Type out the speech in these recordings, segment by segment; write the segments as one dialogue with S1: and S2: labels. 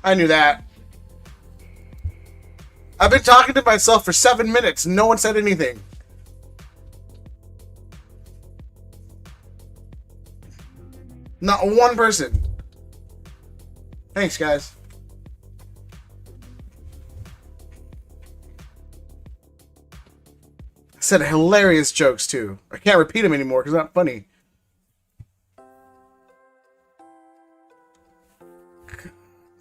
S1: I knew that. I've been talking to myself for 7 minutes. No one said anything. Not one person. Thanks, guys. I said hilarious jokes, too. I can't repeat them anymore because they're not funny.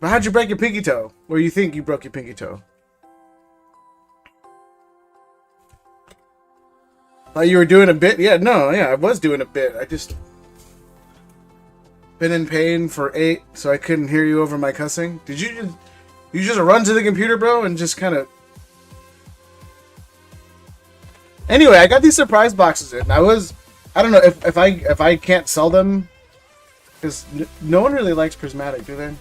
S1: But how'd you break your pinky toe? Or you think you broke your pinky toe? Thought you were doing a bit? Yeah, no, yeah, I was doing a bit. I just... been in pain for 8, so I couldn't hear you over my cussing. Did you just run to the computer, bro, and just kind of... Anyway, I got these surprise boxes in. I don't know if I can't sell them, because no one really likes prismatic, do they?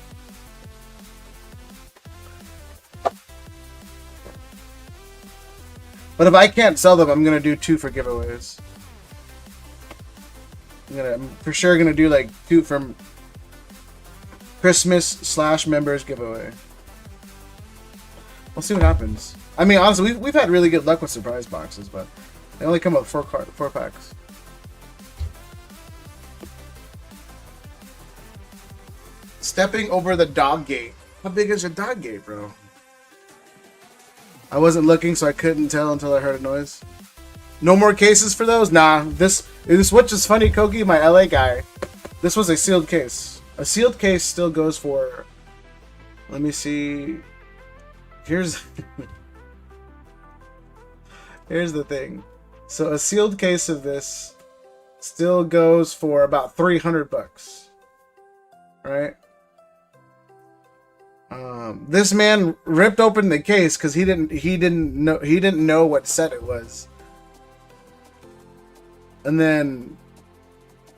S1: But if I can't sell them, I'm gonna do 2 for giveaways. I'm for sure gonna do like 2 from Christmas / members giveaway. We'll see what happens. I mean, honestly, we've had really good luck with surprise boxes, but they only come with 4 packs. Stepping over the dog gate. How big is your dog gate, bro? I wasn't looking, so I couldn't tell until I heard a noise. No more cases for those? Nah, this which is funny, Koki, my LA guy. This was a sealed case. A sealed case still goes for... Let me see... Here's... Here's the thing. So a sealed case of this still goes for about $300. Right? This man ripped open the case because he didn't know what set it was. And then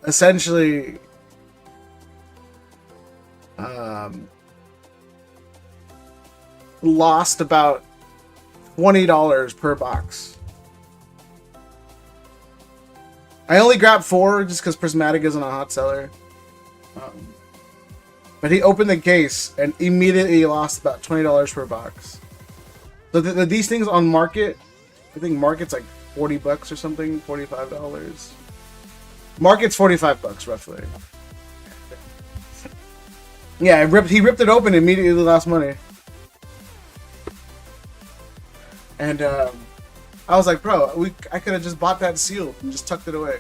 S1: essentially lost about $20 per box. I only grabbed 4 just because Prismatic isn't a hot seller. But he opened the case and immediately lost about $20 per box. So these things on market, I think market's like $40 or something, $45. Market's $45 roughly. Yeah, he ripped it open and immediately lost money. And I was like, bro, I could have just bought that sealed and just tucked it away.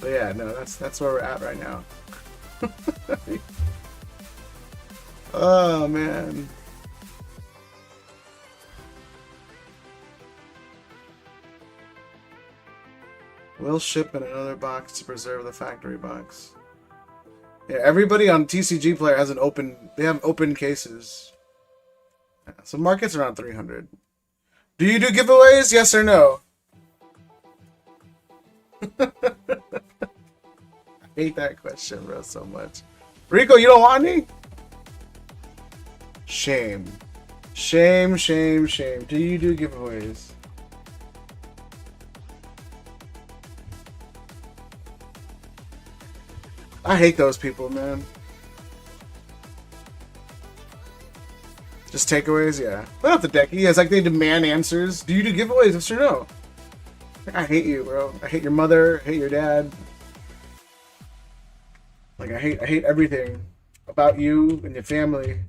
S1: But yeah, no, that's where we're at right now. Oh man. We'll ship in another box to preserve the factory box. Yeah, everybody on TCG Player has they have open cases. Yeah, so market's around 300. Do you do giveaways? Yes or no? I hate that question, bro, so much. Rico, you don't want any? Shame. Shame, shame, shame. Do you do giveaways? I hate those people, man. Just takeaways, yeah. Put up the deck. It's like they demand answers. Do you do giveaways? Yes or no? I hate you, bro. I hate your mother. I hate your dad. Like, I hate everything about you and your family.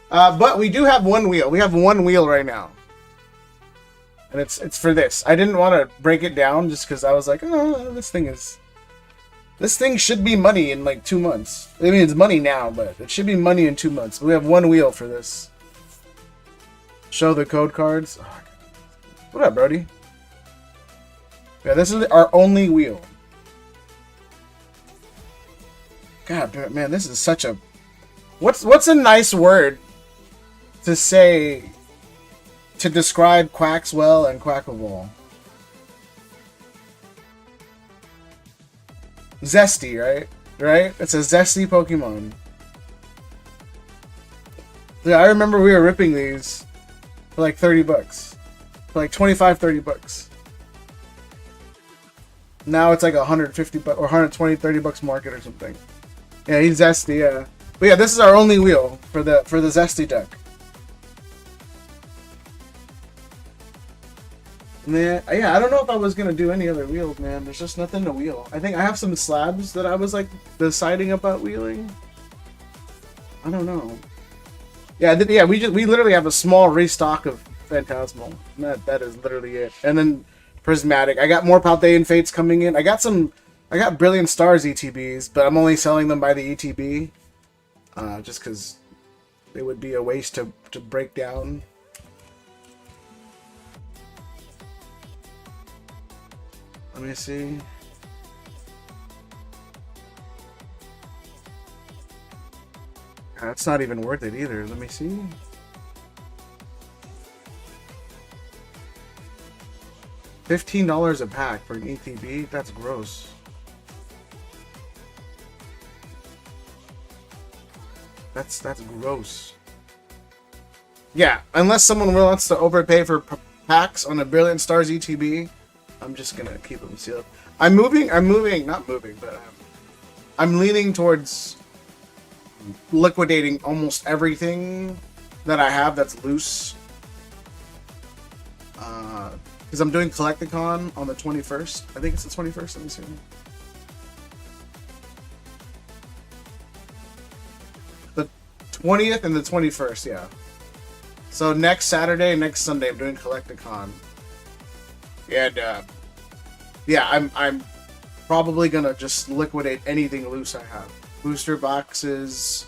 S1: But we do have one wheel. We have one wheel right now. And it's for this. I didn't want to break it down just because I was like, oh, this thing should be money in like 2 months. I mean, it's money now, but it should be money in 2 months. But we have one wheel for this. Show the code cards. Oh, what up, Brody? Yeah, this is our only wheel. God, man, this is such a... What's a nice word to say to describe Quaxwell and Quackable? Zesty, right? Right? It's a zesty Pokemon. Yeah, I remember we were ripping these for like $30. for like 25, 30 bucks. Now it's like 150 bucks or 120, 30 bucks market or something. Yeah, he's Zesty, yeah. But yeah, this is our only wheel for the Zesty deck. Man, yeah, I don't know if I was gonna do any other wheels, man. There's just nothing to wheel. I think I have some slabs that I was like deciding about wheeling. I don't know. Yeah, we literally have a small restock of Phantasmal. That is literally it. And then Prismatic. I got more Paldean Fates coming in. I got Brilliant Stars ETBs, but I'm only selling them by the ETB. Just because it would be a waste to break down. Let me see. That's not even worth it either. Let me see. $15 a pack for an ETB? That's gross. That's gross. Yeah, unless someone wants to overpay for packs on a Brilliant Stars ETB, I'm just gonna keep them sealed. I'm not moving, but I'm leaning towards liquidating almost everything that I have that's loose. Because I'm doing Collecticon on the 21st. I think it's the 21st. Let me see. The 20th and the 21st, yeah. So next Saturday, next Sunday, I'm doing Collecticon. And yeah, I'm probably gonna just liquidate anything loose I have. Booster boxes,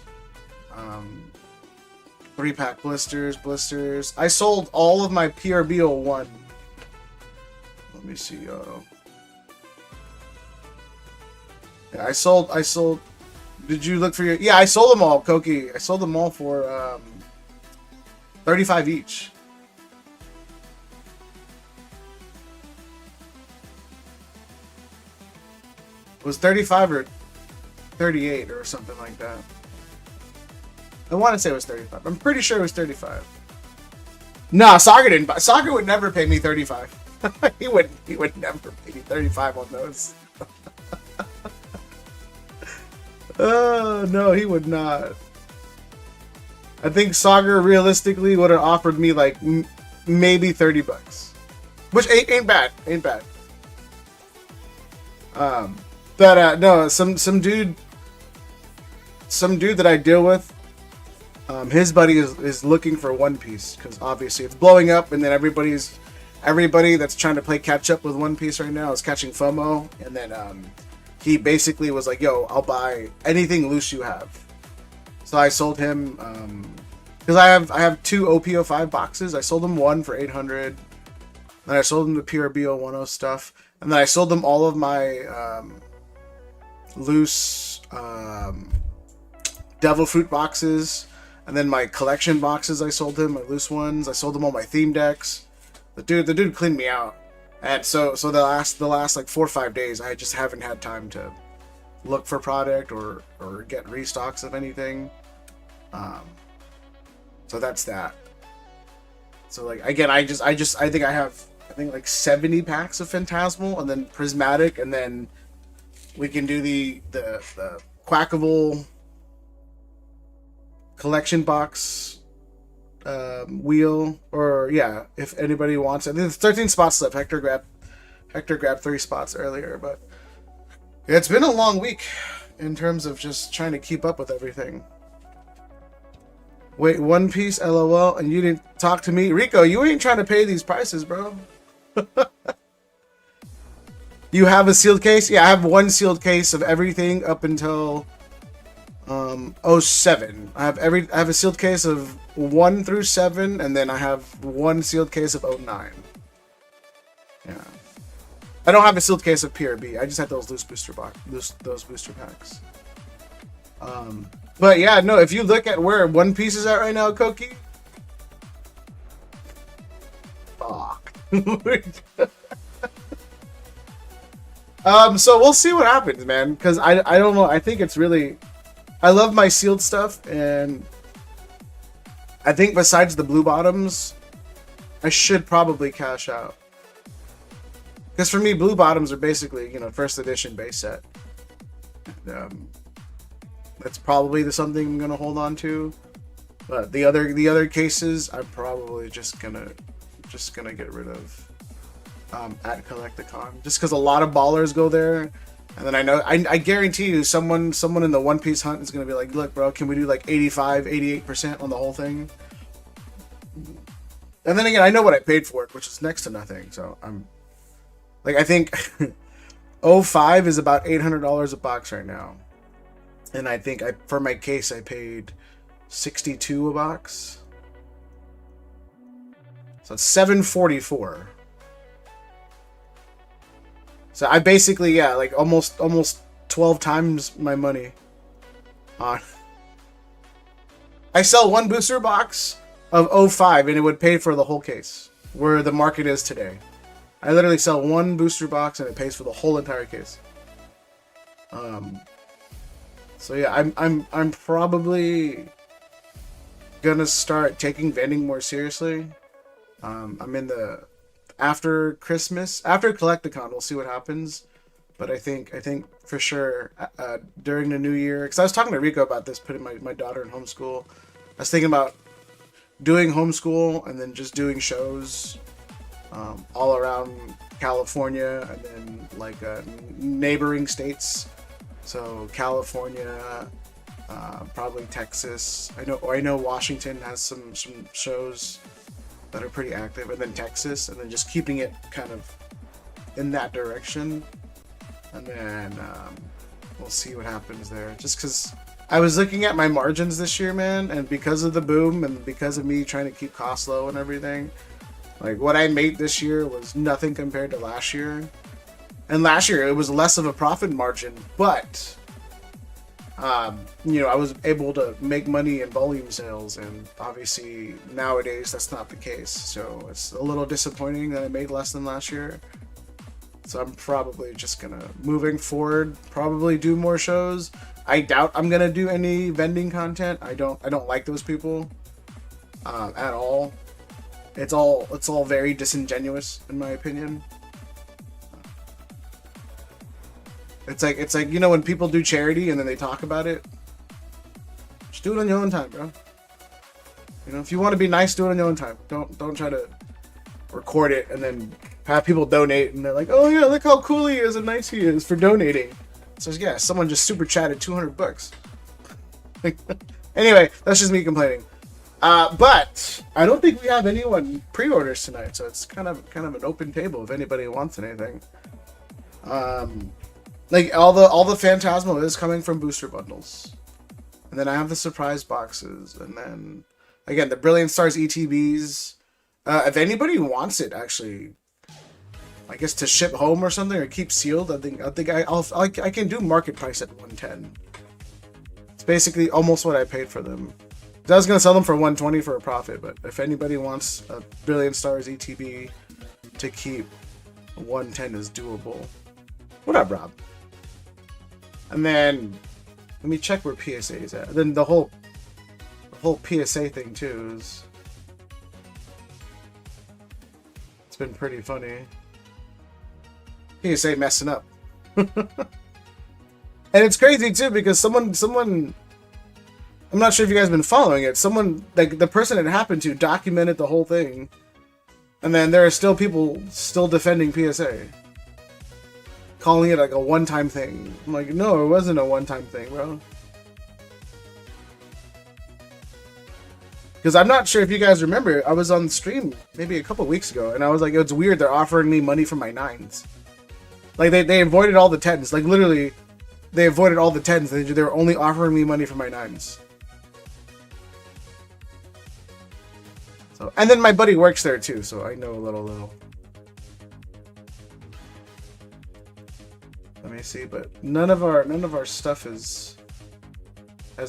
S1: 3-pack blisters. I sold all of my PRB01. Let me see. Yeah, I sold. Did you look for your? Yeah, I sold them all, Koki. I sold them all for 35 each. It was 35 or 38 or something like that. I want to say it was 35. I'm pretty sure it was 35. Nah, Saga didn't buy. Saga would never pay me 35. he would never pay me 35 on those. Oh no, he would not. I think Saga realistically would have offered me like maybe 30 bucks, which ain't bad. But no, some dude that I deal with, his buddy is looking for One Piece because obviously it's blowing up, and then everybody that's trying to play catch up with One Piece right now is catching FOMO, and then he basically was like, "Yo, I'll buy anything loose you have." So I sold him because I have 2 OP05 boxes. I sold him one for 800, then I sold him the PRB010 stuff, and then I sold them all of my loose Devil Fruit boxes, and then my collection boxes I sold him, my loose ones. I sold him all my theme decks. The dude cleaned me out. And so the last like 4 or 5 days I just haven't had time to look for product or get restocks of anything. So that's that. So like again, I think I have like 70 packs of Phantasmal and then Prismatic, and then we can do the Quackable collection box wheel, or yeah, if anybody wants it. There's 13 spots left. Hector grabbed 3 spots earlier, but it's been a long week in terms of just trying to keep up with everything. Wait, One Piece, LOL, and you didn't talk to me? Rico, you ain't trying to pay these prices, bro. You have a sealed case? Yeah, I have 1 sealed case of everything up until 07. I have a sealed case of 1 through 7, and then I have 1 sealed case of 09. Yeah. I don't have a sealed case of PRB. I just had those those booster packs. But yeah, no, if you look at where One Piece is at right now, Koki, fuck. So we'll see what happens, man, because I don't know. I think it's really, I love my sealed stuff, and I think besides the blue bottoms, I should probably cash out. Because for me, blue bottoms are basically, you know, first edition base set. That's probably something I'm gonna hold on to. But the other cases, I'm probably just gonna get rid of at Collecticon, just because a lot of ballers go there, and then I guarantee you someone in the One Piece hunt is gonna be like, look, bro, can we do like 88% on the whole thing? And then again, I know what I paid for it, which is next to nothing. So I'm like, I think 05 is about $800 a box right now, and I think for my case I paid $62 a box, so it's $744. So I basically, yeah, like almost 12 times my money on. I sell one booster box of 05 and it would pay for the whole case, where the market is today. I literally sell one booster box and it pays for the whole entire case. So yeah, I'm probably gonna start taking vending more seriously. I'm in the after Christmas, after Collecticon, we'll see what happens. But I think for sure during the new year, because I was talking to Rico about this, putting my daughter in homeschool. I was thinking about doing homeschool and then just doing shows all around California and then like neighboring states. So California, probably Texas. I know Washington has some shows that are pretty active, and then Texas, and then just keeping it kind of in that direction, and then we'll see what happens there. Just because I was looking at my margins this year, man, and because of the boom and because of me trying to keep costs low and everything, like what I made this year was nothing compared to last year. And last year it was less of a profit margin, but you know, I was able to make money in volume sales, and obviously nowadays that's not the case. So it's a little disappointing that I made less than last year. So I'm probably just gonna, moving forward, probably do more shows. I doubt I'm gonna do any vending content. I don't like those people at all. It's all very disingenuous in my opinion. It's like, you know, when people do charity and then they talk about it, just do it on your own time, bro. You know, if you want to be nice, do it on your own time. Don't try to record it and then have people donate and they're like, oh yeah, look how cool he is and nice he is for donating. So yeah, someone just super chatted $200. Anyway, that's just me complaining. But I don't think we have anyone pre-orders tonight, so it's kind of an open table if anybody wants anything. Like all the Phantasmal is coming from booster bundles, and then I have the surprise boxes, and then again the Brilliant Stars ETBs. If anybody wants it, actually, I guess to ship home or something or keep sealed, I think I can do market price at 110. It's basically almost what I paid for them. I was gonna sell them for 120 for a profit, but if anybody wants a Brilliant Stars ETB to keep, 110 is doable. What up, Rob? And then let me check where PSA is at. Then the whole PSA thing too is, it's been pretty funny. PSA messing up. And it's crazy too because someone I'm not sure if you guys have been following it. Someone, like the person it happened to, documented the whole thing, and then there are still people still defending PSA, calling it like a one-time thing. I'm like, no, it wasn't a one-time thing, bro. Because I'm not sure if you guys remember, I was on stream maybe a couple weeks ago, and I was like, it's weird they're offering me money for my 9s. Like they avoided all the 10s. Like literally, they avoided all the 10s. They were only offering me money for my 9s. So, and then my buddy works there too, so I know a little. Let me see, but none of our stuff has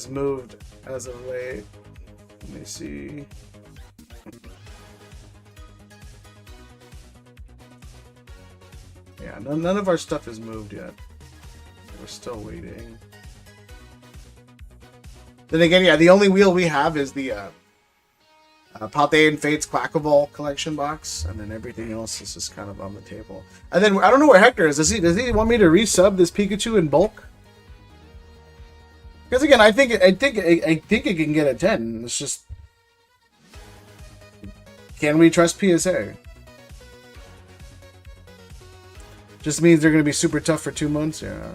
S1: moved as of late. Let me see. Yeah, none of our stuff has moved yet. We're still waiting. Then again, yeah, the only wheel we have is the Pate and Fate's Quackable collection box, and then everything else is just kind of on the table. And then I don't know where Hector is. Does he want me to resub this Pikachu in bulk? Because again, I think it can get a 10. It's just, can we trust PSA? Just means they're going to be super tough for 2 months. Yeah.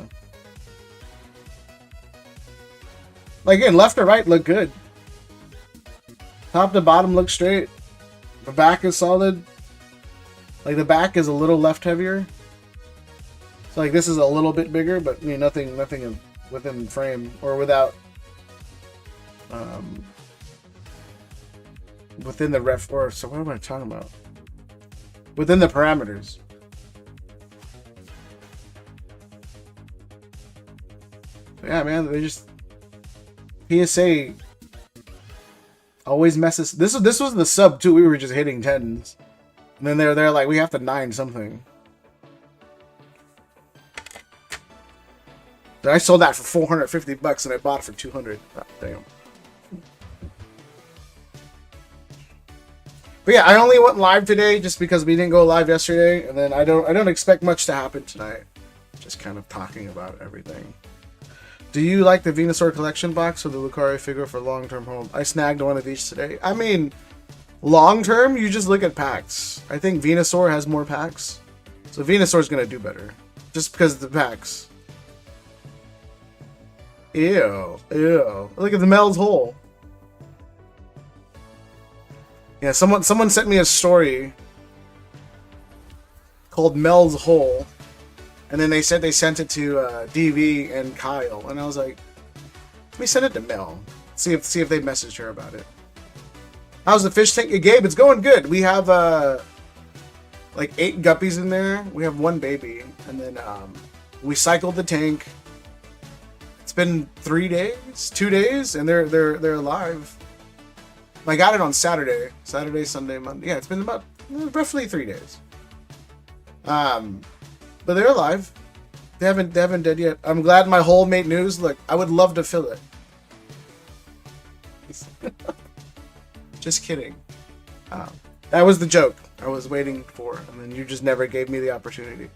S1: Like again, left or right look good. Top to bottom looks straight. The back is solid. Like the back is a little left heavier. So like this is a little bit bigger, but I mean, nothing within frame or without within the ref or so what am I talking about? Within the parameters. Yeah, man, they just PSA always messes. This was the sub too. We were just hitting 10s, and then they're like, we have to 9 something. I sold that for $450 and I bought it for $200. Oh, damn. But yeah, I only went live today just because we didn't go live yesterday, and then I don't expect much to happen tonight. Just kind of talking about everything. Do you like the Venusaur collection box or the Lucario figure for long-term home? I snagged one of each today. I mean, long-term, you just look at packs. I think Venusaur has more packs. So Venusaur's going to do better. Just because of the packs. Ew. Ew. Look at the Mel's hole. Yeah, someone sent me a story called Mel's Hole. And then they said they sent it to DV and Kyle, and I was like, let me send it to Mel. See if they messaged her about it. How's the fish tank? Gabe, it's going good. We have like 8 guppies in there. We have 1 baby, and then we cycled the tank. It's been 3 days, 2 days, and they're alive. I got it on Saturday, Sunday, Monday. Yeah, it's been about roughly 3 days. But they're alive. They haven't dead yet. I'm glad my hole made news. Look, I would love to fill it. Just kidding. That was the joke I was waiting for, and then you just never gave me the opportunity.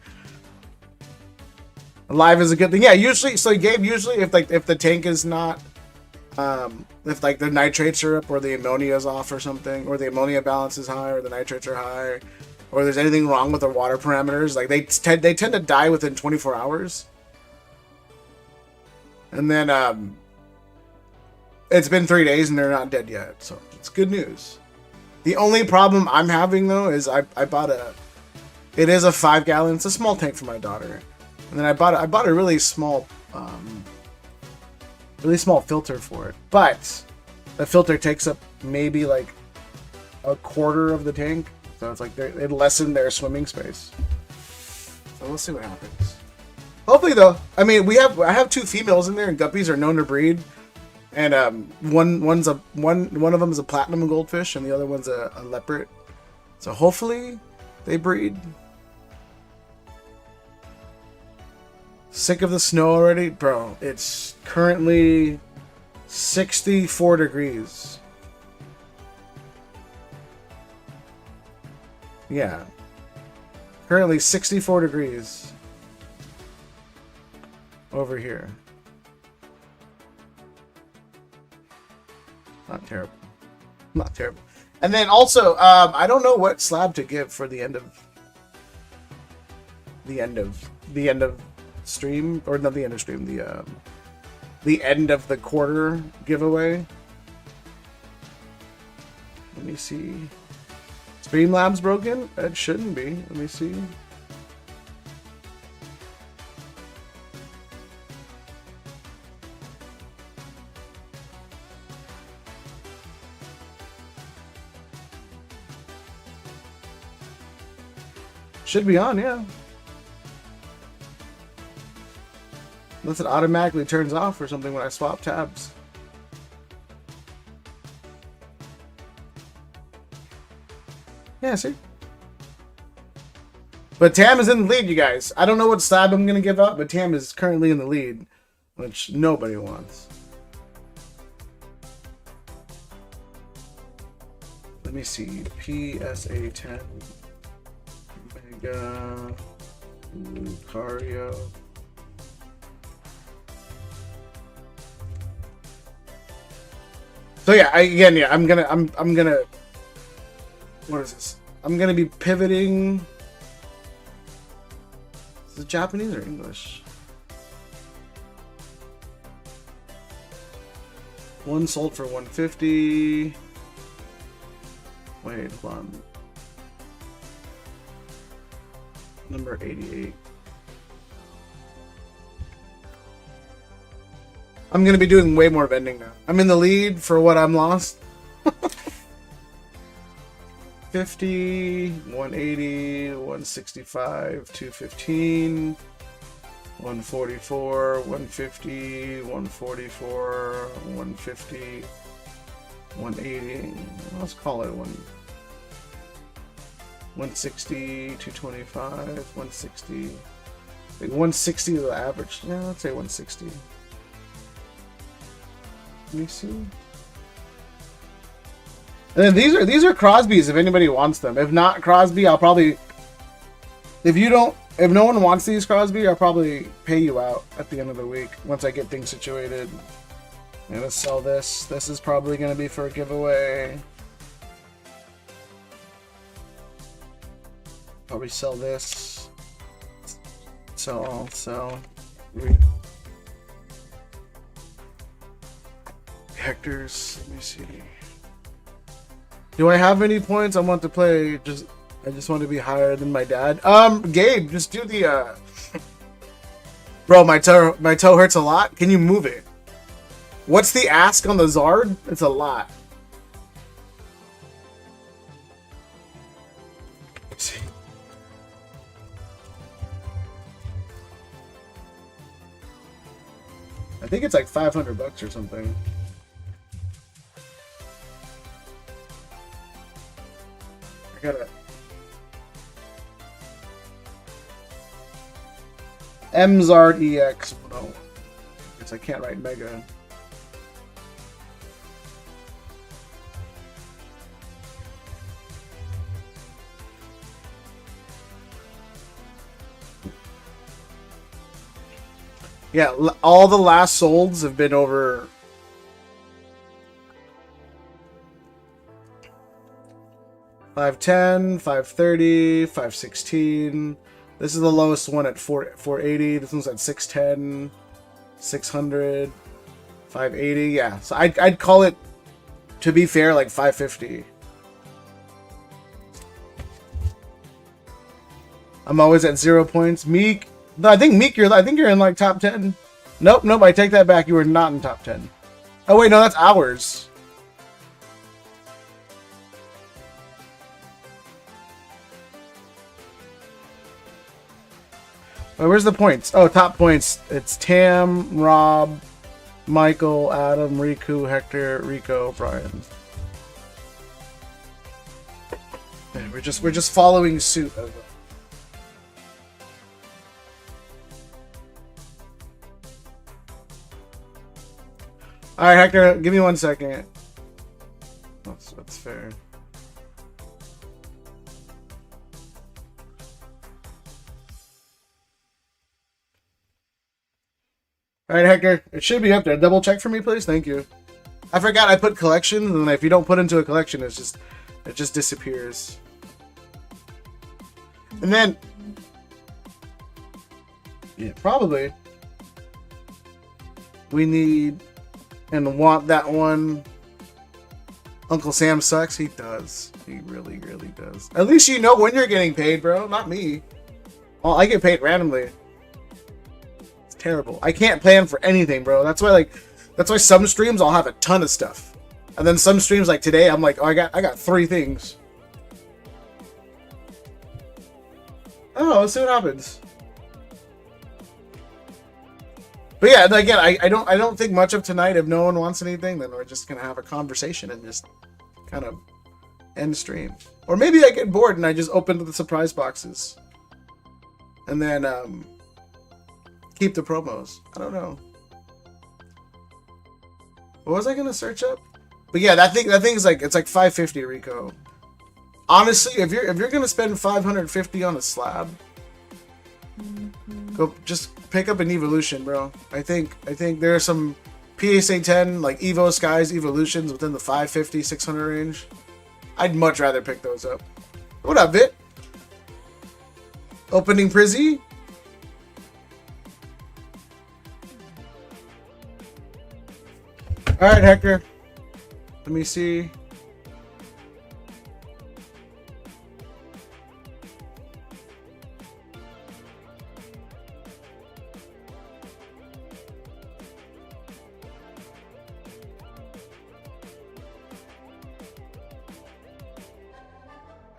S1: Alive is a good thing. Yeah, usually. So Gabe, usually if the tank is not, if like the nitrates are up or the ammonia is off or something, or the ammonia balance is high or the nitrates are high, or there's anything wrong with the water parameters, like they tend to die within 24 hours. And then it's been 3 days and they're not dead yet, so it's good news. The only problem I'm having though is I bought it is a 5 gallon. It's a small tank for my daughter, and then I bought a really small filter for it, but the filter takes up maybe like a quarter of the tank. So it's like it lessened their swimming space. So we'll see what happens. Hopefully, though, I mean, I have 2 females in there, and guppies are known to breed. And one of them is a platinum goldfish, and the other one's a leopard. So hopefully, they breed. Sick of the snow already, bro. It's currently 64 degrees. Yeah. Currently 64 degrees over here. Not terrible. Not terrible. And then also, I don't know what slab to give for the end of stream, or not the end of stream, the end of the quarter giveaway. Let me see. Streamlabs broken? It shouldn't be. Let me see. Should be on, yeah. Unless it automatically turns off or something when I swap tabs. Yeah, see? But Tam is in the lead, you guys. I don't know what slab I'm going to give up, but Tam is currently in the lead, which nobody wants. Let me see. PSA 10. Mega. Lucario. So yeah, I'm gonna. What is this? I'm gonna be pivoting. Is it Japanese or English? One sold for 150. Wait, hold on. Number 88. I'm gonna be doing way more vending now. I'm in the lead for what I'm lost. 50, 180, 165, 215, 144, 150, 144, 150, 180. Let's call it 160, 225, 160. Like 160 is the average. Yeah, let's say 160. Let me see. And then these are Crosby's if anybody wants them. If not Crosby, I'll probably, if no one wants these Crosby, I'll probably pay you out at the end of the week once I get things situated. I'm gonna sell this. This is probably gonna be for a giveaway. Probably sell this. So I'll sell. Hector's. Let me see. Do I have any points? I want to play. I just want to be higher than my dad. Gabe, just do the. Bro, my toe hurts a lot. Can you move it? What's the ask on the Zard? It's a lot. Let's see. I think it's like $500 or something. I got it. Mzard EX. No, because I can't write Mega. Yeah, all the last solds have been over. $510, $530, $516. This is the lowest one at $480. This one's at $610, $600, $580. Yeah, so I'd call it, to be fair, like $550. I'm always at 0 points. Meek. No, I think Meek, I think you're in like top 10. Nope, I take that back. You were not in top 10. Oh wait, no, that's ours. Wait, where's the points? Oh, top points. It's Tam, Rob, Michael, Adam, Riku, Hector, Rico, Brian. Yeah, we're just following suit of them. All right, Hector, give me 1 second. That's fair. All right, Hector, it should be up there. Double check for me, please. Thank you. I forgot I put collections, and if you don't put into a collection, it just disappears. And then, yeah, probably we need and want that one. Uncle Sam sucks. He does. He really, really does. At least you know when you're getting paid, bro. Not me. Well, I get paid randomly. It's terrible. I can't plan for anything, bro. That's why some streams I'll have a ton of stuff, and then some streams like today I'm like, oh, I got 3 things. Oh, let's see what happens. But yeah, again, I don't think much of tonight. If no one wants anything, then we're just gonna have a conversation and just kind of end stream. Or maybe I get bored and I just open the surprise boxes, and then keep the promos. I don't know. What was I gonna search up? But yeah, that thing's like, it's like 550 Rico. Honestly, if you're gonna spend 550 on a slab, go just pick up an evolution, bro. I think there are some PSA 10 like Evo Skies evolutions within the 550 600 range. I'd much rather pick those up. What up, Vit? Opening Prizzy? Alright, Hector. Let me see.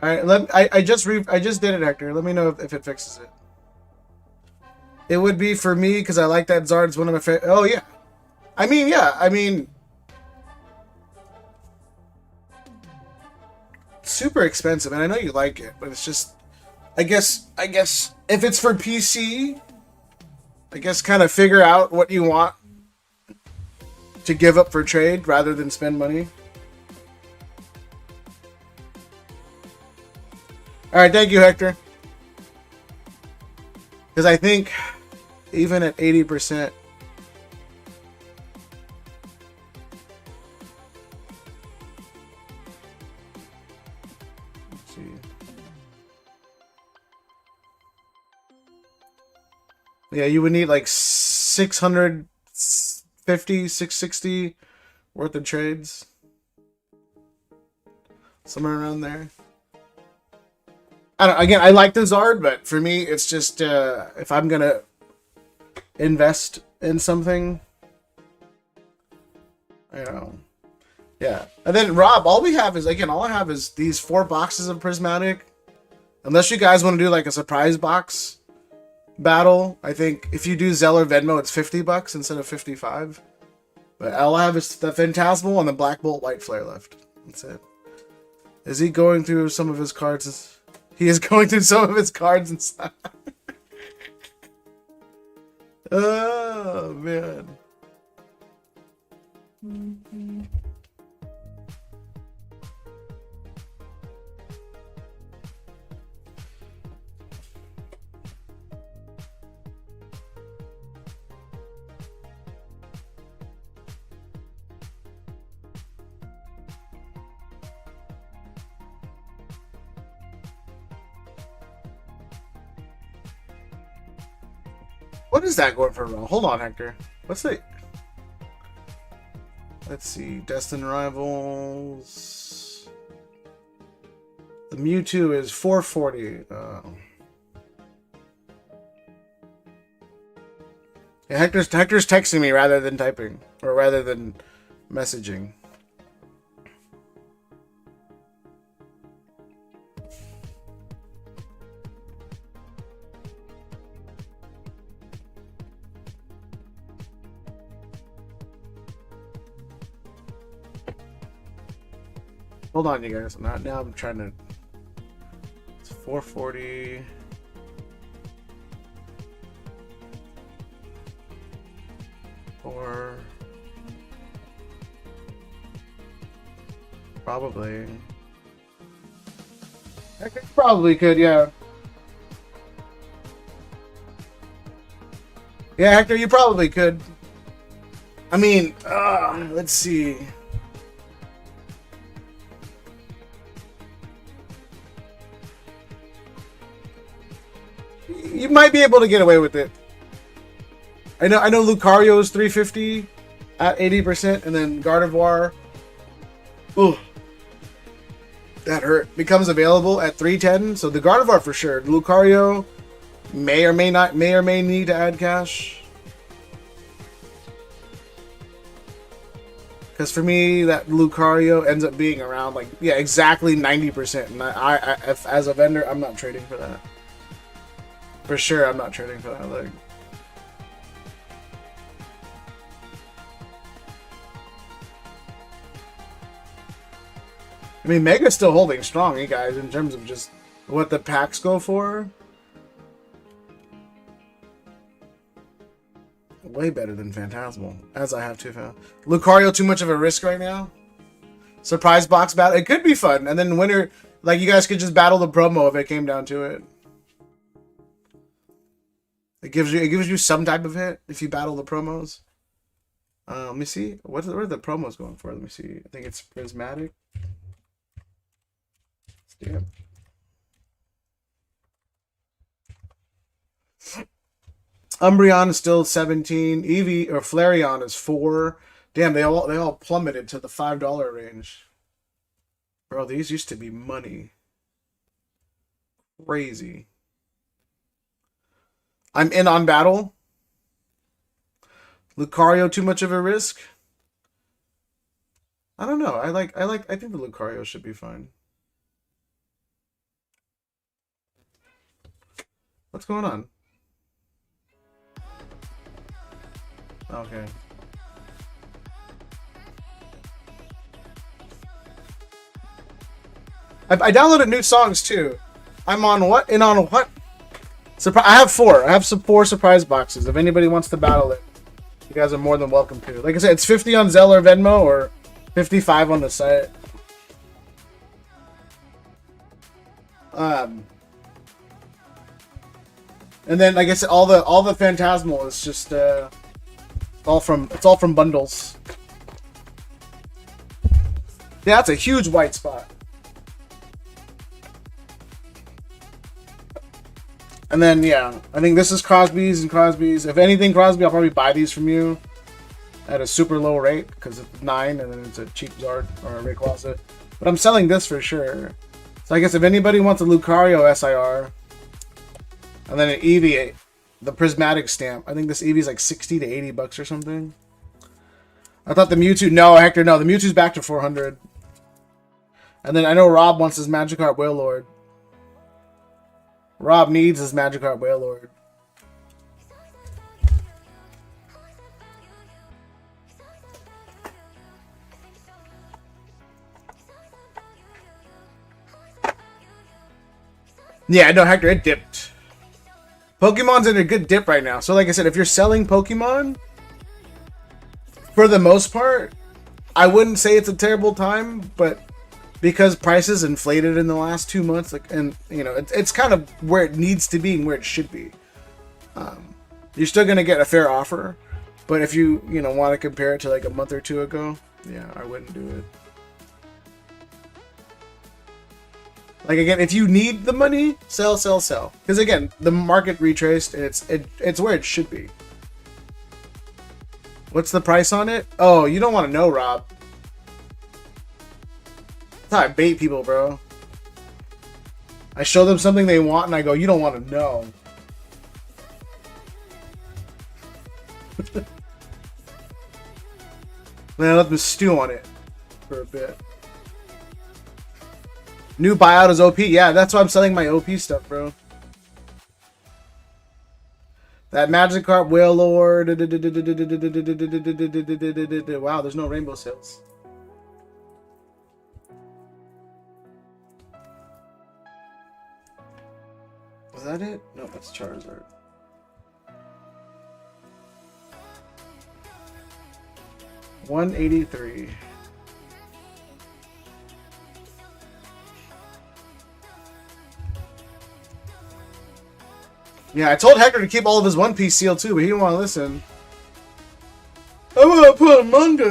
S1: All right, I just did it, Hector. Let me know if it fixes it. It would be for me because I like that Zard. It's one of my favorite. Oh yeah, I mean, super expensive, and I know you like it, but it's just, I guess if it's for PC, I guess kind of figure out what you want to give up for trade rather than spend money. All right, thank you, Hector. Because I think even at 80%, let's see. Yeah, you would need like 650, 660 worth of trades. Somewhere around there. I don't, again, I like the Zard, but for me, it's just if I'm gonna invest in something, you know, yeah. And then Rob, all I have is these 4 boxes of prismatic. Unless you guys want to do like a surprise box battle, I think if you do Zelle or Venmo, it's $50 instead of 55. But all I have is the Phantasmal and the Black Bolt White Flare left. That's it. Is he going through some of his cards? He is going through some of his cards inside. Oh, man. Mm-hmm. What is that going for, bro? Hold on, Hector. What's the... Let's see. Destined Rivals. The Mewtwo is 440. Yeah, Hector's texting me rather than typing. Or rather than messaging. Hold on, you guys. Now I'm trying to... It's 440... Or... Probably... I probably could, yeah. Yeah, Hector, you probably could. I mean, let's see... You might be able to get away with it. I know Lucario is 350 at 80%, and then Gardevoir, ooh, that hurt. Becomes available at 310. So the Gardevoir for sure. Lucario may or may need to add cash. Because for me, that Lucario ends up being around like, yeah, exactly 90%. And as a vendor, I'm not trading for that. For sure, I'm not trading for that leg. I mean, Mega's still holding strong, you guys, in terms of just what the packs go for. Way better than Phantasmal, as I have to. Lucario too much of a risk right now? Surprise box battle. It could be fun. And then winner, like, you guys could just battle the promo if it came down to it. It gives you some type of hit if you battle the promos. Let me see. What are the promos going for? Let me see. I think it's prismatic. Damn. Umbreon is still 17. Eevee or Flareon is 4. Damn, they all plummeted to the $5 range. Bro, these used to be money. Crazy. I'm in on battle. Lucario too much of a risk? I don't know. I think the Lucario should be fine. What's going on? Okay. I downloaded new songs too. I'm on what? In on what? I have 4. I have 4 surprise boxes. If anybody wants to battle it, you guys are more than welcome to. Like I said, it's 50 on Zelle or Venmo, or 55 on the site. And then, like I said, all the Phantasmal is just it's all from bundles. Yeah, that's a huge white spot. And then, yeah, I think this is Crosby's and Crosby's. If anything, Crosby, I'll probably buy these from you at a super low rate because it's 9 and then it's a cheap Zard or a Rayquaza. But I'm selling this for sure. So I guess if anybody wants a Lucario SIR and then an Eevee, the prismatic stamp, I think this Eevee's like 60 to 80 bucks or something. I thought the Mewtwo, no, Hector, no, the Mewtwo's back to 400. And then I know Rob wants his Magikarp Wailord. Rob needs his Magikarp Wailord. Yeah, no, Hector, it dipped. Pokemon's in a good dip right now. So like I said, if you're selling Pokemon, for the most part, I wouldn't say it's a terrible time, but because prices inflated in the last 2 months, like, and you know, it's kind of where it needs to be and where it should be. You're still gonna get a fair offer, but if you want to compare it to like a month or 2 ago, yeah, I wouldn't do it. Like again, if you need the money, sell. Because again, the market retraced, and it's where it should be. What's the price on it? Oh, you don't want to know, Rob. That's how I bait people, bro. I show them something they want, and I go, "You don't want to know." Then I let them stew on it for a bit. New buyout is OP. Yeah, that's why I'm selling my OP stuff, bro. That Magikarp Wailord. Wow, there's no rainbow sales. Was that it? No, that's Charizard. $183. Yeah, I told Hector to keep all of his One Piece sealed too, but he didn't want to listen. I want to put a manga.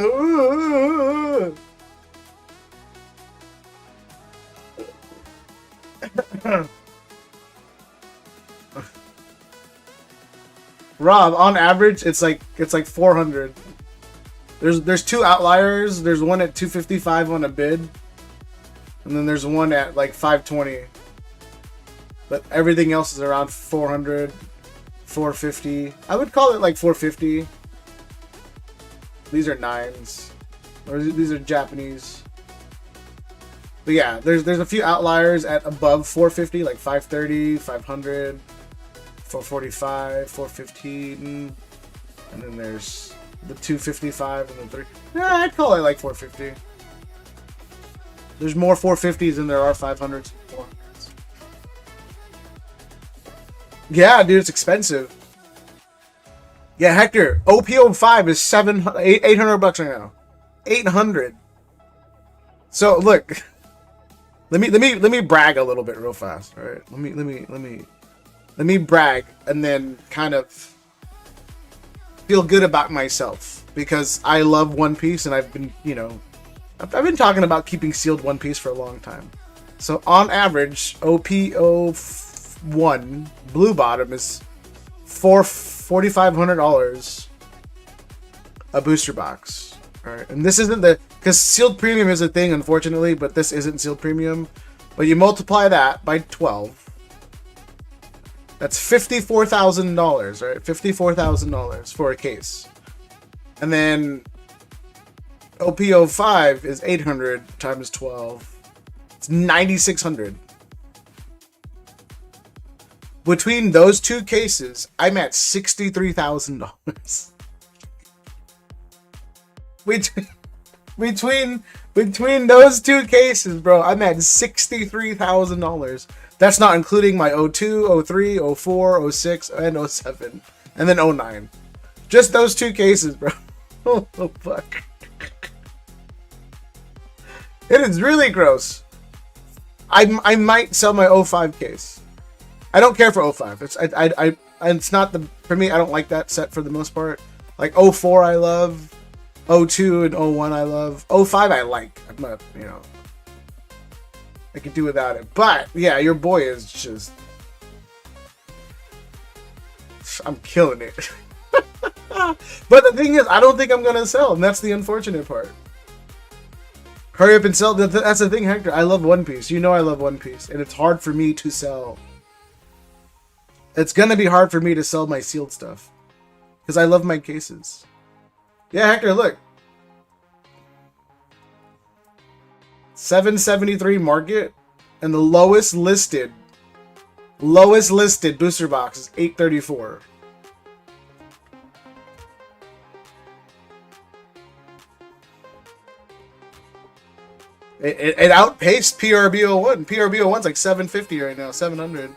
S1: Rob, on average, it's like 400. There's 2 outliers. There's one at 255 on a bid, and then there's one at like 520. But everything else is around 400, 450. I would call it like 450. These are 9s. Or these are Japanese. But yeah, there's a few outliers at above 450, like 530, 500, 445, 415. And then there's the 255 and the 3. Yeah, I'd call it like 450. There's more 450s than there are 500s and 400s. Yeah, dude, it's expensive. Yeah, Hector, OPO5 is 800 bucks right now. 800. So look, let me brag a little bit real fast. All right, let me brag and then kind of feel good about myself because I love One Piece and I've been, I've been talking about keeping sealed One Piece for a long time. So on average, OP01 Blue Bottom is $4,500 a booster box. All right, and this isn't because sealed premium is a thing, unfortunately, but this isn't sealed premium. But you multiply that by 12. That's $54,000, right? $54,000 for a case. And then OP05 is 800 times 12. It's 9,600. Between those two cases, I'm at $63,000. Between those two cases, bro, I'm at $63,000. That's not including my 02, 03, 04, 06, and 07. And then 09. Just those two cases, bro. Oh, fuck. It is really gross. I might sell my 05 case. I don't care for 05. It's not for me, I don't like that set for the most part. Like 04 I love. 02 and 01 I love. 05 I like. I'm not, I could do without it. But yeah, your boy is just, I'm killing it. But the thing is, I don't think I'm gonna sell, and that's the unfortunate part. Hurry up and sell. That's the thing, Hector. I love One Piece. You know I love One Piece, and it's hard for me to sell. It's gonna be hard for me to sell my sealed stuff because I love my cases. Yeah, Hector, look. 773 market, and the lowest listed booster box is 834. It outpaced PRB01. PRB01's like 750 right now, 700.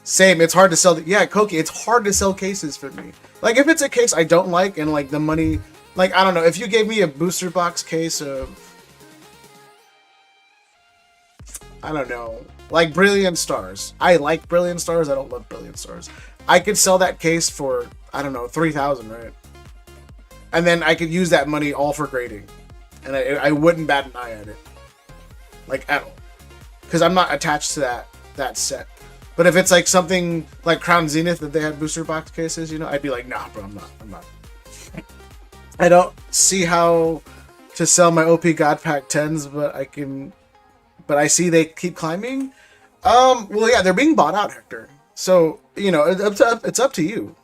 S1: Same, it's hard to sell. Yeah, Koki, it's hard to sell cases for me. Like, if it's a case I don't like and, like, the money... Like, I don't know. If you gave me a booster box case of... I don't know. Like, Brilliant Stars. I like Brilliant Stars. I don't love Brilliant Stars. I could sell that case for, I don't know, 3,000, right? And then I could use that money all for grading. And I wouldn't bat an eye at it. Like, at all. Because I'm not attached to that set. But if it's like something like Crown Zenith that they had booster box cases, I'd be like, nah, bro, I'm not. I don't see how to sell my OP God Pack 10s, but I see they keep climbing. Well, yeah, they're being bought out, Hector. So, it's up to you.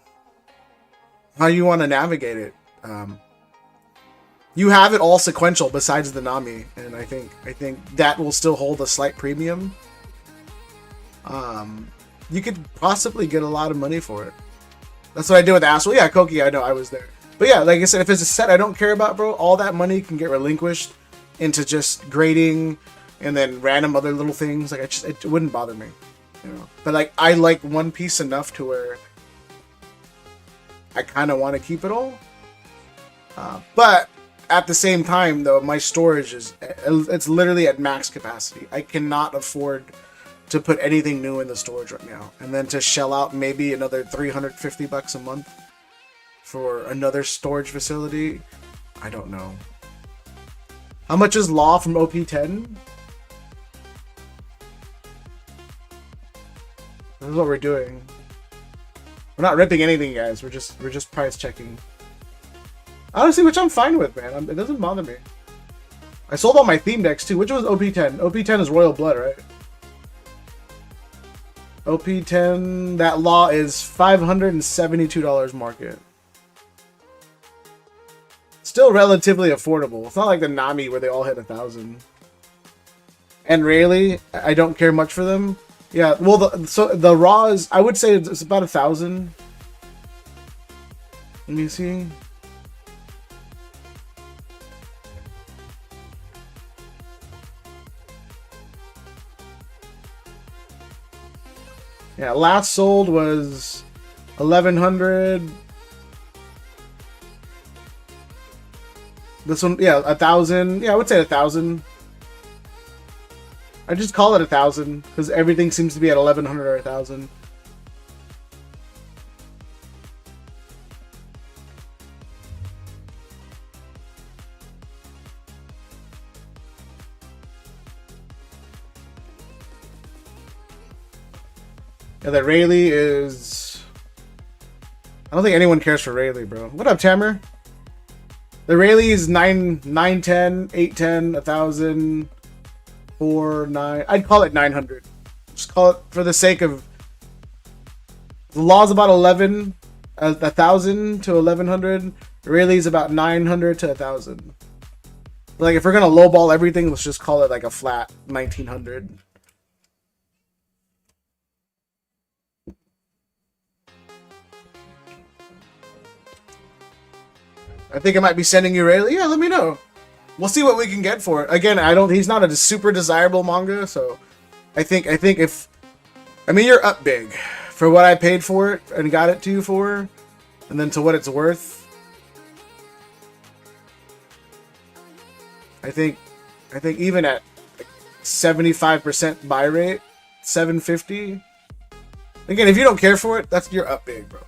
S1: How you want to navigate it. You have it all sequential besides the Nami, and I think that will still hold a slight premium. You could possibly get a lot of money for it. That's what I did with Astral. Yeah, Koki, I know, I was there. But yeah, like I said, if it's a set I don't care about, bro, all that money can get relinquished into just grading and then random other little things. Like, it wouldn't bother me, But like, I like One Piece enough to where I kind of want to keep it all. But at the same time, though, my storage it's literally at max capacity. I cannot afford to put anything new in the storage right now, and then to shell out maybe another $350 a month for another storage facility. I don't know. How much is Law from OP10? This is what we're doing. We're not ripping anything, guys. We're just price checking. Honestly, which I'm fine with, man. It doesn't bother me. I sold all my theme decks too. Which was OP10? OP10 is Royal Blood, right? OP10, that Law is $572 market. Still relatively affordable. It's not like the Nami where they all hit 1,000. And Rayleigh, I don't care much for them. Yeah, well, the Raw is, I would say it's about 1,000. Let me see. Yeah, last sold was 1,100. This one, yeah, 1,000. Yeah, I would say 1,000. I just call it 1,000 because everything seems to be at 1,100 or 1,000. Yeah, that Rayleigh is... I don't think anyone cares for Rayleigh, bro. What up, Tamer? The Rayleigh is 910, 810, 1,000, 4, 9. I'd call it 900. Just call it for the sake of... The law's about 1,000 to 1,100. Rayleigh's about 900 to 1,000. Like, if we're gonna lowball everything, let's just call it like a flat 1,900. I think I might be sending you Rayleigh. Yeah, let me know. We'll see what we can get for it. Again, he's not a super desirable manga, so I think if... I mean, you're up big for what I paid for it and got it to you for, and then to what it's worth. I think even at 75% buy rate, 750. Again, if you don't care for it, you're up big, bro.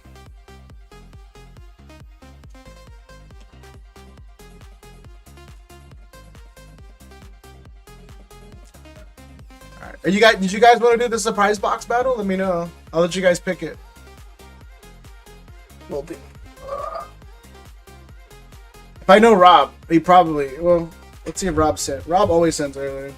S1: Did you guys want to do the surprise box battle? Let me know. I'll let you guys pick it. Well, if I know Rob, he probably... Well, let's see if Rob sent. Rob always sends earlier.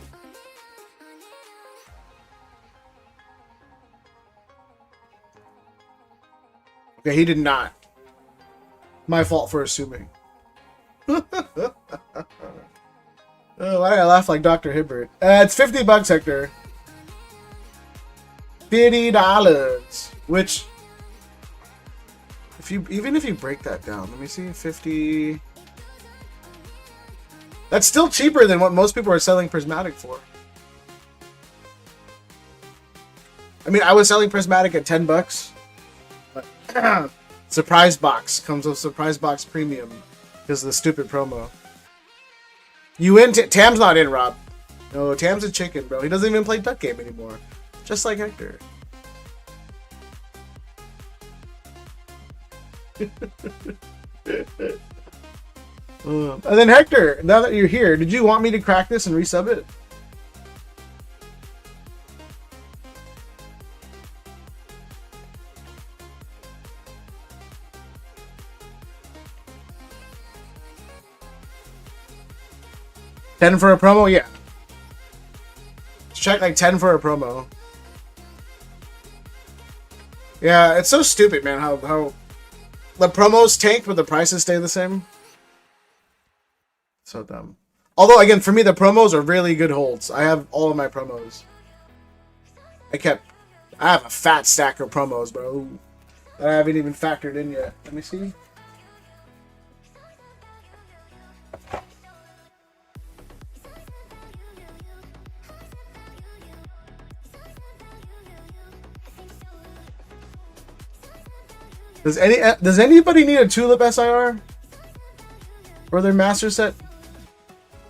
S1: Okay, he did not. My fault for assuming. Oh, why did I laugh like Dr. Hibbert? It's $50, Hector. $50, which, even if you break that down, let me see, 50. That's still cheaper than what most people are selling Prismatic for. I mean, I was selling Prismatic at $10, but surprise box comes with surprise box premium because of the stupid promo. You in? Tam's not in, Rob. No, Tam's a chicken, bro. He doesn't even play Duck Game anymore. Just like Hector. And then Hector, now that you're here, did you want me to crack this and resub it? $10 for a promo? Yeah. Check like 10 for a promo. Yeah, it's so stupid, man, how the promos tank but the prices stay the same. So dumb. Although, again, for me, the promos are really good holds. I have all of my promos. I have a fat stack of promos, bro, that I haven't even factored in yet. Let me see. Does anybody need a Tulip SIR? For their master set?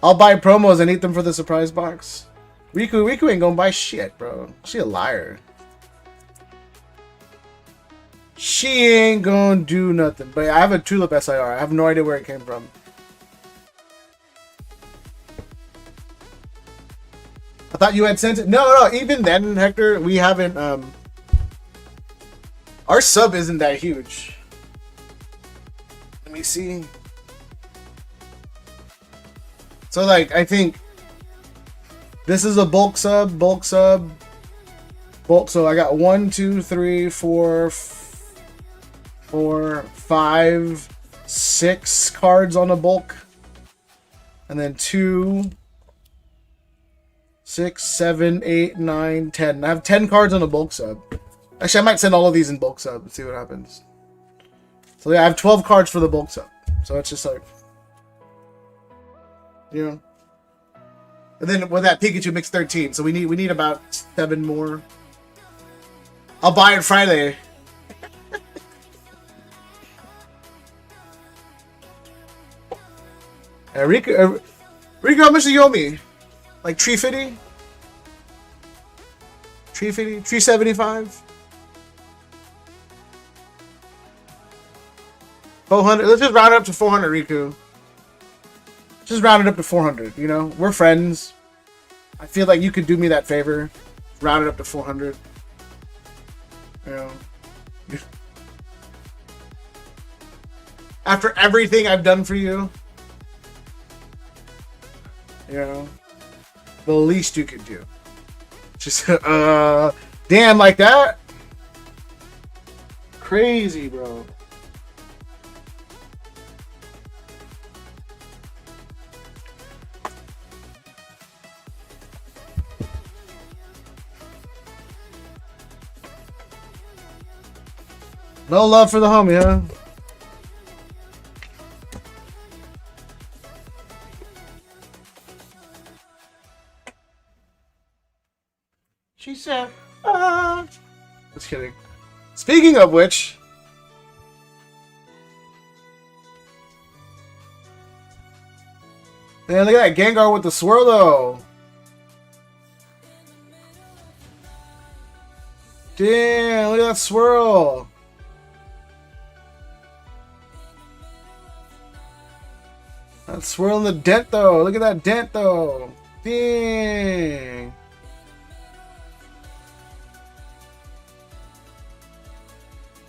S1: I'll buy promos and eat them for the surprise box. Riku ain't gonna buy shit, bro. She a liar. She ain't gonna do nothing. But I have a Tulip SIR. I have no idea where it came from. I thought you had sent it. No, even then, Hector, we haven't, our sub isn't that huge. Let me see. So, like, I think this is a bulk sub. So I got 1, 2, 3, 4, 5, 6 cards on a bulk. And then 2, 6, 7, 8, 9, 10. I have 10 cards on a bulk sub. Actually, I might send all of these in bulk sub and see what happens. So yeah, I have 12 cards for the bulk sub. So it's just like, you know. And then with that Pikachu mix 13. So we need about 7 more. I'll buy it Friday. Rico, how much do you owe me? Like $350? 350, 375, 400. Let's just round it up to 400, Riku. Just round it up to 400. You know, we're friends. I feel like you could do me that favor. Round it up to 400. You know. After everything I've done for you. You know. The least you could do. Just, damn, like that? Crazy, bro. No love for the homie, huh? She said, ah. Just kidding. Speaking of which, man, look at that Gengar with the swirl, though. Damn, look at that swirl. That swirl in the dent, though. Look at that dent, though. Dang.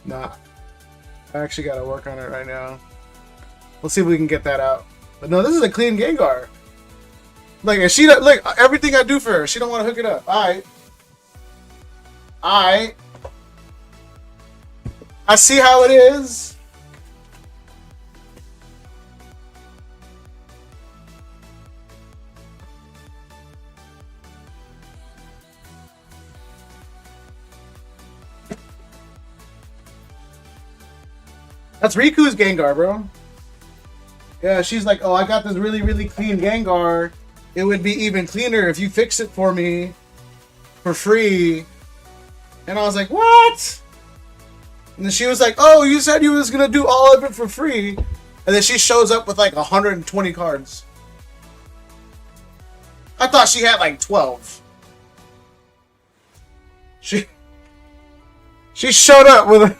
S1: Nah. I actually gotta work on it right now. We'll see if we can get that out. But no, this is a clean Gengar. Like, if she look, everything I do for her, she don't want to hook it up. Alright. I see how it is. That's Riku's Gengar, bro. Yeah, she's like, oh, I got this really, really clean Gengar. It would be even cleaner if you fix it for me for free. And I was like, what? And then she was like, oh, you said you was going to do all of it for free. And then she shows up with like 120 cards. I thought she had like 12. She showed up with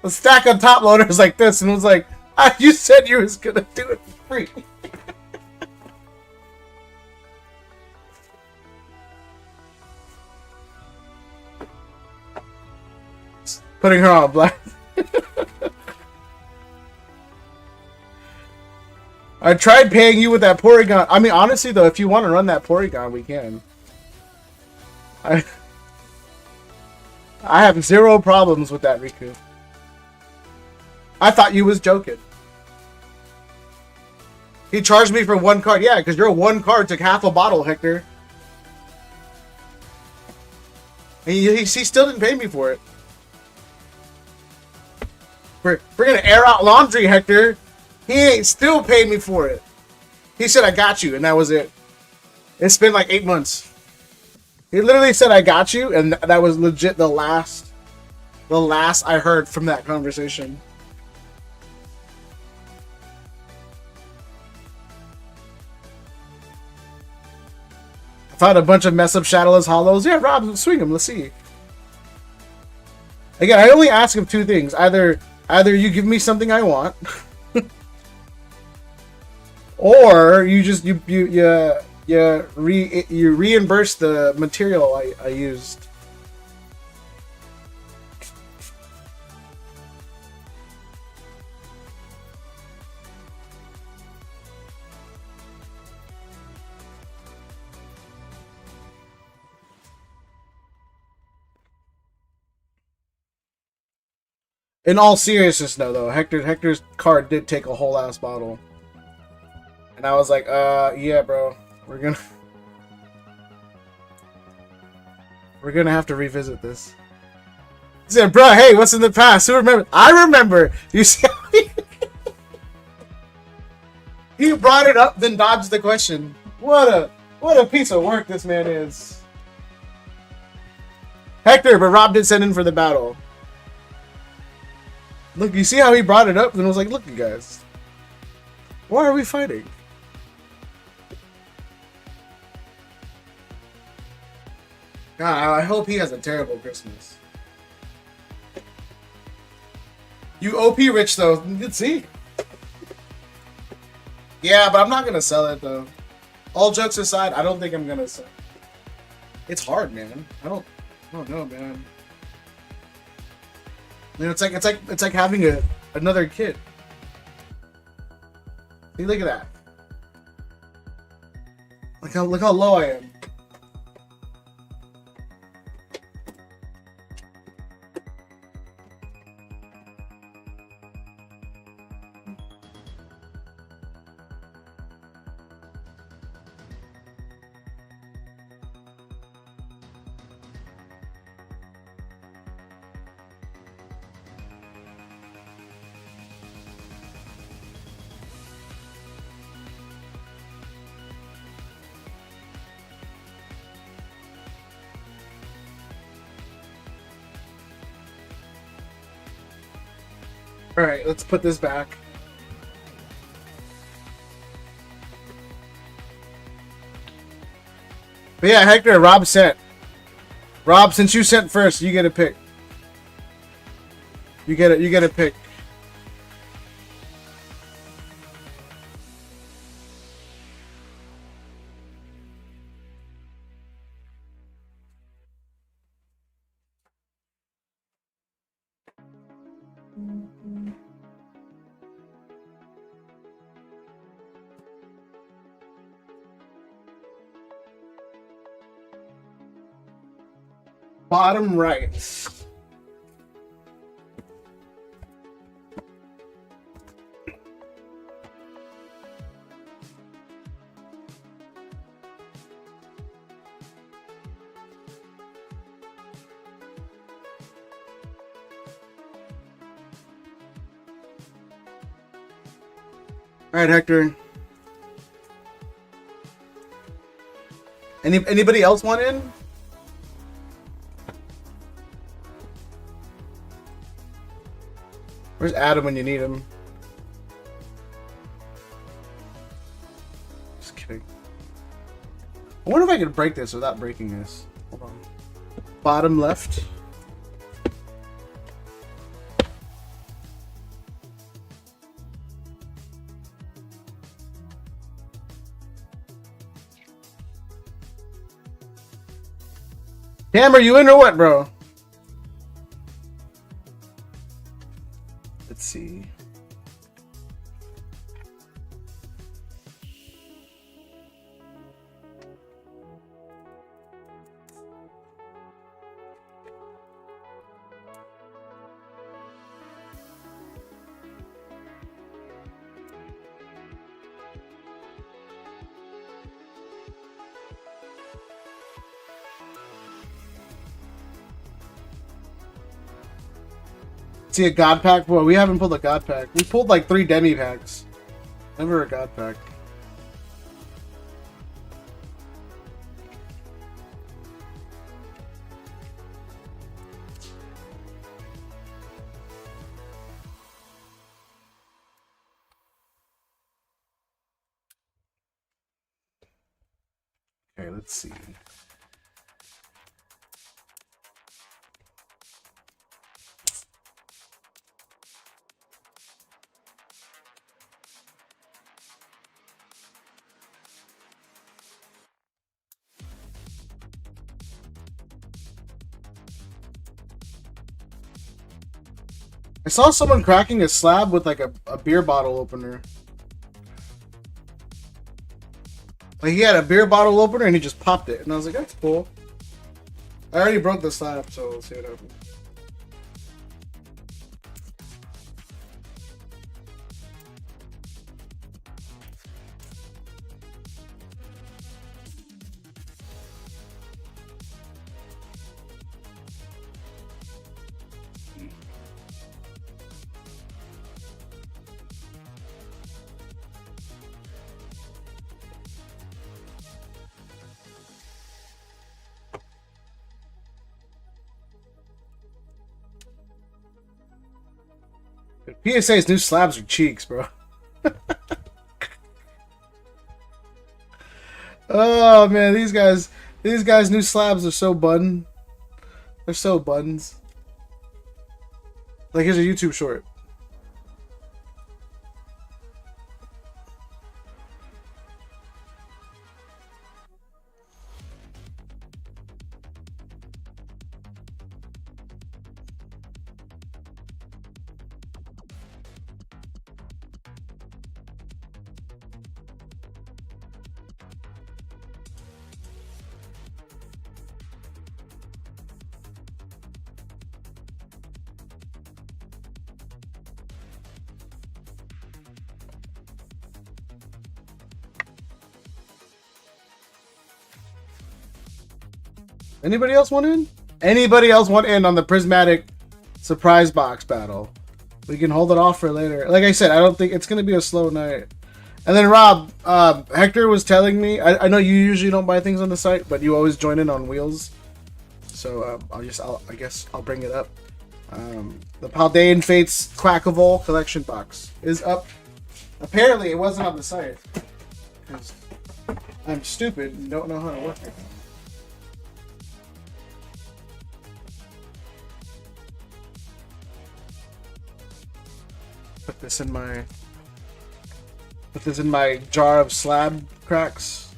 S1: a stack of top loaders like this and was like, ah, you said you was going to do it for free. Putting her on blast. I tried paying you with that Porygon. I mean, honestly, though, if you want to run that Porygon, we can. I have zero problems with that, Riku. I thought you was joking. He charged me for one card. Yeah, because your one card took half a bottle, Hector. And he still didn't pay me for it. We're going to air out laundry, Hector. He ain't still paid me for it. He said, I got you, and that was it. It's been like 8 months. He literally said, I got you, and that was legit the last I heard from that conversation. I found a bunch of mess up shadowless hollows. Yeah, Rob, swing them. Let's see. Again, I only ask him two things. Either you give me something I want, or you just you reimburse the material I used. In all seriousness, though, Hector's card did take a whole ass bottle, and I was like, yeah, bro, we're gonna have to revisit this. He said, bro, hey, what's in the past? Who remembers? I remember. You see, he brought it up, then dodged the question. What a piece of work this man is. Hector, but Rob did send in for the battle. Look, you see how he brought it up? And I was like, look, you guys. Why are we fighting? God, I hope he has a terrible Christmas. You OP rich though. Let's see. Yeah, but I'm not gonna sell it though. All jokes aside, I don't think I'm gonna sell. It's hard, man. I don't know, man. You know, it's like having another kid. See, look at that. Look how low I am. All right, let's put this back. But yeah, Hector, Rob sent. Rob, since you sent first, you get a pick. You get a pick. Bottom right. All right, Hector. Anybody else want in? Where's Adam when you need him? Just kidding. I wonder if I could break this without breaking this. Hold on. Bottom left. Cam, are you in or what, bro? Let's see. See a god pack? Well, we haven't pulled a god pack. We pulled like 3 demi packs. Never a god pack. Okay, let's see. I saw someone cracking a slab with like a beer bottle opener. Like he had a beer bottle opener and he just popped it. And I was like, that's cool. I already broke the slab, so we'll see what happens. PSA's new slabs are cheeks, bro. Oh man, these guys These guys' new slabs are so bun. They're so buns. Like, here's a YouTube short. Anybody else want in? Anybody else want in on the prismatic surprise box battle? We can hold it off for later. Like I said, I don't think it's going to be a slow night. And then Rob, Hector was telling me, I know you usually don't buy things on the site, but you always join in on wheels. So I guess I'll bring it up. The Paldean Fates Quackavole collection box is up. Apparently it wasn't on the site. Because I'm stupid and don't know how to work it. Put this in my jar of slab cracks.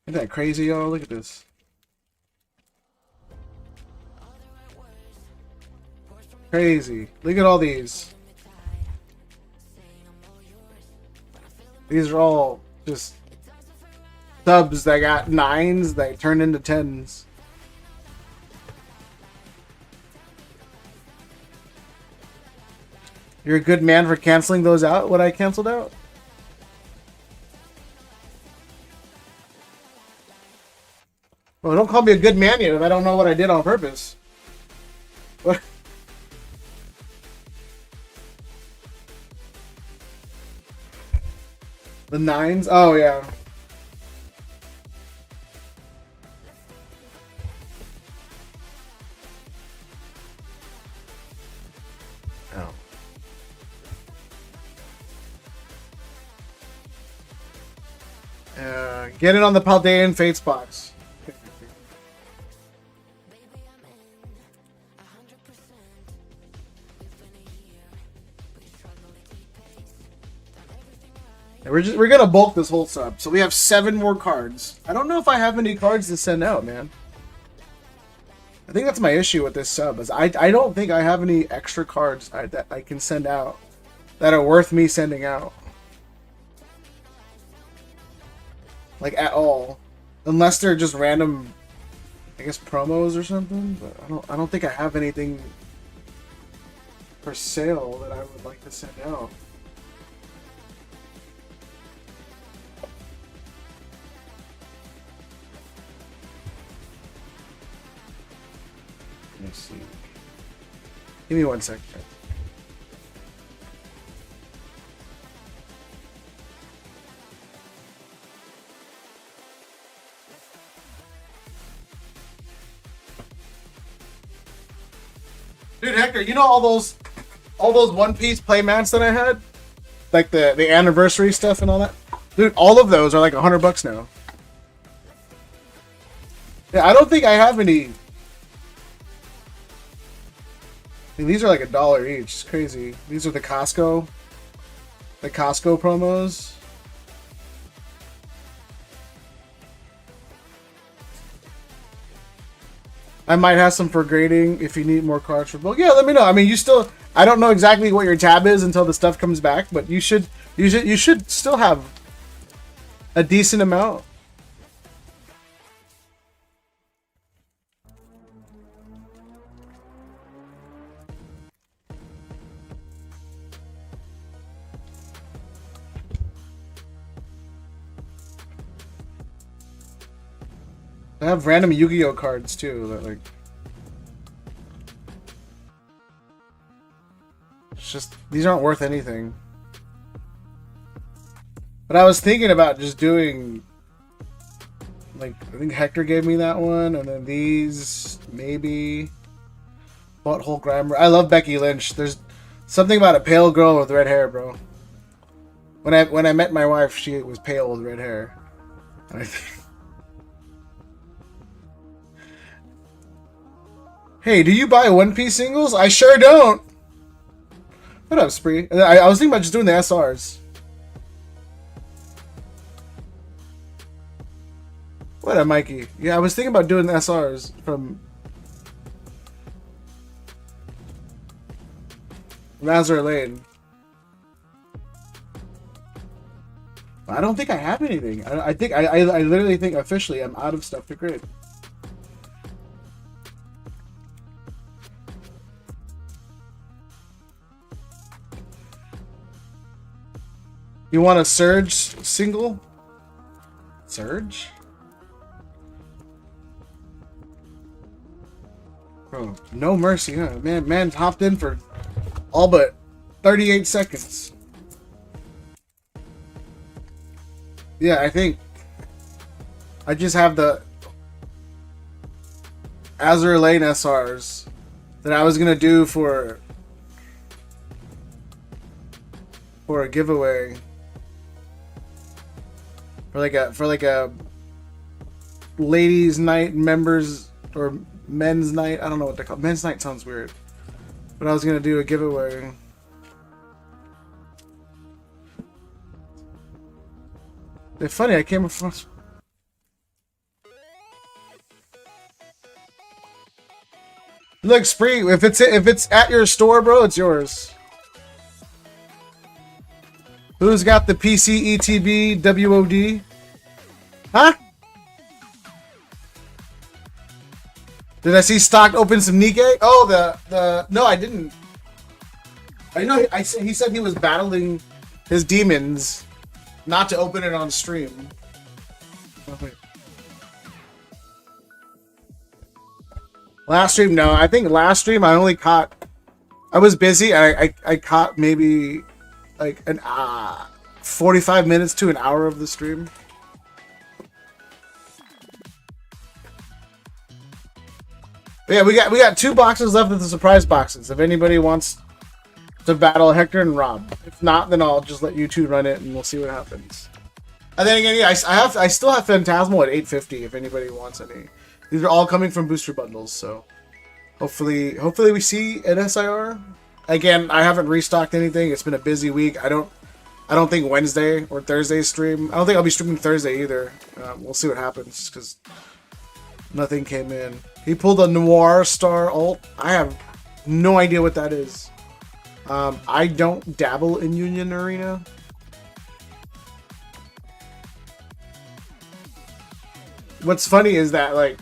S1: Isn't that crazy, y'all? Look at this. Crazy. Look at all these. These are all just subs that got 9s that turned into 10s. You're a good man for canceling those out? What I canceled out? Well, don't call me a good man yet if I don't know what I did on purpose. What? The 9s? Oh, yeah. Oh. Get it on the Paldean Fates box. We're gonna bulk this whole sub, so we have 7 more cards. I don't know if I have any cards to send out, man. I think that's my issue with this sub, is I don't think I have any extra cards that I can send out that are worth me sending out. Like, at all. Unless they're just random, I guess, promos or something. But I don't think I have anything for sale that I would like to send out. Let me see. Give me 1 second. Dude, Hector, you know all those One Piece playmats that I had? Like the anniversary stuff and all that? Dude, all of those are like $100 now. Yeah, I don't think I have any. I mean, these are like $1 each. It's crazy. These are the Costco promos. I might have some for grading if you need more cards for bulk. Yeah, let me know. I mean, I don't know exactly what your tab is until the stuff comes back, but you should still have a decent amount. I have random Yu-Gi-Oh cards too that like it's just these aren't worth anything. But I was thinking about just doing like I think Hector gave me that one and then these maybe Butthole Grammar. I love Becky Lynch. There's something about a pale girl with red hair, bro. When I met my wife, she was pale with red hair. And I think... Hey, do you buy One Piece singles? I sure don't. What up, Spree? I was thinking about just doing the SRs. What up, Mikey? Yeah, I was thinking about doing the SRs from Azure Lane. I don't think I have anything. I think I literally think officially I'm out of stuff to grade. You want a Surge single? Surge? Bro, no mercy, huh? Man hopped in for all but 38 seconds. Yeah, I think I just have the Azure Lane SRs that I was gonna do for a giveaway for like a ladies' night, members or men's night. I don't know what they call it. Men's night sounds weird, but I was gonna do a giveaway. It's funny, I came across. Look, Spree, if it's at your store, bro, it's yours. Who's got the PC ETB WOD? Huh? Did I see Stock open some Nikkei? Oh, the no, I didn't. I know he said he was battling his demons. Not to open it on stream. Oh, wait. Last stream, no. I think last stream I only caught. I was busy. I caught maybe like an 45 minutes to an hour of the stream. But yeah, we got 2 boxes left of the surprise boxes. If anybody wants to battle Hector and Rob. If not, then I'll just let you two run it and we'll see what happens. And then again, yeah, I still have Phantasmal at 850 if anybody wants any. These are all coming from booster bundles, so hopefully we see an SIR. Again, I haven't restocked anything. It's been a busy week. I don't think Wednesday or Thursday stream. I don't think I'll be streaming Thursday either. We'll see what happens because nothing came in. He pulled a Noir Star ult. I have no idea what that is. I don't dabble in Union Arena. What's funny is that, like,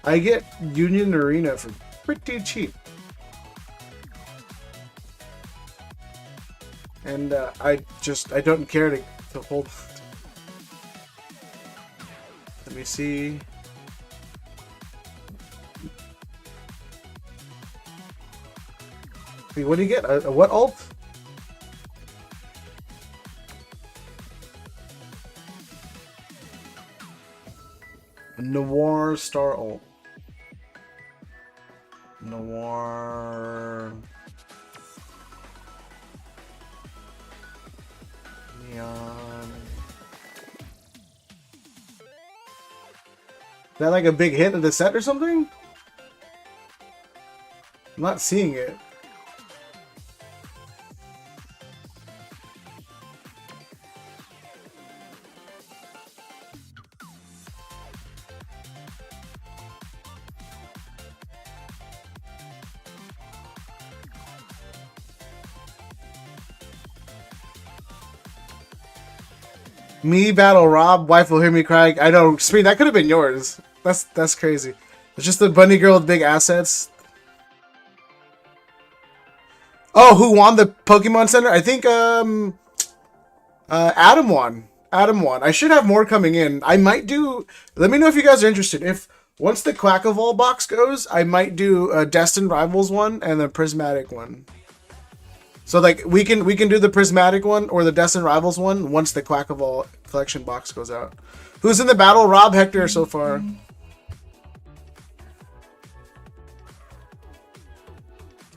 S1: I get Union Arena for pretty cheap. And I don't care to hold. Let me see. Wait, what do you get? A what ult? A Noir Star ult. Noir. Neon. Is that like a big hit of the set or something? I'm not seeing it. Me battle Rob, wife will hear me cry. I know, Speed, that could have been yours. That's crazy. It's just the bunny girl with big assets. Oh, who won the Pokemon Center? I think Adam won. Adam won. I should have more coming in. I might do. Let me know if you guys are interested. If once the Quackavolt box goes, I might do a Destined Rivals one and a Prismatic one. So like we can do the Prismatic one or the Destined Rivals one once the Quackavolt collection box goes out. Who's in the battle? Rob, Hector so far.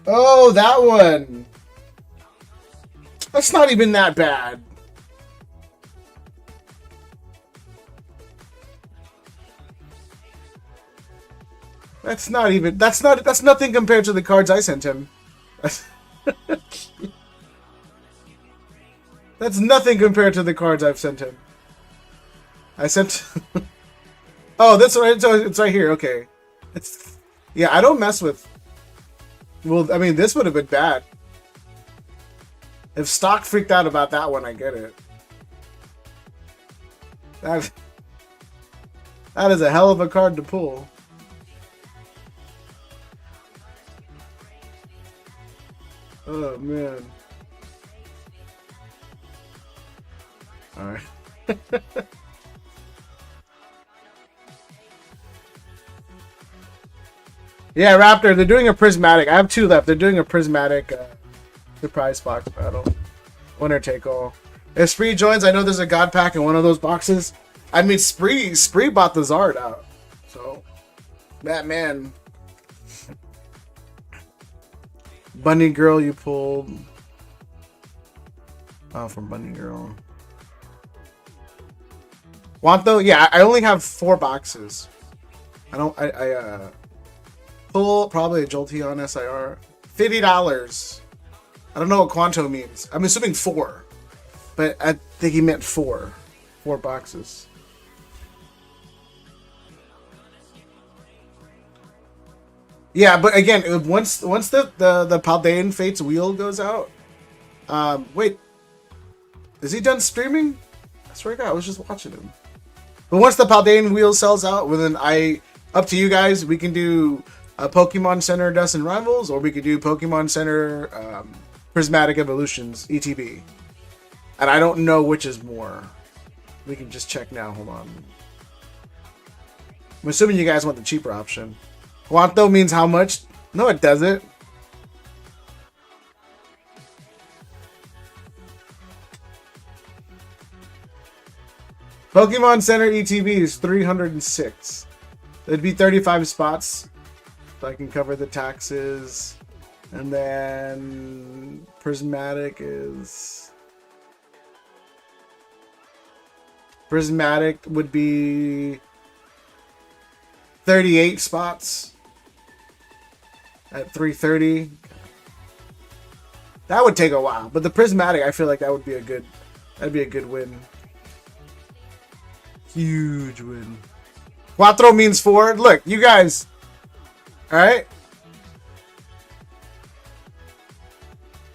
S1: Oh, that one. That's not even that bad. That's nothing compared to the cards I sent him. That's nothing compared to the cards I've sent him. I sent... Oh, that's right. It's right here. Okay. Yeah, I don't mess with... Well, I mean, this would have been bad. If Stock freaked out about that one, I get it. That is a hell of a card to pull. Oh, man. Alright. Yeah, Raptor, they're doing a prismatic. I have 2 left. They're doing a prismatic surprise box battle. Winner take all. If Spree joins, I know there's a God Pack in one of those boxes. I mean, Spree bought the Zard out. So, that man. Bunny Girl you pulled. Oh, from Bunny Girl. Want though? Yeah, I only have 4 boxes. I pull probably a Jolteon SIR. $50. I don't know what Quanto means. I'm assuming 4. But I think he meant 4. 4 boxes. Yeah, but again, once the Paldean Fates wheel goes out, wait, is he done streaming? I swear to God, I was just watching him. But once the Paldean wheel sells out, well then up to you guys. We can do a Pokemon Center Dust and Rivals, or we could do Pokemon Center Prismatic Evolutions ETB. And I don't know which is more. We can just check now. Hold on. I'm assuming you guys want the cheaper option. Quanto means how much? No, it doesn't. Pokemon Center ETB is 306. It'd be 35 spots. So I can cover the taxes. And then Prismatic is... Prismatic would be 38 spots. At 330. That would take a while. But the Prismatic, I feel like that'd be a good win. Huge win. Cuatro means 4. Look, you guys. Alright?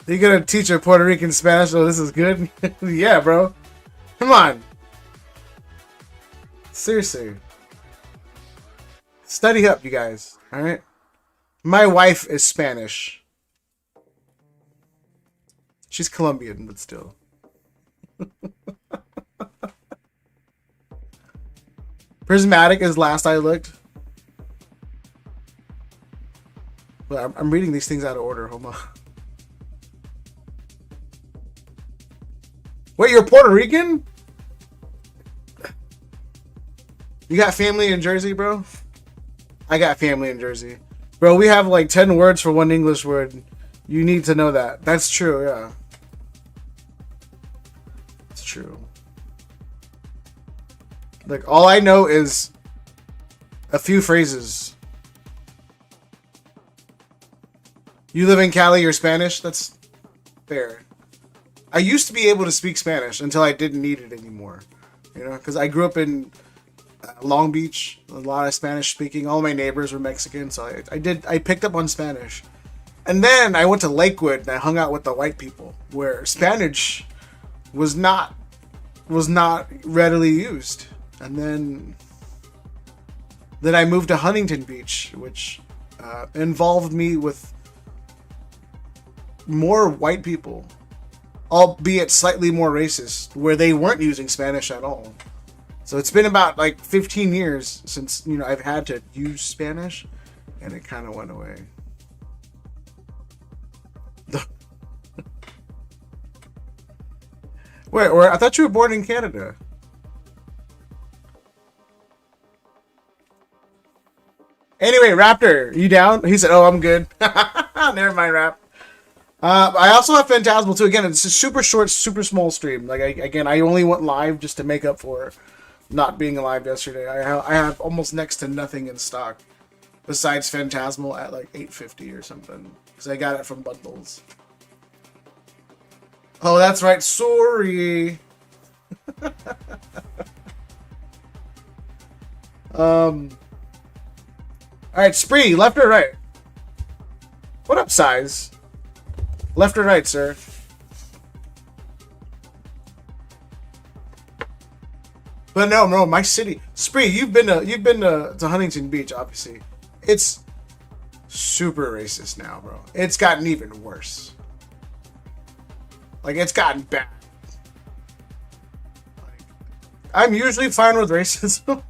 S1: You gonna teach a Puerto Rican Spanish? Oh, this is good? Yeah, bro. Come on. Seriously. Study up, you guys. Alright? My wife is Spanish. She's Colombian, but still. Prismatic is last I looked. But I'm reading these things out of order. Hold on. Wait, you're Puerto Rican? You got family in Jersey, bro? I got family in Jersey. Bro, we have like 10 words for one English word. You need to know that. That's true, yeah. It's true. Like, all I know is a few phrases. You live in Cali, you're Spanish? That's fair. I used to be able to speak Spanish until I didn't need it anymore. You know, because I grew up in Long Beach, a lot of Spanish speaking. All my neighbors were Mexican, so I picked up on Spanish. And then I went to Lakewood and I hung out with the white people, where Spanish was not readily used. And then I moved to Huntington Beach, which involved me with more white people, albeit slightly more racist, where they weren't using Spanish at all. So it's been about like 15 years since, you know, I've had to use Spanish, and it kind of went away. Wait, I thought you were born in Canada. Anyway, Raptor, you down? He said, "Oh, I'm good." Never mind, Rap. I also have Phantasmal too. Again, it's a super short, super small stream. Like I only went live just to make up for not being live yesterday. I have almost next to nothing in stock besides Phantasmal at like 850 or something because I got it from bundles. Oh, that's right. Sorry. All right, Spree, left or right? What up, size? Left or right, sir? But no, my city. Spree, you've been to Huntington Beach, obviously. It's super racist now, bro. It's gotten even worse. Like, it's gotten bad. Like, I'm usually fine with racism.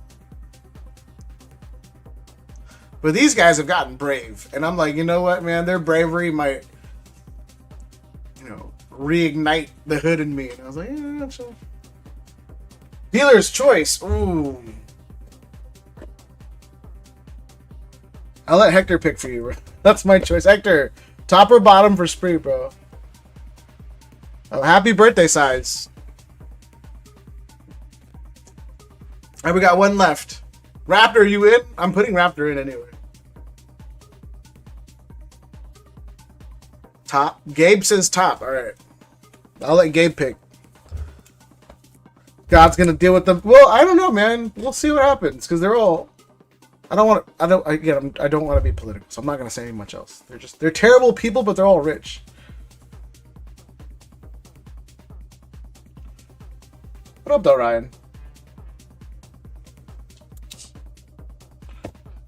S1: But these guys have gotten brave. And I'm like, you know what, man? Their bravery might, you know, reignite the hood in me. And I was like, yeah, sure. Dealer's choice. Ooh. I'll let Hector pick for you, bro. That's my choice. Hector, top or bottom for Spree, bro? Oh, happy birthday, size. All right, we got one left. Raptor, you in? I'm putting Raptor in anyway. Top. Gabe says top. All right. I'll let Gabe pick. God's gonna deal with them. Well, I don't know, man. We'll see what happens because they're all. I don't want to be political, so I'm not gonna say much else. They're terrible people, but they're all rich. What up, though, Ryan?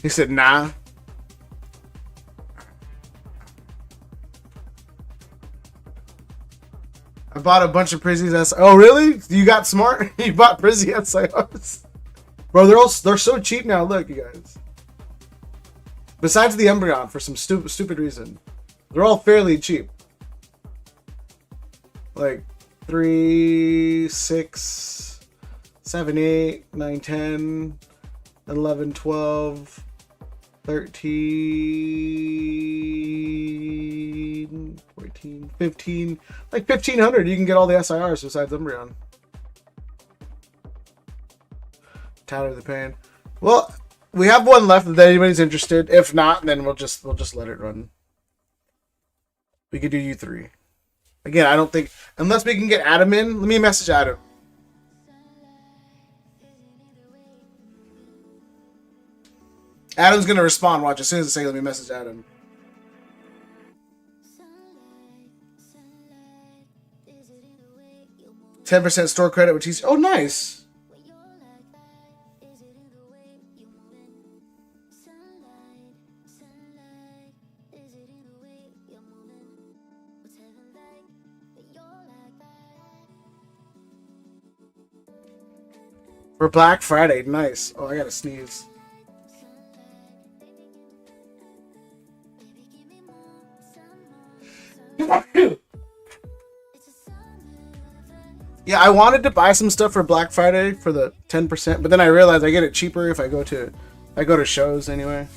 S1: He said, nah. I bought a bunch of Prizzies. Oh, really? You got smart? You bought Prizzy SIRs? Bro, they're so cheap now. Look, you guys. Besides the Embryon, for some stupid reason. They're all fairly cheap. Like 3, 6, 7, 8, 9, 10, 11, 12, 13, 14, 15, like 1,500. You can get all the SIRs besides Umbreon. Tyler the Pain. Well, we have one left if anybody's interested. If not, then we'll just let it run. We could do you three. Again, I don't think unless we can get Adam in. Let me message Adam. Adam's gonna respond. Watch, as soon as I say, let me message Adam. 10% store credit, which he's nice. For Black Friday, nice. Oh, I gotta sneeze. Yeah, I wanted to buy some stuff for Black Friday for the 10%, but then I realized I get it cheaper if I go to shows anyway.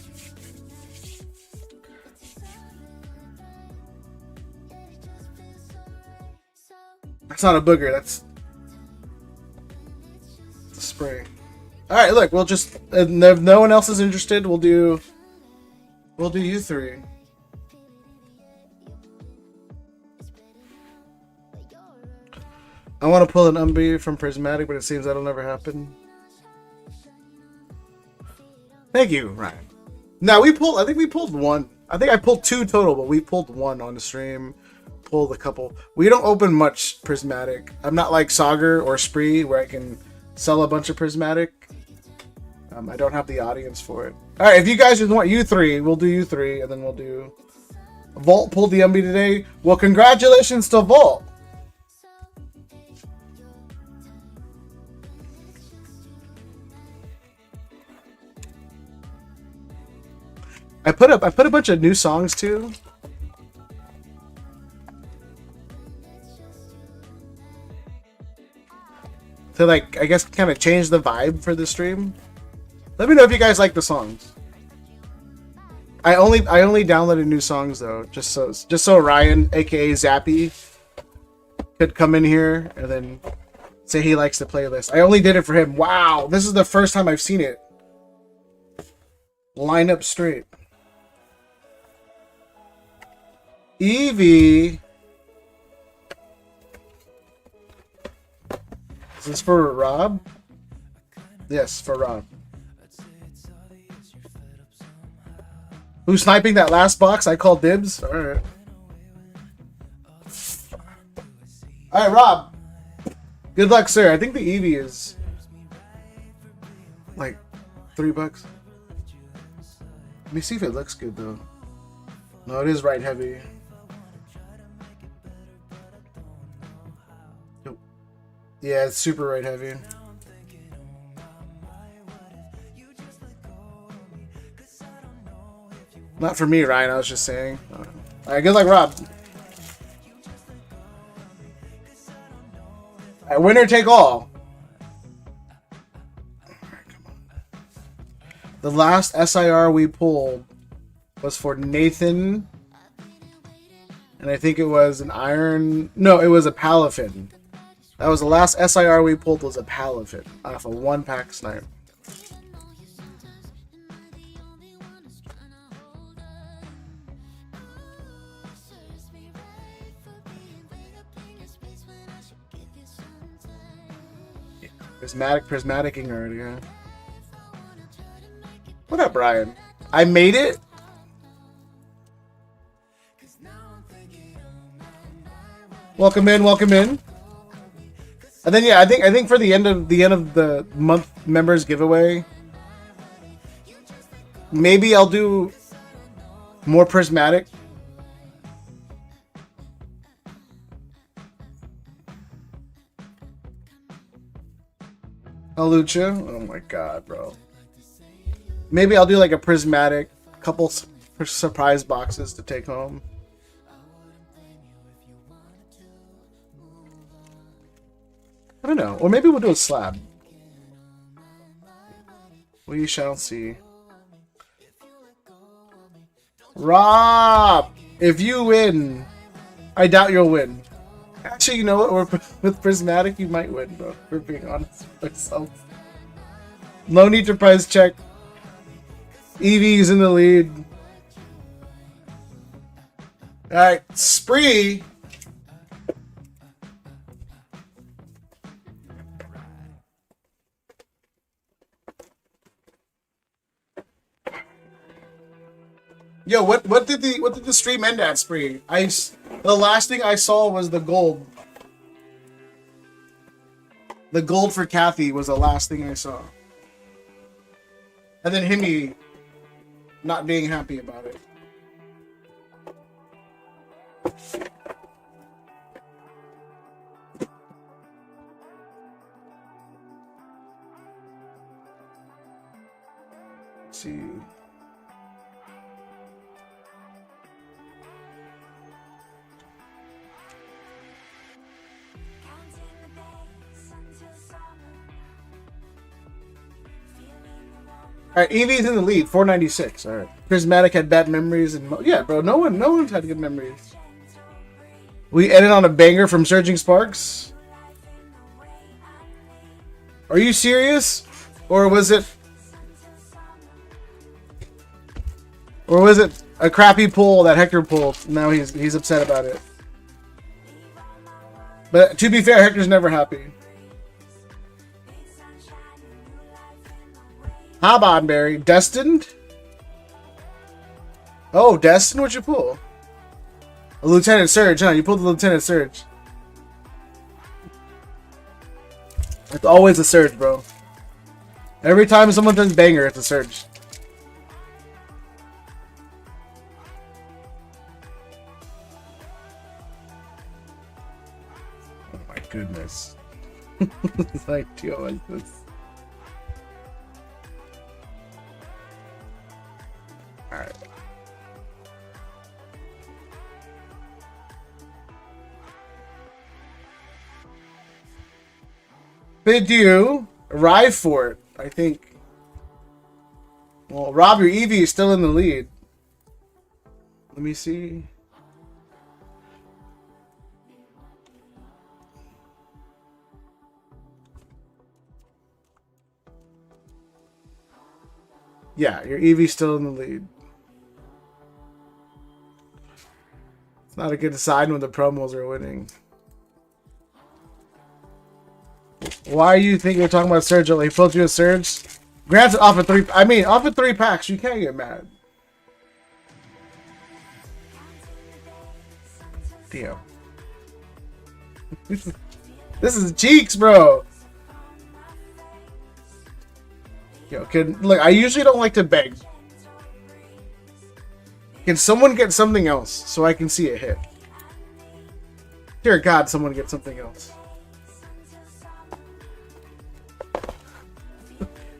S1: That's not a booger, that's a spray. Alright, look, we'll just if no one else is interested, we'll do you three. I want to pull an Umbee from Prismatic, but it seems that'll never happen. Thank you, Ryan. No, I think we pulled one. I think I pulled two total, but we pulled one on the stream. Pulled a couple. We don't open much Prismatic. I'm not like Sauger or Spree where I can sell a bunch of Prismatic. I don't have the audience for it. Alright, if you guys just want you three, we'll do you three, and then we'll do... Vault pulled the Umbee today. Well, congratulations to Vault. I put a bunch of new songs too. To like, I guess, kind of change the vibe for the stream. Let me know if you guys like the songs. I only downloaded new songs though, just so Ryan, aka Zappy, could come in here and then say he likes the playlist. I only did it for him. Wow, this is the first time I've seen it line up straight. Evie, is this for Rob? Yes, for Rob. Who's sniping that last box? I call dibs. All right. All right, Rob. Good luck, sir. I think the Eevee is like $3. Let me see if it looks good though. No, it is right heavy. Nope. Yeah, it's super right heavy. Not for me, Ryan. I was just saying. All right, good luck, Rob. All right, winner take all. The last SIR we pulled was for Nathan, and I think it was an iron. No, it was a Palafin. That was the last SIR we pulled. Was a Palafin off a 1-pack snipe. Prismaticing already, yeah. What up, Brian? I made it? Welcome in, welcome in. And then yeah, I think for the end of the month members giveaway, maybe I'll do more prismatic. Lucha. Oh my god, bro. Maybe I'll do like a prismatic, couple surprise boxes to take home. I don't know. Or maybe we'll do a slab. We shall see. Rob! If you win, I doubt you'll win. Actually, you know what? With prismatic, you might win, bro. For being honest with myself. No need to price check. Eevee's in the lead. Alright, Spree. Yo, what did the stream end at, Spree? The last thing I saw was the gold. The gold for Kathy was the last thing I saw. And then Himi not being happy about it. Let's see. Alright, Eevee's in the lead, 496. Alright. Prismatic had bad memories and yeah, bro, no one's had good memories. We ended on a banger from Surging Sparks. Are you serious? Or was it a crappy pull that Hector pulled? Now he's upset about it. But to be fair, Hector's never happy. Hobonberry. Destined? Oh, Destined? What'd you pull? A Lieutenant Surge, huh? You pulled the Lieutenant Surge. It's always a Surge, bro. Every time someone does banger, it's a Surge. Oh my goodness. It's like, deal like this. Alright. Bid you arrive for it, I think. Well, Rob, your Eevee is still in the lead. Let me see. Yeah, your Eevee's still in the lead. It's not a good sign when the promos are winning. Why are you thinking you're talking about Surge? He pulled you a Surge? Granted, off of 3. I mean, off of 3 packs, you can't get mad. Damn. This is cheeks, bro. Yo, look, I usually don't like to beg. Can someone get something else so I can see it hit? Dear God, someone get something else.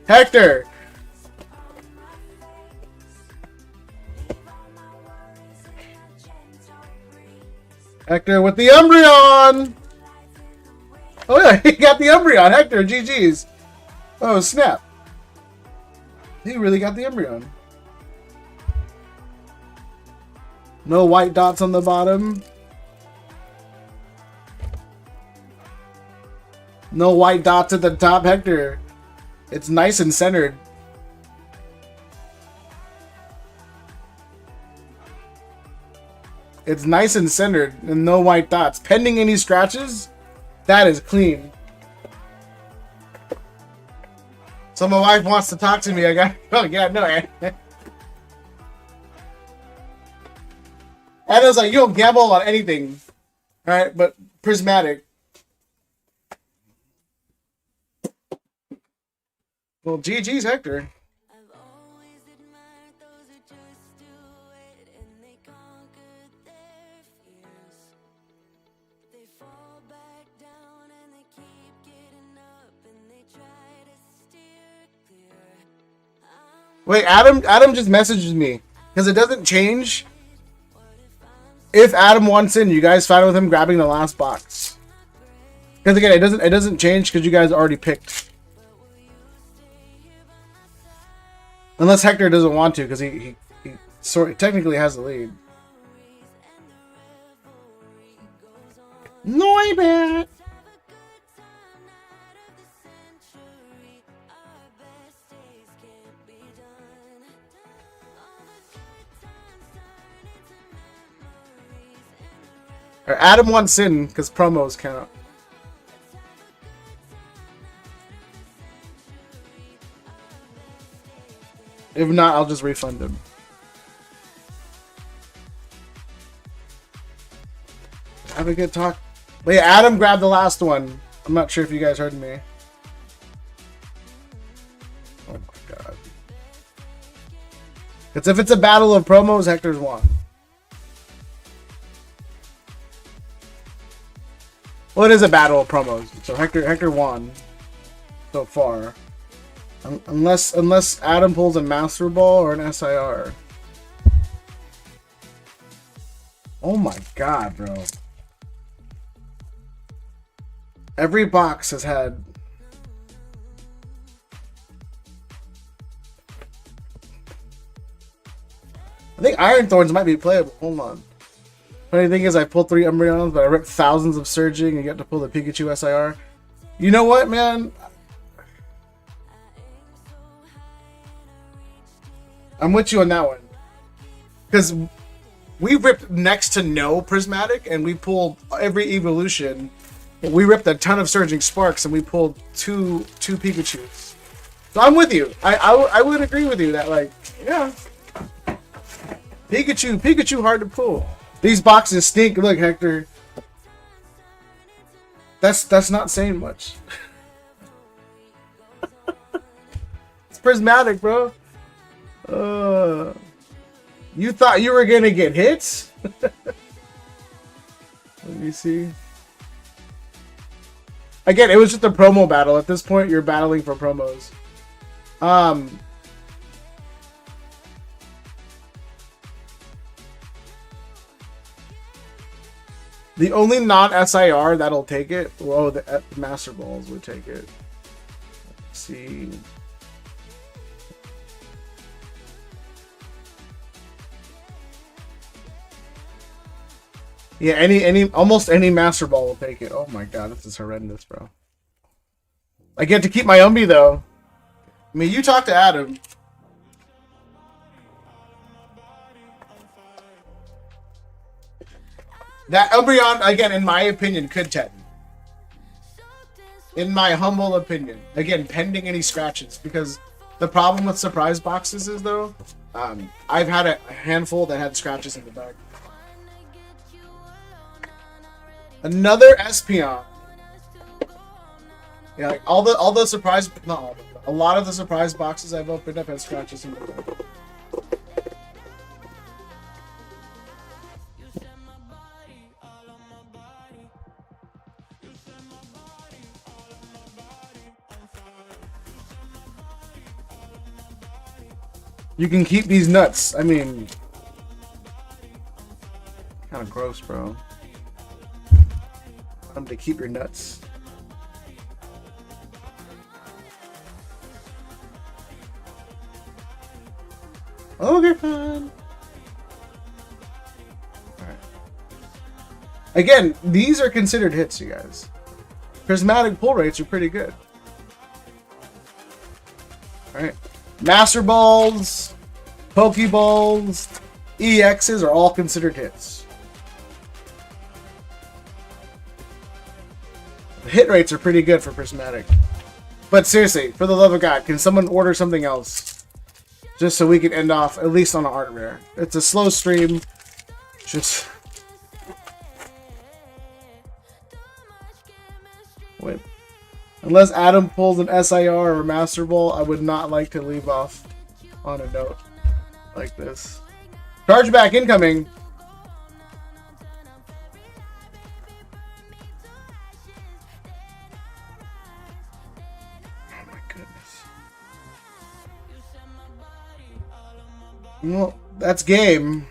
S1: Hector! Hector with the Umbreon! Oh yeah, he got the Umbreon. Hector, GG's. Oh, snap. He really got the Umbreon. No white dots on the bottom. No white dots at the top, Hector. It's nice and centered. It's nice and centered and no white dots. Pending any scratches, that is clean. So my wife wants to talk to me. I got, oh yeah, no. Anna's like, you don't gamble on anything. Alright, but prismatic. Well, GG's Hector. Wait, Adam just messages me because it doesn't change. If Adam wants in, you guys fine with him grabbing the last box? Because again, it doesn't change because you guys already picked. Unless Hector doesn't want to, because he technically has the lead. Noibet! Or Adam wants in, because promos count. If not, I'll just refund him. Have a good talk. Wait, Adam grabbed the last one. I'm not sure if you guys heard me. Oh my god. Because if it's a battle of promos, Hector's won. Well, it is a battle of promos, so Hector won so far. Unless Adam pulls a Master Ball or an SIR. Oh my god, bro. Every box has had... I think Iron Thorns might be playable. Hold on. Funny thing is, I pulled 3 Umbreons, but I ripped thousands of Surging and get to pull the Pikachu SIR. You know what, man? I'm with you on that one. Because we ripped next to no Prismatic, and we pulled every evolution. We ripped a ton of Surging Sparks, and we pulled two Pikachus. So I'm with you. I would agree with you that, like, yeah. Pikachu hard to pull. These boxes stink. Look, Hector. That's not saying much. It's prismatic, bro. You thought you were gonna get hits? Let me see. Again, it was just a promo battle. At this point, you're battling for promos. The only non-SIR that'll take it, well, the Master Balls would take it. Let's see. Yeah, almost any Master Ball will take it. Oh my god, this is horrendous, bro. I get to keep my Umbi, though. I mean, you talk to Adam. That Umbreon, again, in my opinion, could 10. In my humble opinion. Again, pending any scratches. Because the problem with surprise boxes is, though, I've had a handful that had scratches in the back. Another Espeon. Yeah, like all the surprise, not all, but a lot of the surprise boxes I've opened up had scratches in the back. You can keep these nuts. I mean, kind of gross, bro. I'm to keep your nuts. Okay, fine. Alright. Again, these are considered hits, you guys. Prismatic pull rates are pretty good. Alright. Master Balls, Pokeballs, EXs are all considered hits. The hit rates are pretty good for Prismatic. But seriously, for the love of God, can someone order something else? Just so we can end off, at least on an art rare. It's a slow stream. Just... Wait. Unless Adam pulls an SIR or Master Ball, I would not like to leave off on a note like this. Chargeback incoming. Oh my goodness. Well, that's game.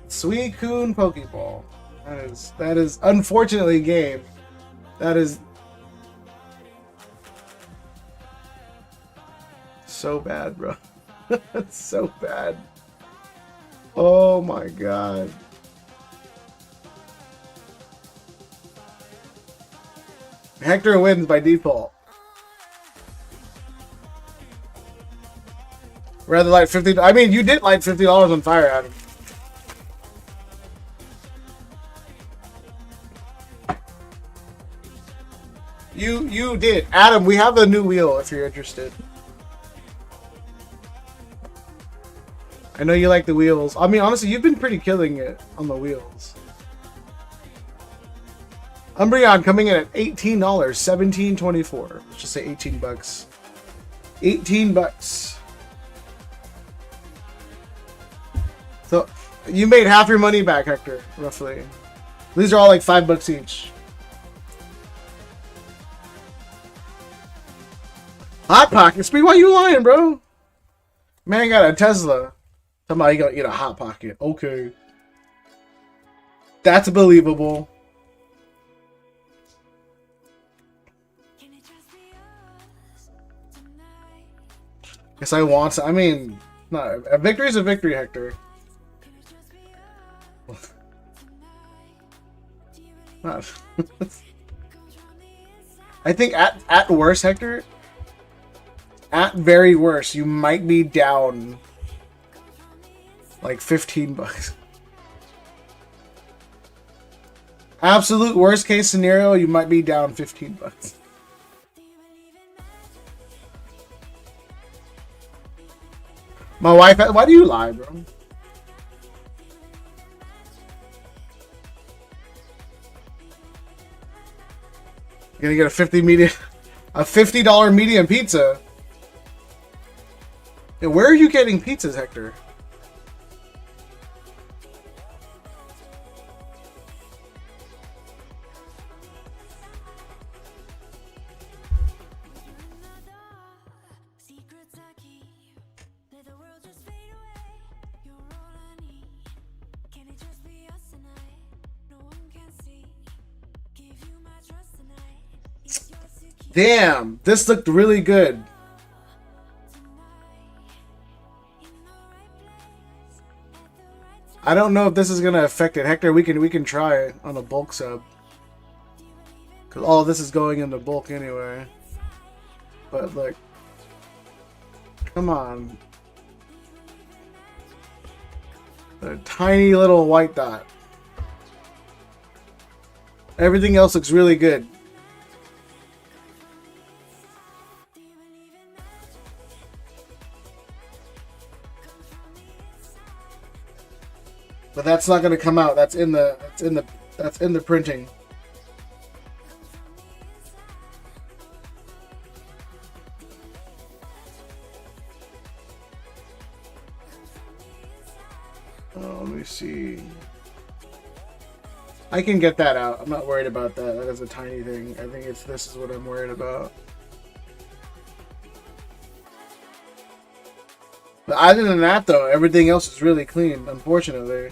S1: Suicune Pokeball. That is unfortunately game. That is so bad, bro. That's so bad. Oh my god. Hector wins by default. Rather light 50. I mean, you did light $50 on fire, Adam. You did. Adam, we have a new wheel if you're interested. I know you like the wheels. I mean, honestly, you've been pretty killing it on the wheels. Umbreon coming in at $18, $17.24. Let's just say 18 bucks. 18 bucks. So, you made half your money back, Hector, roughly. These are all like $5 each. Hot Pocket? Speak, why you lying, bro? Man got a Tesla. Talking about you gonna eat a Hot Pocket. Okay. That's believable. Guess I want to. I mean, no, a victory is a victory, Hector. Not. I think at worst, Hector, at very worst, you might be down like 15 bucks. Absolute worst case scenario, you might be down 15 bucks. My wife, why do you lie, bro? You're gonna get a $50 medium pizza. Yeah, where are you getting pizzas, Hector? Damn, this looked really good. I don't know if this is gonna affect it. Hector, we can try on a bulk sub. Cause all this is going into bulk anyway. But like, come on. A tiny little white dot. Everything else looks really good. But that's not going to come out. That's in the printing. Oh, let me see. I can get that out. I'm not worried about that. That is a tiny thing. I think this is what I'm worried about. But other than that, though, everything else is really clean, unfortunately.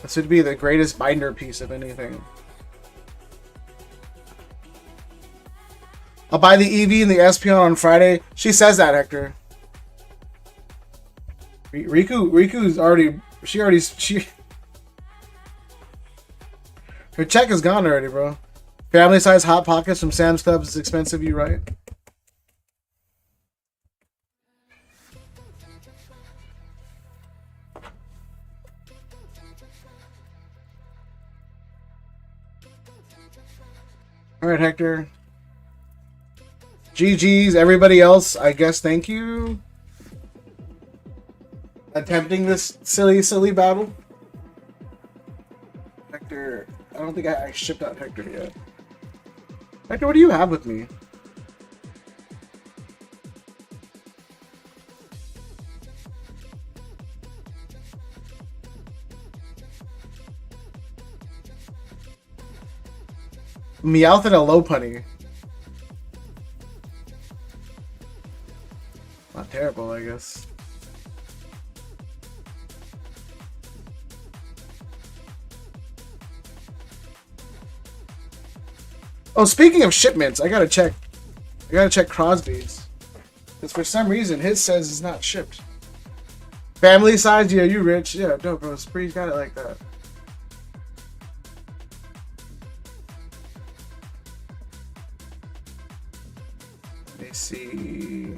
S1: This would be the greatest binder piece of anything. I'll buy the EV and the Espeon on Friday. She says that, Hector. Riku's already... Her check is gone already, bro. Family size Hot Pockets from Sam's Club is expensive, you right? Alright, Hector. GG's, everybody else, I guess, thank you. Attempting this silly battle. Hector, I don't think I shipped out Hector yet. Hector, what do you have with me? Meowth and a Lopunny. Not terrible, I guess. Oh, speaking of shipments, I gotta check Crosby's. Because for some reason, his says it's not shipped. Family size, yeah, you rich. Yeah, dope, bro. Spree's got it like that. Let me see.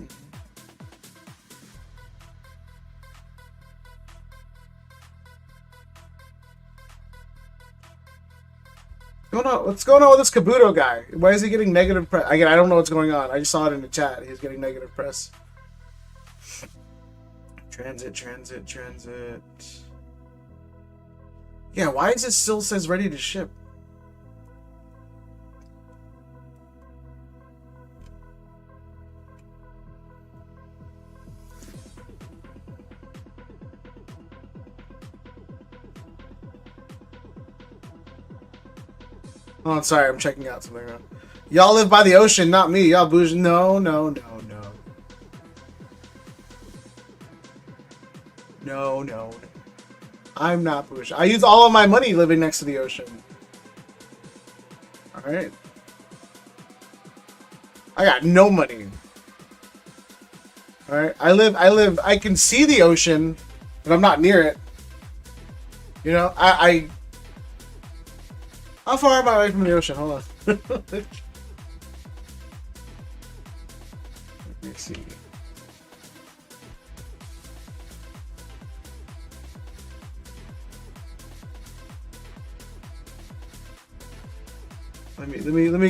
S1: What's going on with this Kabuto guy? Why is he getting negative press? Again, I don't know what's going on. I just saw it in the chat. He's getting negative press. Transit. Yeah, why is it still says ready to ship? Oh, sorry, I'm checking out something. Y'all live by the ocean, not me. Y'all bougie. No. No. I'm not bougie. I use all of my money living next to the ocean. Alright. I got no money. Alright. I can see the ocean, but I'm not near it. You know, how far am I away from the ocean? Hold on. Let me see. Let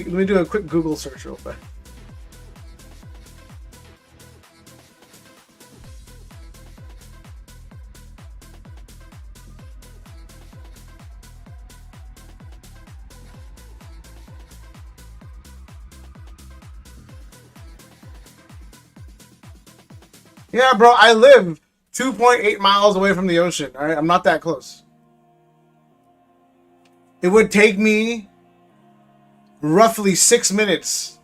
S1: me do a quick Google search real quick. Yeah, bro, I live 2.8 miles away from the ocean. All right, I'm not that close. It would take me roughly 6 minutes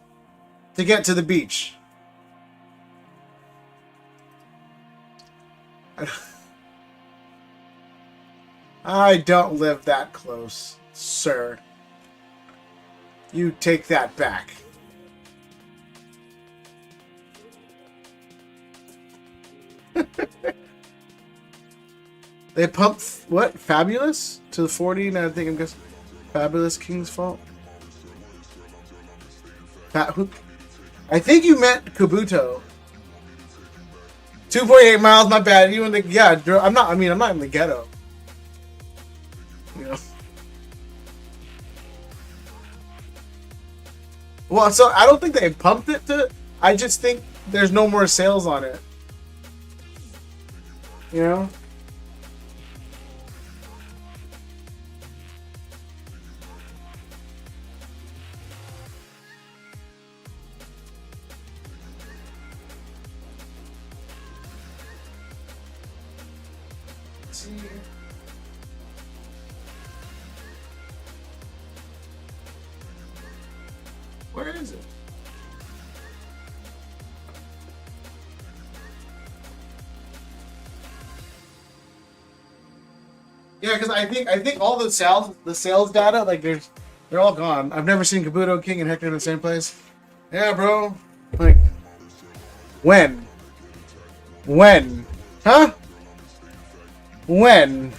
S1: to get to the beach. I don't live that close, sir. You take that back. They pumped what? Fabulous to the 40. Now I think I'm guessing Fabulous King's fault. I think you meant Kabuto. 2.8 miles. My bad. You in the I'm not. I mean, I'm not in the ghetto. You know. Well, so I don't think they pumped it to. I just think there's no more sales on it. You know. Where is it? Yeah, because I think all the sales data, like they're all gone. I've never seen Kabuto, King, and Hector in the same place. Yeah, bro. Like when? Huh? When?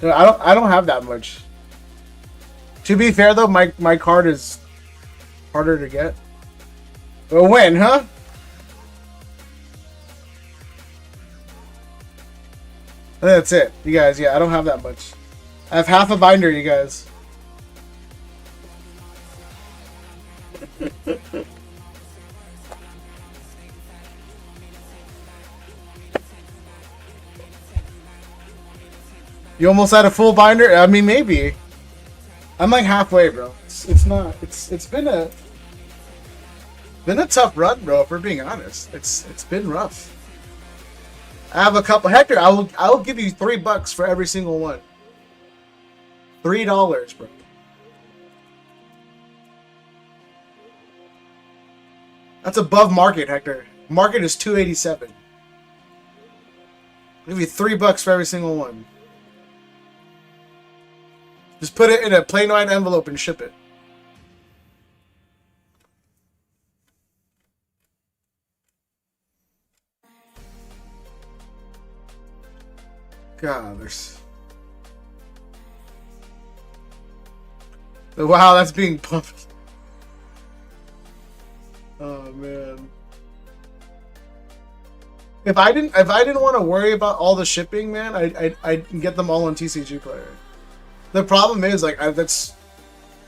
S1: Dude, I don't have that much. To be fair though, my card is harder to get. But when, huh? That's it. You guys, yeah, I don't have that much. I have half a binder, you guys. You almost had a full binder? I mean, maybe. I'm like halfway, bro. It's not. It's been a tough run, bro. If we're being honest, it's been rough. I have a couple. Hector, I will give you $3 for every single one. $3, bro. That's above market, Hector. Market is $287. I'll give you $3 for every single one. Just put it in a plain white envelope and ship it. God, there's... Wow, that's being pumped. Oh man. If I didn't want to worry about all the shipping, man, I'd get them all on TCG Player. The problem is, like, that's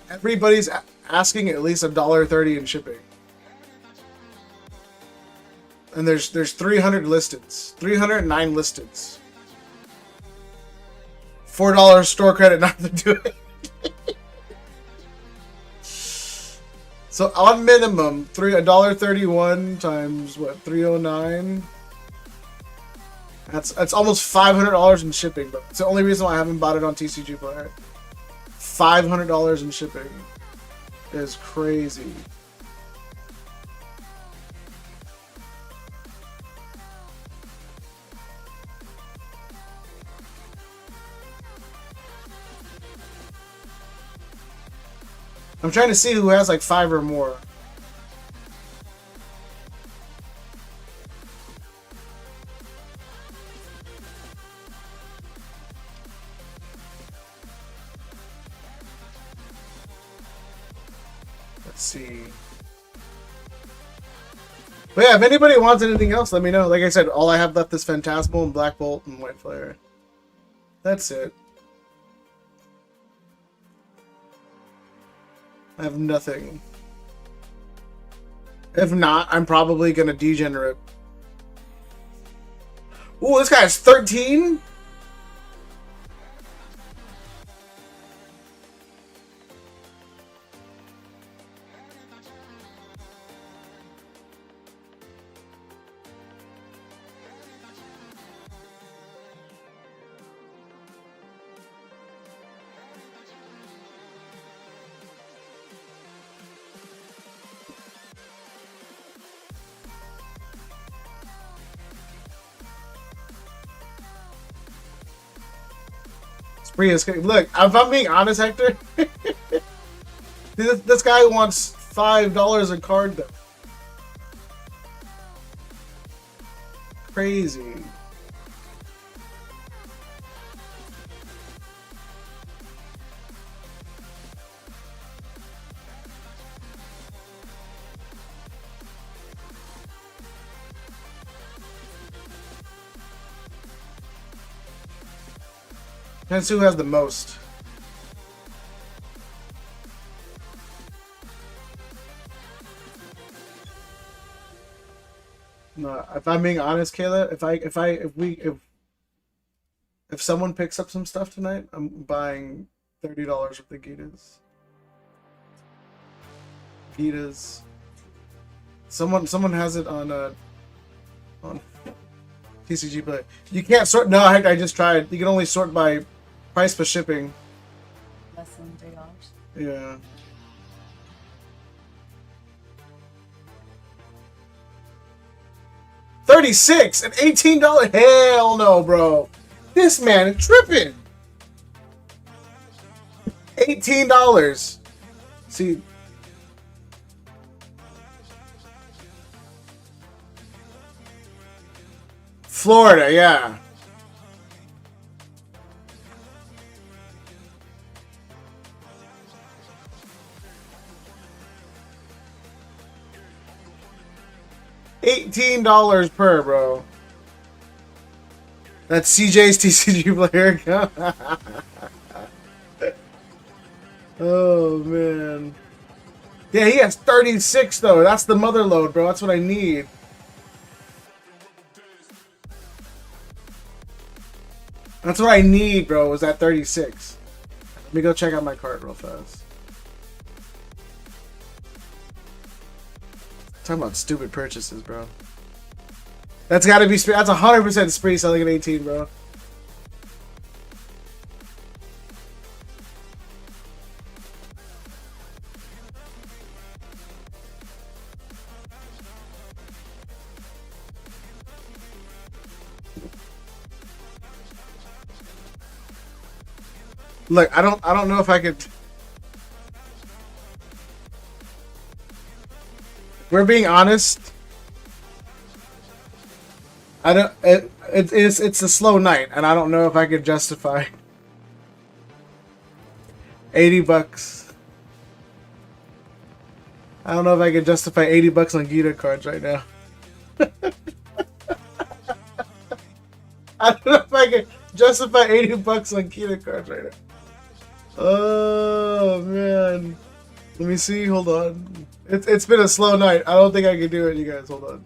S1: everybody's asking at least $1.30 in shipping, and there's 300 listeds, 309 listeds. $4 store credit not to do it. So on minimum, $1.31 times what? 309. That's almost $500 in shipping, but it's the only reason why I haven't bought it on TCG Player. $500 in shipping is crazy. I'm trying to see who has like 5 or more. Let's see. But yeah, if anybody wants anything else, let me know. Like I said, all I have left is Phantasmal and Black Bolt and White Flare. That's it. I have nothing. If not, I'm probably gonna degenerate. Ooh, this guy's 13? Look, if I'm being honest, Hector, this guy wants $5 a card though. Crazy. Depends who has the most. No, if I'm being honest, Kayla, if someone picks up some stuff tonight, I'm buying $30 worth of Gitas. Gitas. Someone has it on TCG Play. You can't sort. No, I just tried. You can only sort by price plus shipping.
S2: Less than $3.
S1: Yeah. $36 and $18. Hell no, bro. This man is tripping. $18. See. Florida, yeah. $18 per, bro. That's CJ's TCG player account. Oh, man. Yeah, he has 36, though. That's the mother load, bro. That's what I need. That's what I need, bro, is that 36. Let me go check out my cart real fast. Talking about stupid purchases, bro. That's gotta be spree. That's 100% spree selling at 18, bro. Look, I don't know if I could. We're being honest. I don't. It's a slow night, and I don't know if I could justify $80. I don't know if I could justify $80 on Gita cards right now. I don't know if I could justify $80 on Gita cards right now. Oh man. Let me see. Hold on. It's been a slow night. I don't think I can do it, you guys. Hold on.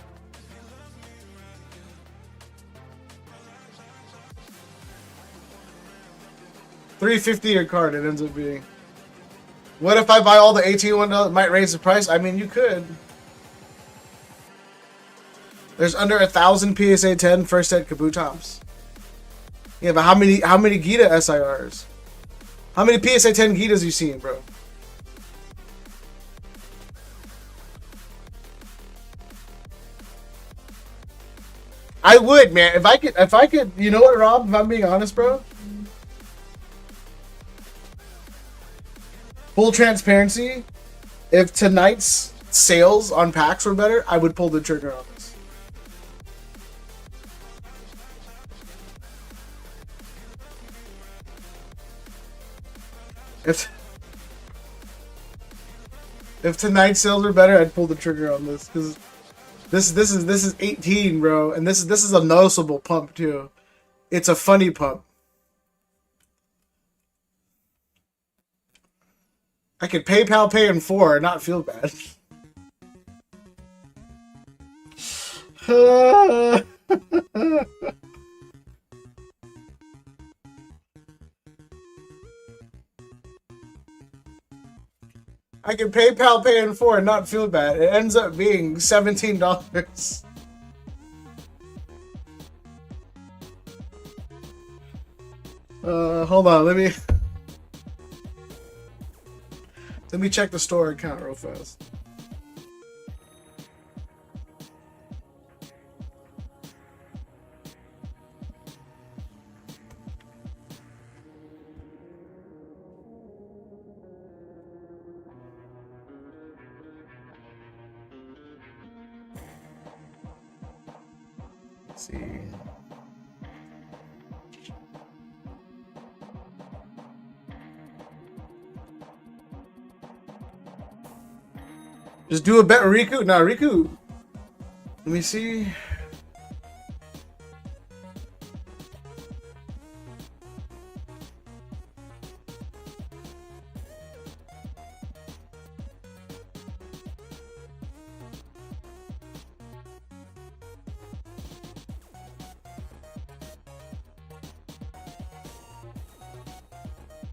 S1: $350 a card it ends up being. What if I buy all the 18 one? It might raise the price. I mean, you could. There's under 1,000 PSA 10 first ed Kabutops. Yeah, but how many Gita SIRs? How many PSA 10 Gitas you seen, bro? I would, man. If I could, you know what, Rob? If I'm being honest, bro. Full transparency. If tonight's sales on packs were better, I would pull the trigger on this. If tonight's sales were better, I'd pull the trigger on this because this is 18, bro, and this is a noticeable pump too. It's a funny pump. I could PayPal pay in 4 and not feel bad. I can PayPal pay in 4 and not feel bad. It ends up being $17. Hold on, let me check the store account real fast. see. Just do a bet Riku. No, Riku. Let me see.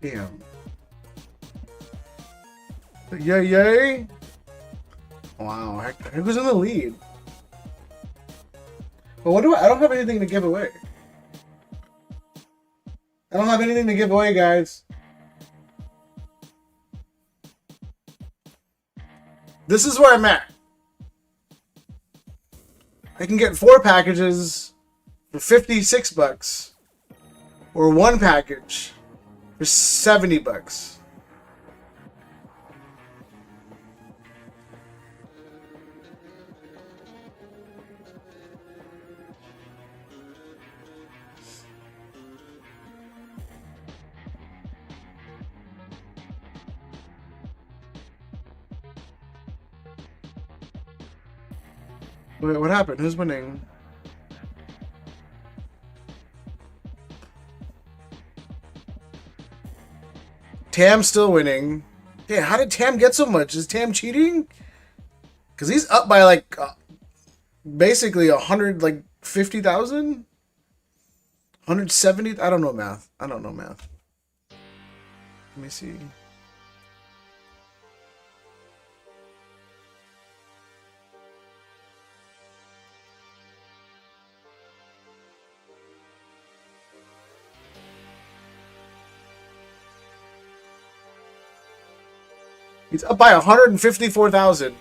S1: Damn. Yay, yay. Wow, who's in the lead? But what do I don't have anything to give away. I don't have anything to give away, guys. This is where I'm at. I can get 4 packages for 56 bucks. Or 1 package for 70 bucks. Wait, what happened? Who's winning? Tam's still winning. Yeah, how did Tam get so much? Is Tam cheating? Because he's up by like basically 100, like 50,000? 170? I don't know math. I don't know math. Let me see. He's up by 154,000.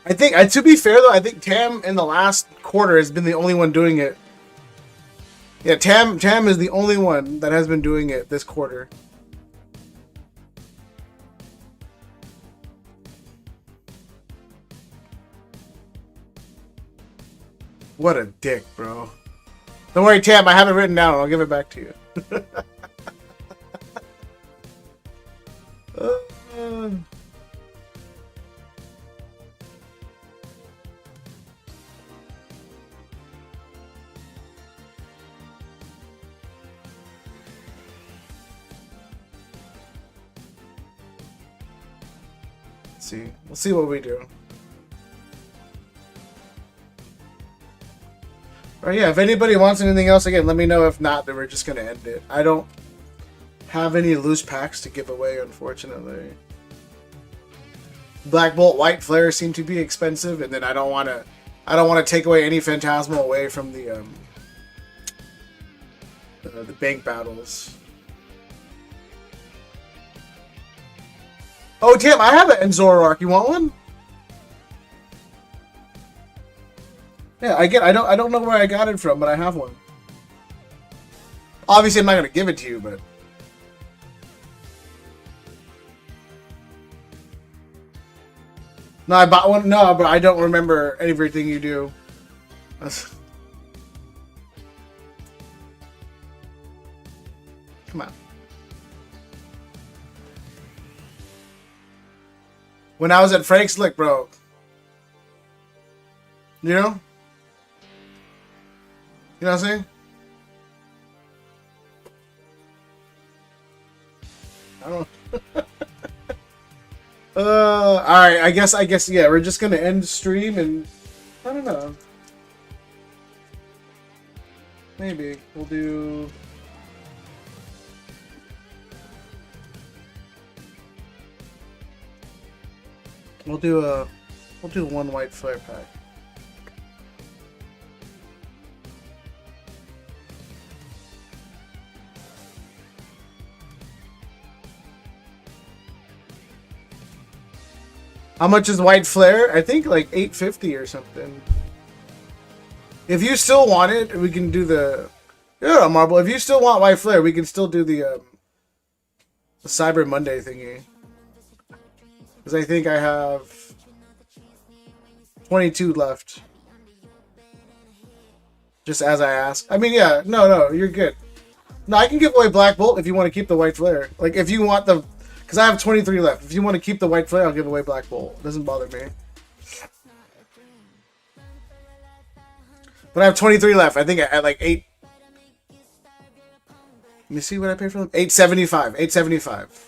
S1: I think, to be fair though, I think Tam in the last quarter has been the only one doing it. Yeah, Tam is the only one that has been doing it this quarter. What a dick, bro. Don't worry, Tam, I have it written down. I'll give it back to you. See, we'll see what we do. Alright, yeah, if anybody wants anything else, again, let me know. If not, then we're just gonna end it. I don't have any loose packs to give away, unfortunately. Black Bolt, White Flare seem to be expensive, and then I don't want to take away any Phantasmal away from the bank battles. Oh, Tim, I have an Zoroark. You want one? Yeah, I don't know where I got it from, but I have one. Obviously, I'm not gonna give it to you, but. No, I bought one. No, but I don't remember everything you do. Come on. When I was at Frank's, look, bro. You know? You know what I'm saying? I don't. Alright, I guess, yeah, we're just gonna end the stream and I don't know. Maybe we'll do. We'll do one white flare pack. How much is white flare? I think like $8.50 or something. If you still want it, we can do the marble. If you still want white flare, we can still do the Cyber Monday thingy. Because I think I have 22 left. Just as I ask. I mean, yeah, no, you're good. No, I can give away Black Bolt if you want to keep the White Flare. Like, if you want the... Because I have 23 left. If you want to keep the White Flare, I'll give away Black Bolt. It doesn't bother me. But I have 23 left. I think at like 8... Let me see what I paid for them. 875. 875.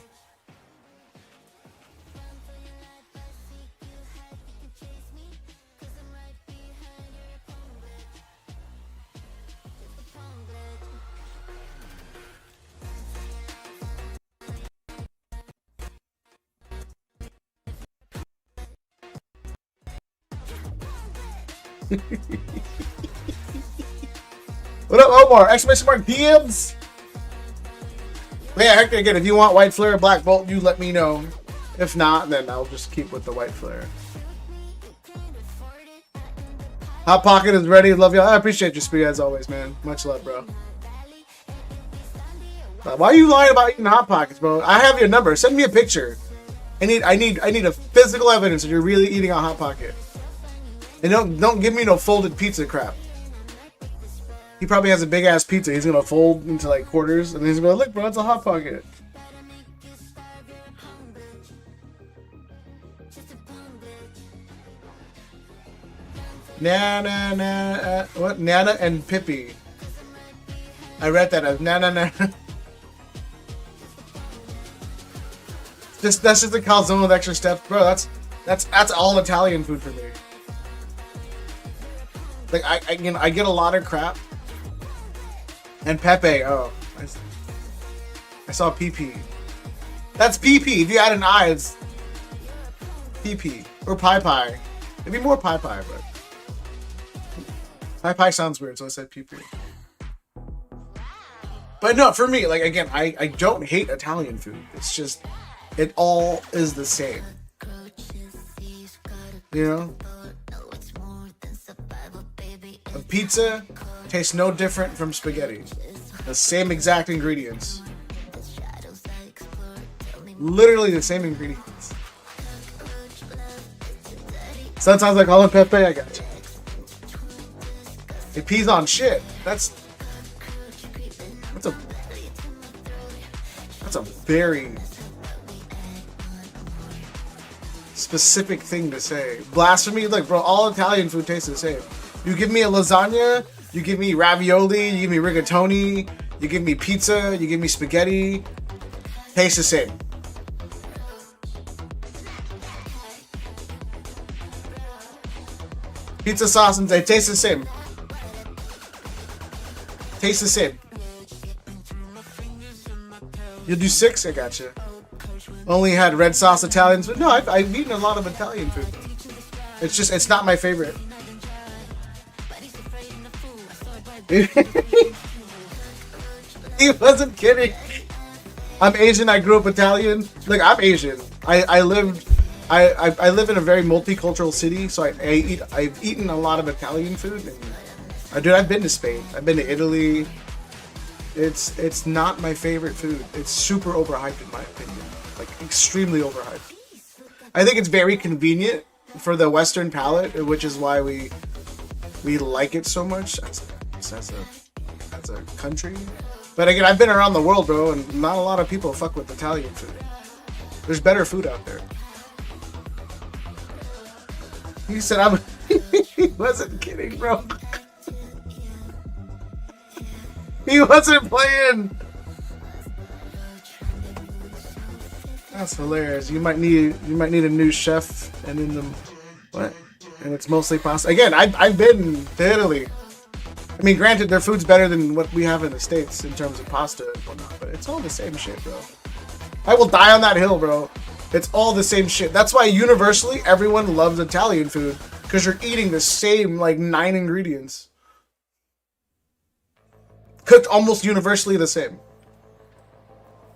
S1: What up, Omar? Exclamation mark DMs. But yeah, Hector, again, if you want White Flare or Black Bolt, you let me know. If not, then I'll just keep with the White Flare. Hot Pocket is ready. Love y'all. I appreciate your speed as always, man. Much love, bro. Why are you lying about eating Hot Pockets, bro? I have your number. Send me a picture. I need a physical evidence that you're really eating a Hot Pocket. And don't give me no folded pizza crap. He probably has a big ass pizza. He's gonna fold into like quarters, and he's gonna be like, "Look, bro, it's a Hot Pocket." Nana, what? Nana and Pippi. I read that as Nana. That's just a calzone with extra steps, bro. That's all Italian food for me. Like I get a lot of crap. And Pepe, oh, I saw PP. That's PP. If you add an I, it's PP or Pi Pi. It'd be more Pi Pi, but Pi Pi sounds weird, so I said PP. But no, for me, like again, I don't hate Italian food. It's just it all is the same. You know, a pizza tastes no different from spaghetti. The same exact ingredients. Literally the same ingredients. Sometimes I call him Pepe, I got you. It pees on shit. That's a very specific thing to say. Blasphemy? Look, bro, all Italian food tastes the same. You give me a lasagna, you give me ravioli, you give me rigatoni, you give me pizza, you give me spaghetti. Tastes the same. Pizza sauce and they taste the same. Tastes the same. You'll do 6? I gotcha. Only had red sauce Italians, but no, I've eaten a lot of Italian food. It's just, it's not my favorite. He wasn't kidding. I'm Asian. I grew up Italian. Like I'm Asian. I live in a very multicultural city, so I've eaten a lot of Italian food. And, dude, I've been to Spain. I've been to Italy. It's not my favorite food. It's super overhyped in my opinion. Like extremely overhyped. I think it's very convenient for the Western palate, which is why we like it so much. As a country. But again, I've been around the world, bro, and not a lot of people fuck with Italian food. There's better food out there. He said he wasn't kidding, bro. He wasn't playing. That's hilarious. You might need a new chef and in them what? And it's mostly pasta. Again, I've been to Italy. I mean, granted, their food's better than what we have in the States in terms of pasta and whatnot, but it's all the same shit, bro. I will die on that hill, bro. It's all the same shit. That's why universally everyone loves Italian food, because you're eating the same, like, 9 ingredients. Cooked almost universally the same.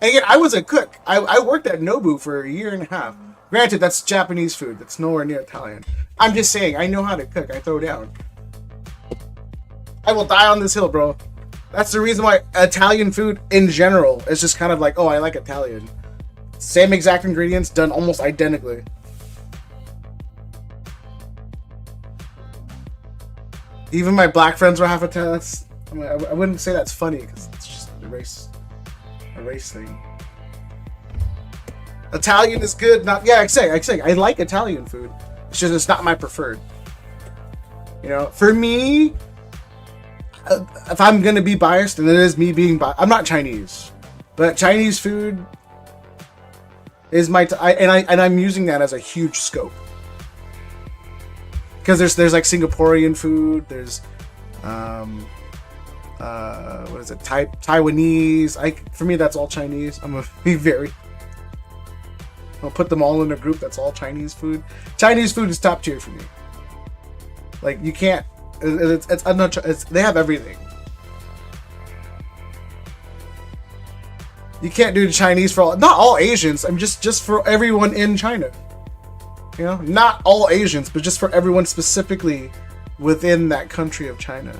S1: And again, I was a cook. I worked at Nobu for a year and a half. Granted, that's Japanese food. That's nowhere near Italian. I'm just saying, I know how to cook. I throw down. I will die on this hill, bro. That's the reason why Italian food in general is just kind of like, oh, I like Italian. Same exact ingredients done almost identically. Even my black friends were half Italian. I wouldn't say that's funny because it's just a race thing. Italian is good. I say I like Italian food. It's just it's not my preferred. You know, for me, if I'm gonna be biased, and it is me being biased, I'm not Chinese, but Chinese food is and I'm using that as a huge scope because there's like Singaporean food, there's what is it, Taiwanese. For me that's all Chinese. I'll put them all in a group that's all Chinese food. Chinese food is top tier for me. Like you can't. They have everything. You can't do Chinese for not all Asians. I'm just for everyone in China. You know, not all Asians, but just for everyone specifically within that country of China.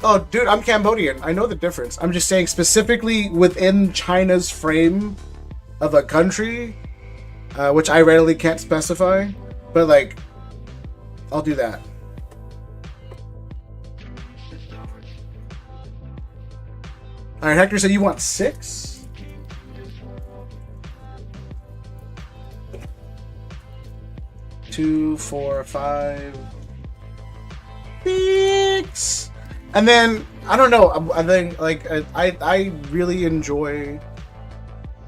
S1: Oh, dude, I'm Cambodian. I know the difference. I'm just saying specifically within China's frame of a country, which I readily can't specify, but like, I'll do that. All right, Hector said you want 6. Two, 4, 5, 6. And then I don't know. I think like I really enjoy.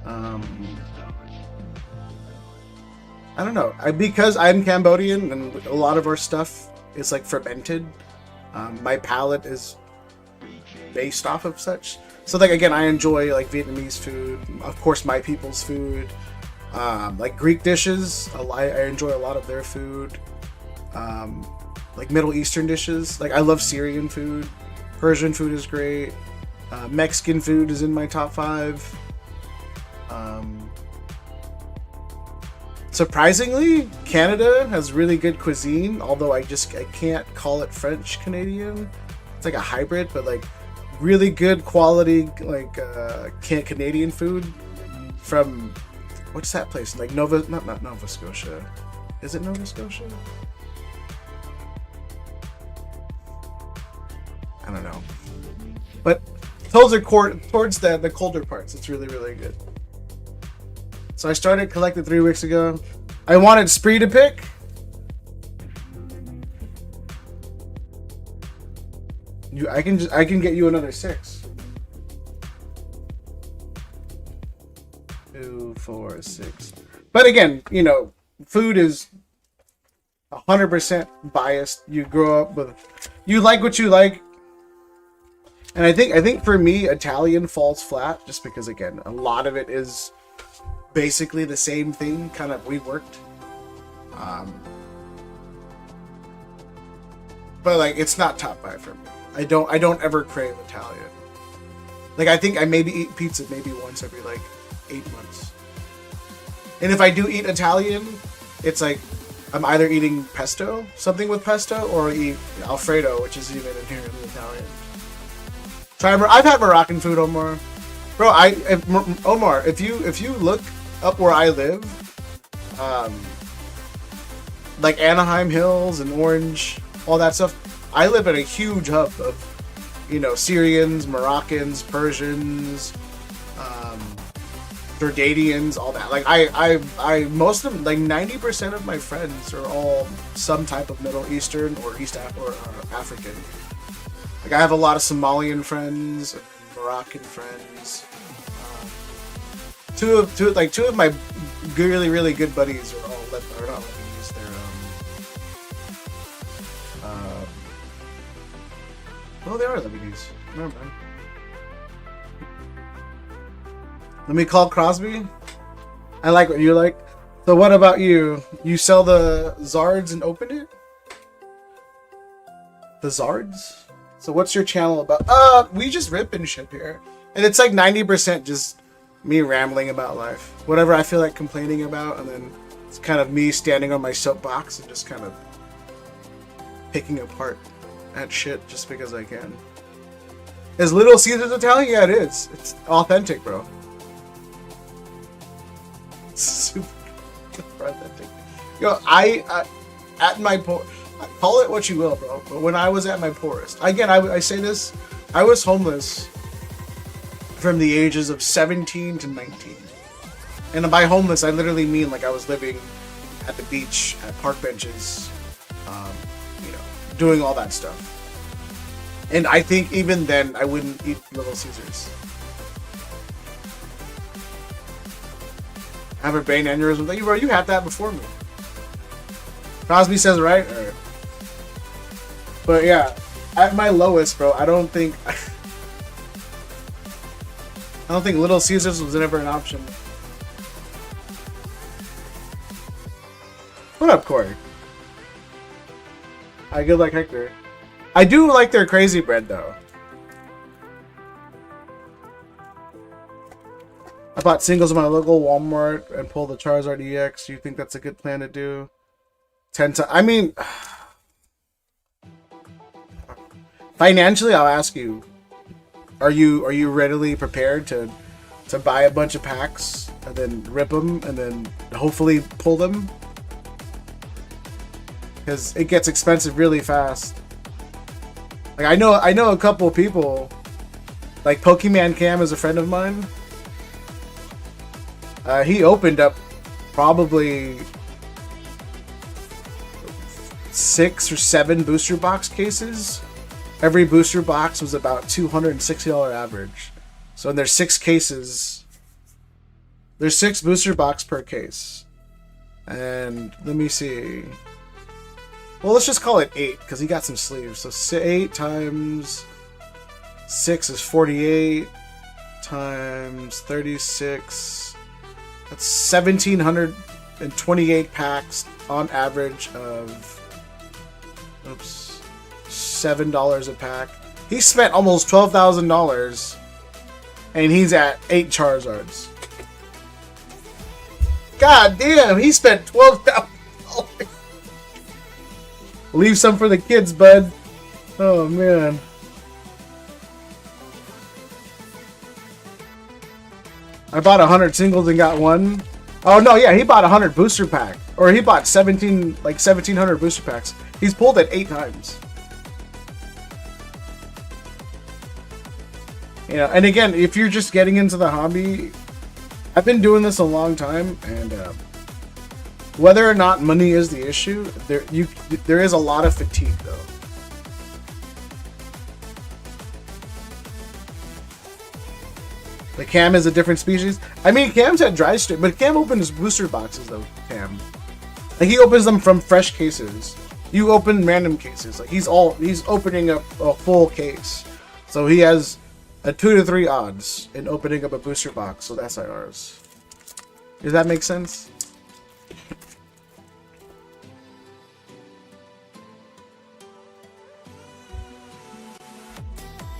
S1: I don't know. Because I'm Cambodian and a lot of our stuff is like fermented. My palate is based off of such. So like again, I enjoy like Vietnamese food, of course my people's food, like Greek dishes. I enjoy a lot of their food. Like Middle Eastern dishes. Like I love Syrian food. Persian food is great. Mexican food is in my top 5. Surprisingly, Canada has really good cuisine, although I can't call it French Canadian. It's like a hybrid, but like really good quality like Canadian food from what's that place? Like not Nova Scotia. Is it Nova Scotia? I don't know. But those are towards the colder parts. It's really, really good. So I started collecting 3 weeks ago. I wanted Spree to pick. I can get you another 6. 2, 4, 6. But again, you know, food is 100% biased. You grow up with, you like what you like. And I think for me, Italian falls flat just because, again, a lot of it is basically the same thing, kind of reworked. But like, it's not top 5 for me. I don't ever crave Italian. Like, I think I maybe eat pizza maybe once every like 8 months. And if I do eat Italian, it's like I'm either eating pesto, something with pesto, or eat Alfredo, which is even inherently Italian. I've had Moroccan food, Omar. Bro, Omar, if you look up where I live, like Anaheim Hills and Orange, all that stuff, I live in a huge hub of, you know, Syrians, Moroccans, Persians, Jordanians, all that. Like I most of them, like 90% of my friends are all some type of Middle Eastern or East or African. Like I have a lot of Somalian friends, Moroccan friends. Two of my really, really good buddies are all not Lebanese. They are Lebanese. Never mind. Let me call Crosby. I like what you like. So what about you? You sell the Zards and open it? The Zards? So what's your channel about? We just rip and ship here. And it's like 90% just me rambling about life. Whatever I feel like complaining about, and then it's kind of me standing on my soapbox and just kind of picking apart at shit just because I can. Is Little Caesars Italian? Yeah, it is. It's authentic, bro. It's super authentic. Yo, at my Call it what you will, bro. But when I was at my poorest, again, I say this, I was homeless from the ages of 17 to 19. And by homeless, I literally mean like I was living at the beach, at park benches, you know, doing all that stuff. And I think even then, I wouldn't eat Little Caesars. Have a brain aneurysm. Like, bro, you had that before me. Cosby says right. Alright. But yeah, at my lowest, bro, I don't think Little Caesars was ever an option. What up, Corey? I good like Hector. I do like their crazy bread though. I bought singles in my local Walmart and pulled the Charizard EX. Do you think that's a good plan to do? 10 times. I mean, financially, I'll ask you: Are you readily prepared to buy a bunch of packs and then rip them and then hopefully pull them? Because it gets expensive really fast. Like I know a couple people. Like Pokemon Cam is a friend of mine. He opened up probably 6 or 7 booster box cases. Every booster box was about $260 average. So there's 6 cases. There's 6 booster box per case. And let me see. Well, let's just call it 8 because he got some sleeves. So 8 times 6 is 48 times 36. That's 1,728 packs on average of $7 a pack. He spent almost $12,000 and he's at 8 Charizards. God damn, he spent $12,000. Leave some for the kids, bud. Oh man. I bought 100 singles and got one. Oh no, yeah, he bought 100 booster pack, or he bought 1,700 booster packs. He's pulled it 8 times. You know, and again, if you're just getting into the hobby, I've been doing this a long time, and whether or not money is the issue, there is a lot of fatigue though. The Cam is a different species. I mean, Cam's had dry strip, but Cam opens booster boxes though. Cam, like he opens them from fresh cases. You open random cases. Like he's opening up a full case, so he has a 2 to 3 odds in opening up a booster box with SIRs. Does that make sense?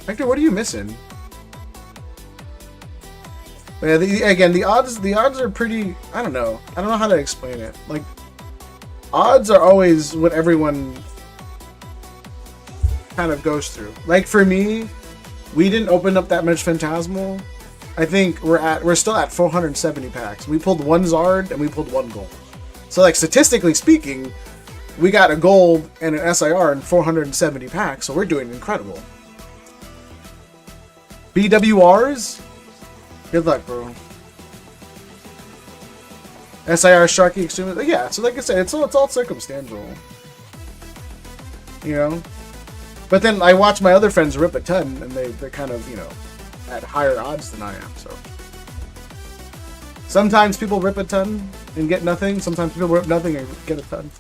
S1: Hector, what are you missing? But yeah, again, the odds are pretty. I don't know how to explain it. Like, odds are always what everyone kind of goes through. Like for me, we didn't open up that much Phantasmal. I think we're still at 470 packs. We pulled 1 Zard and we pulled 1 gold. So like statistically speaking, we got a gold and an SIR in 470 packs. So we're doing incredible. BWRs. Good luck, bro. SIR Sharky Extremely. Yeah, so like I said, it's all circumstantial. You know? But then I watch my other friends rip a ton, and they're kind of, you know, at higher odds than I am, so. Sometimes people rip a ton and get nothing. Sometimes people rip nothing and get a ton.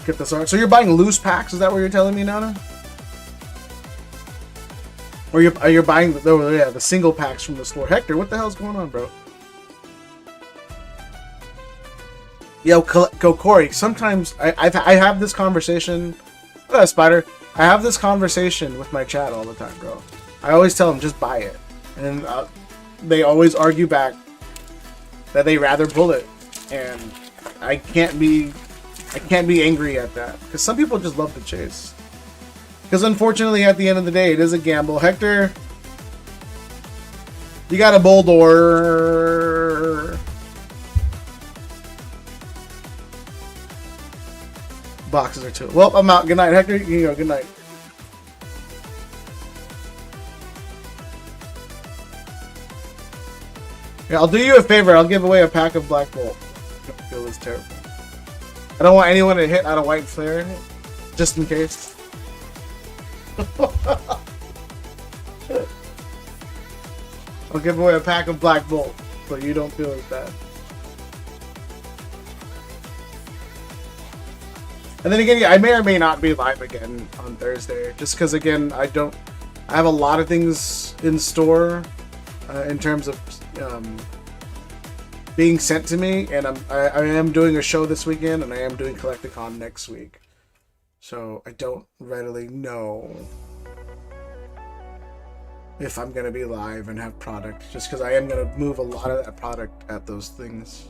S1: Get this art. So you're buying loose packs? Is that what you're telling me, Nana? Or you're buying the single packs from the store? Hector, what the hell's going on, bro? Yo, go Corey. Sometimes I have this conversation. What up, Spider? I have this conversation with my chat all the time, bro. I always tell them just buy it, and they always argue back that they rather pull it, and I can't be angry at that, because some people just love the chase. Because unfortunately, at the end of the day, it is a gamble. Hector, you got a Boldor. boxes or 2. Well, I'm out. Good night, Hector. You can go. Good night. Yeah, I'll do you a favor. I'll give away a pack of Black Bolt. It was terrible. I don't want anyone to hit out of White Flare, just in case. I'll give away a pack of Black Bolt, so you don't feel as bad. And then again, yeah, I may or may not be live again on Thursday, just because again, I have a lot of things in store in terms of being sent to me, and I am doing a show this weekend, and I am doing Collecticon next week, so I don't readily know if I'm gonna be live and have product, just because I am gonna move a lot of that product at those things.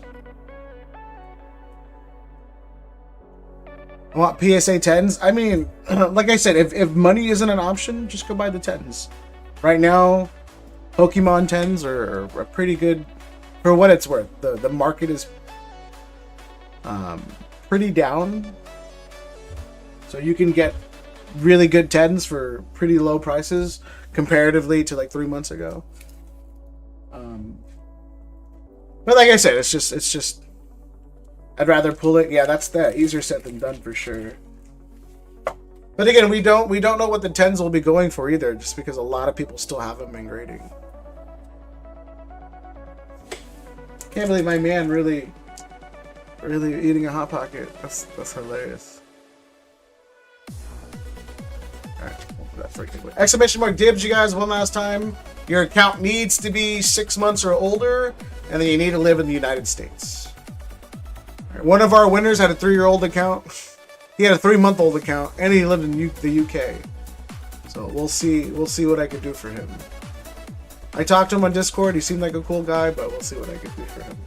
S1: I want PSA 10s. I mean, like I said, if money isn't an option, just go buy the 10s. Right now, Pokemon 10s are pretty good for what it's worth. The market is pretty down, so you can get really good 10s for pretty low prices comparatively to like 3 months ago. But like I said, it's just I'd rather pull it. Yeah, that's that. Easier said than done for sure. But again, we don't know what the 10s will be going for either, just because a lot of people still have them in grading. Can't believe my man really eating a Hot Pocket. That's hilarious. Alright, that freaking way. Exclamation mark dibs, you guys, one last time. Your account needs to be 6 months or older, and then you need to live in the United States. Right, one of our winners had a 3-year-old account. He had a 3-month-old account, and he lived in the UK. So we'll see what I can do for him. I talked to him on Discord. He seemed like a cool guy, but we'll see what I can do for him.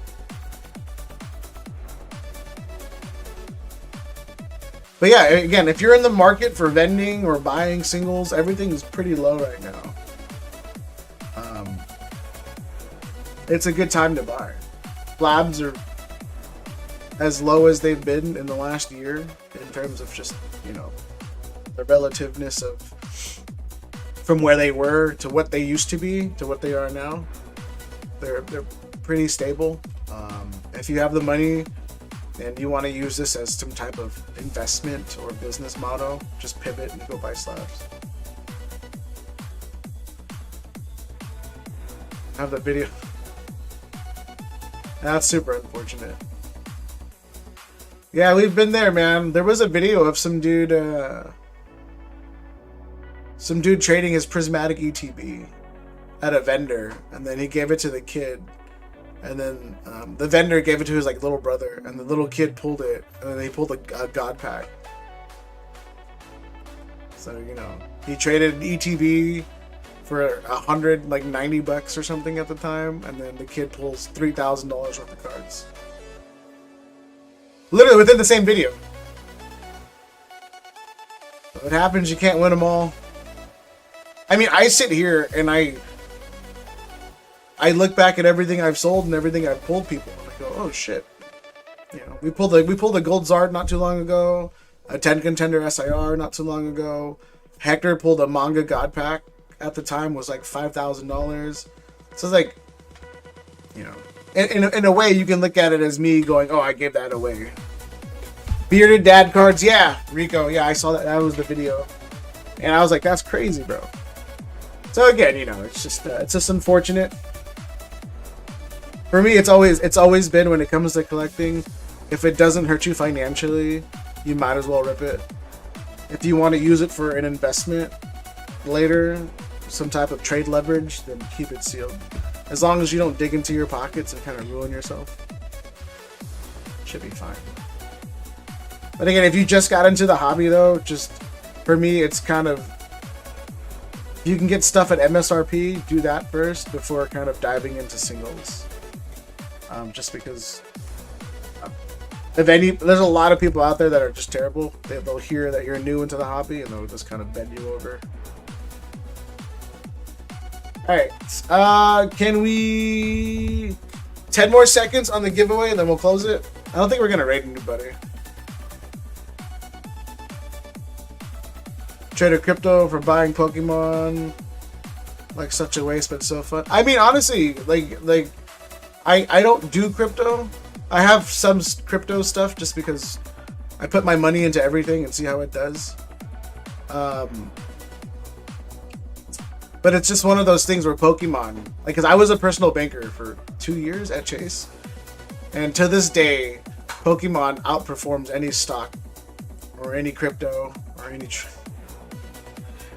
S1: But yeah, again, if you're in the market for vending or buying singles, everything is pretty low right now. It's a good time to buy. Slabs are as low as they've been in the last year in terms of just, you know, the relativeness of from where they were to what they used to be to what they are now. They're pretty stable. If you have the money and you want to use this as some type of investment or business model, just pivot and go buy slabs. I have the video. That's super unfortunate. Yeah, we've been there, man. There was a video of some dude trading his prismatic ETB at a vendor, and then he gave it to the kid, and then the vendor gave it to his like little brother, and the little kid pulled it, and then he pulled a god pack. So, you know, he traded ETB for 100, like $90 or something at the time, and then the kid pulls $3,000 worth of cards. Literally within the same video. So it happens, you can't win them all. I mean, I sit here and I look back at everything I've sold and everything I've pulled people, and I go, oh shit. You know, we pulled a Gold Zard not too long ago, a 10 contender SIR not too long ago. Hector pulled a manga god pack at the time, was like $5,000. So it's like, you know, in a way you can look at it as me going, oh, I gave that away. Bearded dad cards, yeah, Rico, yeah, I saw that. That was the video, and I was like, that's crazy, bro. So again, you know, it's just unfortunate. For me, it's always been, when it comes to collecting, if it doesn't hurt you financially, you might as well rip it. If you want to use it for an investment later, some type of trade leverage, then keep it sealed. As long as you don't dig into your pockets and kind of ruin yourself, should be fine. But again, if you just got into the hobby though, just for me, it's kind of, if you can get stuff at MSRP, do that first before kind of diving into singles. Just because there's a lot of people out there that are just terrible. They'll hear that you're new into the hobby and they'll just kind of bend you over. Alright, can we 10 more seconds on the giveaway and then we'll close it? I don't think we're gonna raid anybody. Traded crypto for buying Pokemon. Like such a waste, but so fun. I mean, honestly, like I don't do crypto. I have some crypto stuff just because I put my money into everything and see how it does. But it's just one of those things where Pokemon, like, because I was a personal banker for 2 years at Chase, and to this day, Pokemon outperforms any stock or any crypto or any.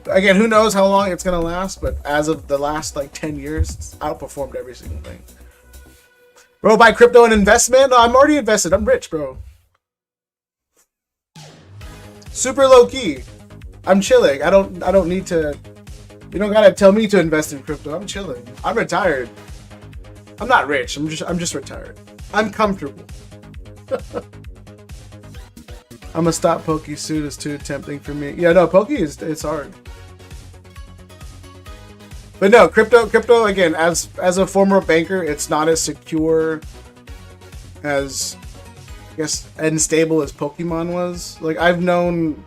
S1: Again, who knows how long it's gonna last? But as of the last like 10 years, it's outperformed every single thing. Bro, buy crypto and investment? No, I'm already invested. I'm rich, bro. Super low key. I'm chilling. I don't need to. You don't gotta tell me to invest in crypto. I'm chilling. I'm retired. I'm not rich. I'm just retired. I'm comfortable. I'm gonna stop Poke suit. It's too tempting for me. Yeah, no, Poke it's hard. But no, crypto again, as a former banker, it's not as secure as, I guess, unstable as Pokemon was. Like, I've known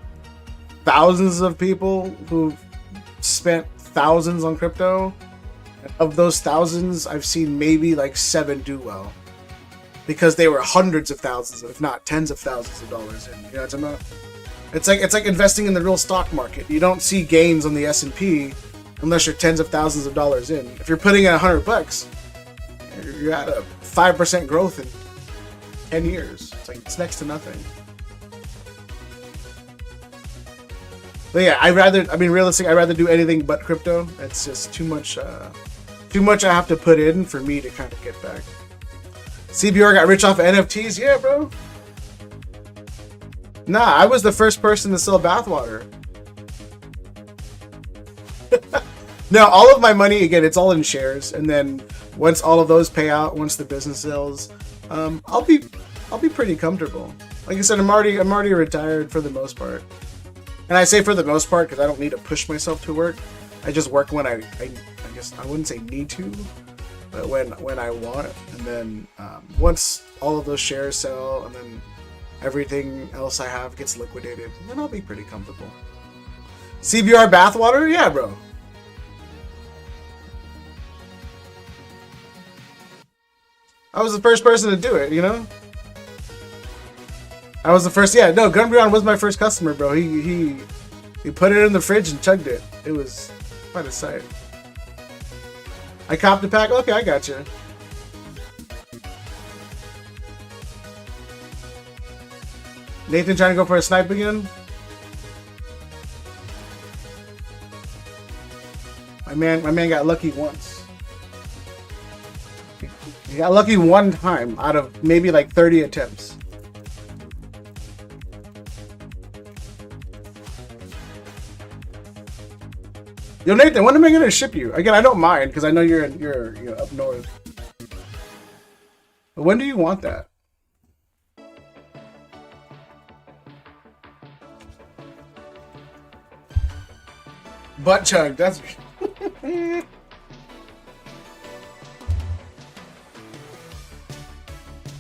S1: thousands of people who've spent thousands on crypto. Of those thousands, I've seen maybe like 7 do well, because they were hundreds of thousands, if not tens of thousands of dollars in. You know what I'm talking about? It's like investing in the real stock market. You don't see gains on the S&P unless you're tens of thousands of dollars in. If you're putting in $100, you're at a 5% growth in 10 years. It's next to nothing. But yeah, realistically, I'd rather do anything but crypto. It's just too much I have to put in for me to kind of get back. CBR got rich off of NFTs? Yeah, bro. Nah, I was the first person to sell bathwater. No, all of my money, again, it's all in shares, and then once all of those pay out, once the business sells, I'll be pretty comfortable. Like I said, I'm already retired for the most part, and I say for the most part because I don't need to push myself to work. I just work when I guess I wouldn't say need to, but when I want, and then once all of those shares sell, and then everything else I have gets liquidated, then I'll be pretty comfortable. CBR bathwater, yeah, bro. I was the first person to do it, you know? I was the first, yeah, no, Gunbreon was my first customer, bro. He put it in the fridge and chugged it. It was quite a sight. I copped a pack? Okay, I got you. Nathan trying to go for a snipe again? My man got lucky once. He got lucky one time out of maybe like 30 attempts. Yo, Nathan, when am I gonna ship you? Again, I don't mind because I know you're up north. But when do you want that? Butt chug. That's.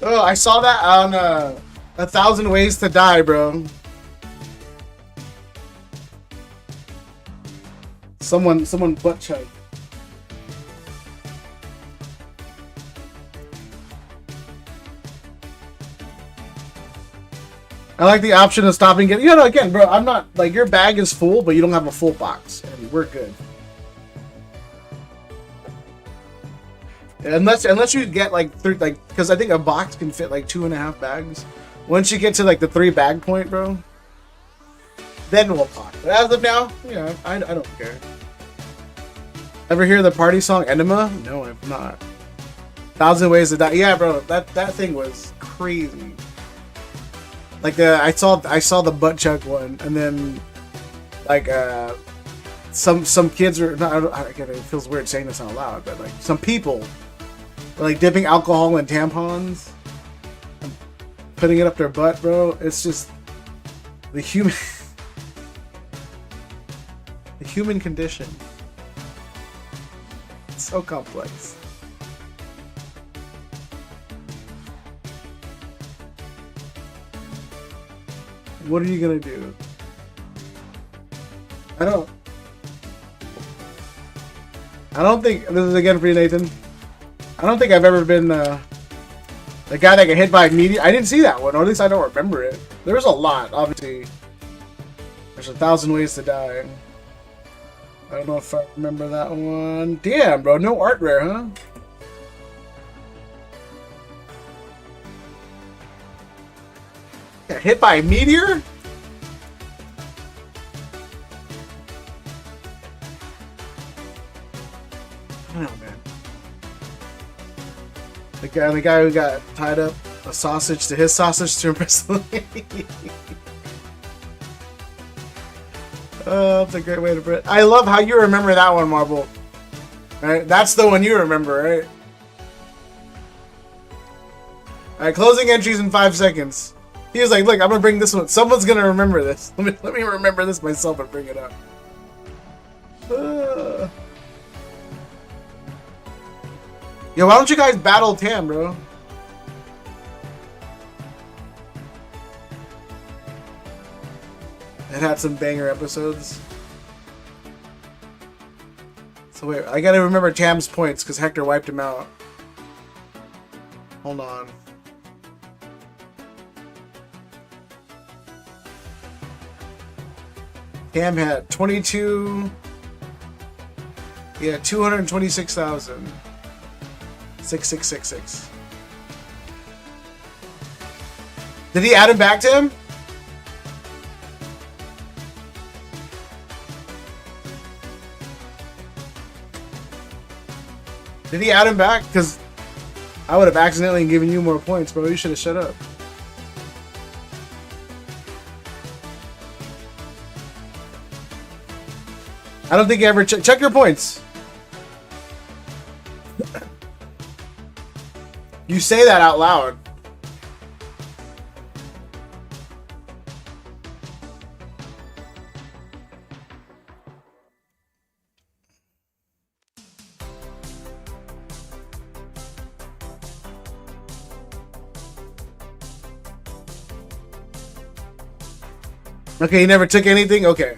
S1: Oh, I saw that on 1,000 Ways to Die, bro. Someone butt chug. I like the option of stopping it. You know, again, bro, I'm not like your bag is full, but you don't have a full box, and we're good. Unless you get like because I think a box can fit like 2.5 bags. Once you get to like the 3 bag point, bro, then we'll talk. But as of now, yeah, I don't care. Ever hear the party song Enema? No, I've not. 1,000 Ways to Die. Yeah, bro, that thing was crazy. Like I saw the butt chug one, and then like some kids were again, it feels weird saying this out loud, but like some people were like dipping alcohol in tampons and putting it up their butt, bro. It's just the human condition. It's so complex. What are you gonna do? I don't think, this is again for you, Nathan. I don't think I've ever been the guy that got hit by a meteor. I didn't see that one, or at least I don't remember it. There's a lot, obviously. There's 1,000 ways to die. I don't know if I remember that one. Damn, bro, no art rare, huh? Got hit by a meteor? I don't know, man. The guy who got tied up a sausage to his sausage to impress the lady. Oh, that's a great way to put it. I love how you remember that one, Marble. Right? That's the one you remember, right? Alright, closing entries in 5 seconds. He was like, look, I'm gonna bring this one. Someone's gonna remember this. Let me remember this myself and bring it up. Yo, why don't you guys battle Tam, bro? It had some banger episodes. So wait, I gotta remember Tam's points because Hector wiped him out. Hold on. Tam had 22. Yeah, 226,000. 6666. Did he add him back to him? Did he add him back? Because I would have accidentally given you more points, bro. You should have shut up. I don't think you ever check your points. You say that out loud. Okay, you never took anything? Okay.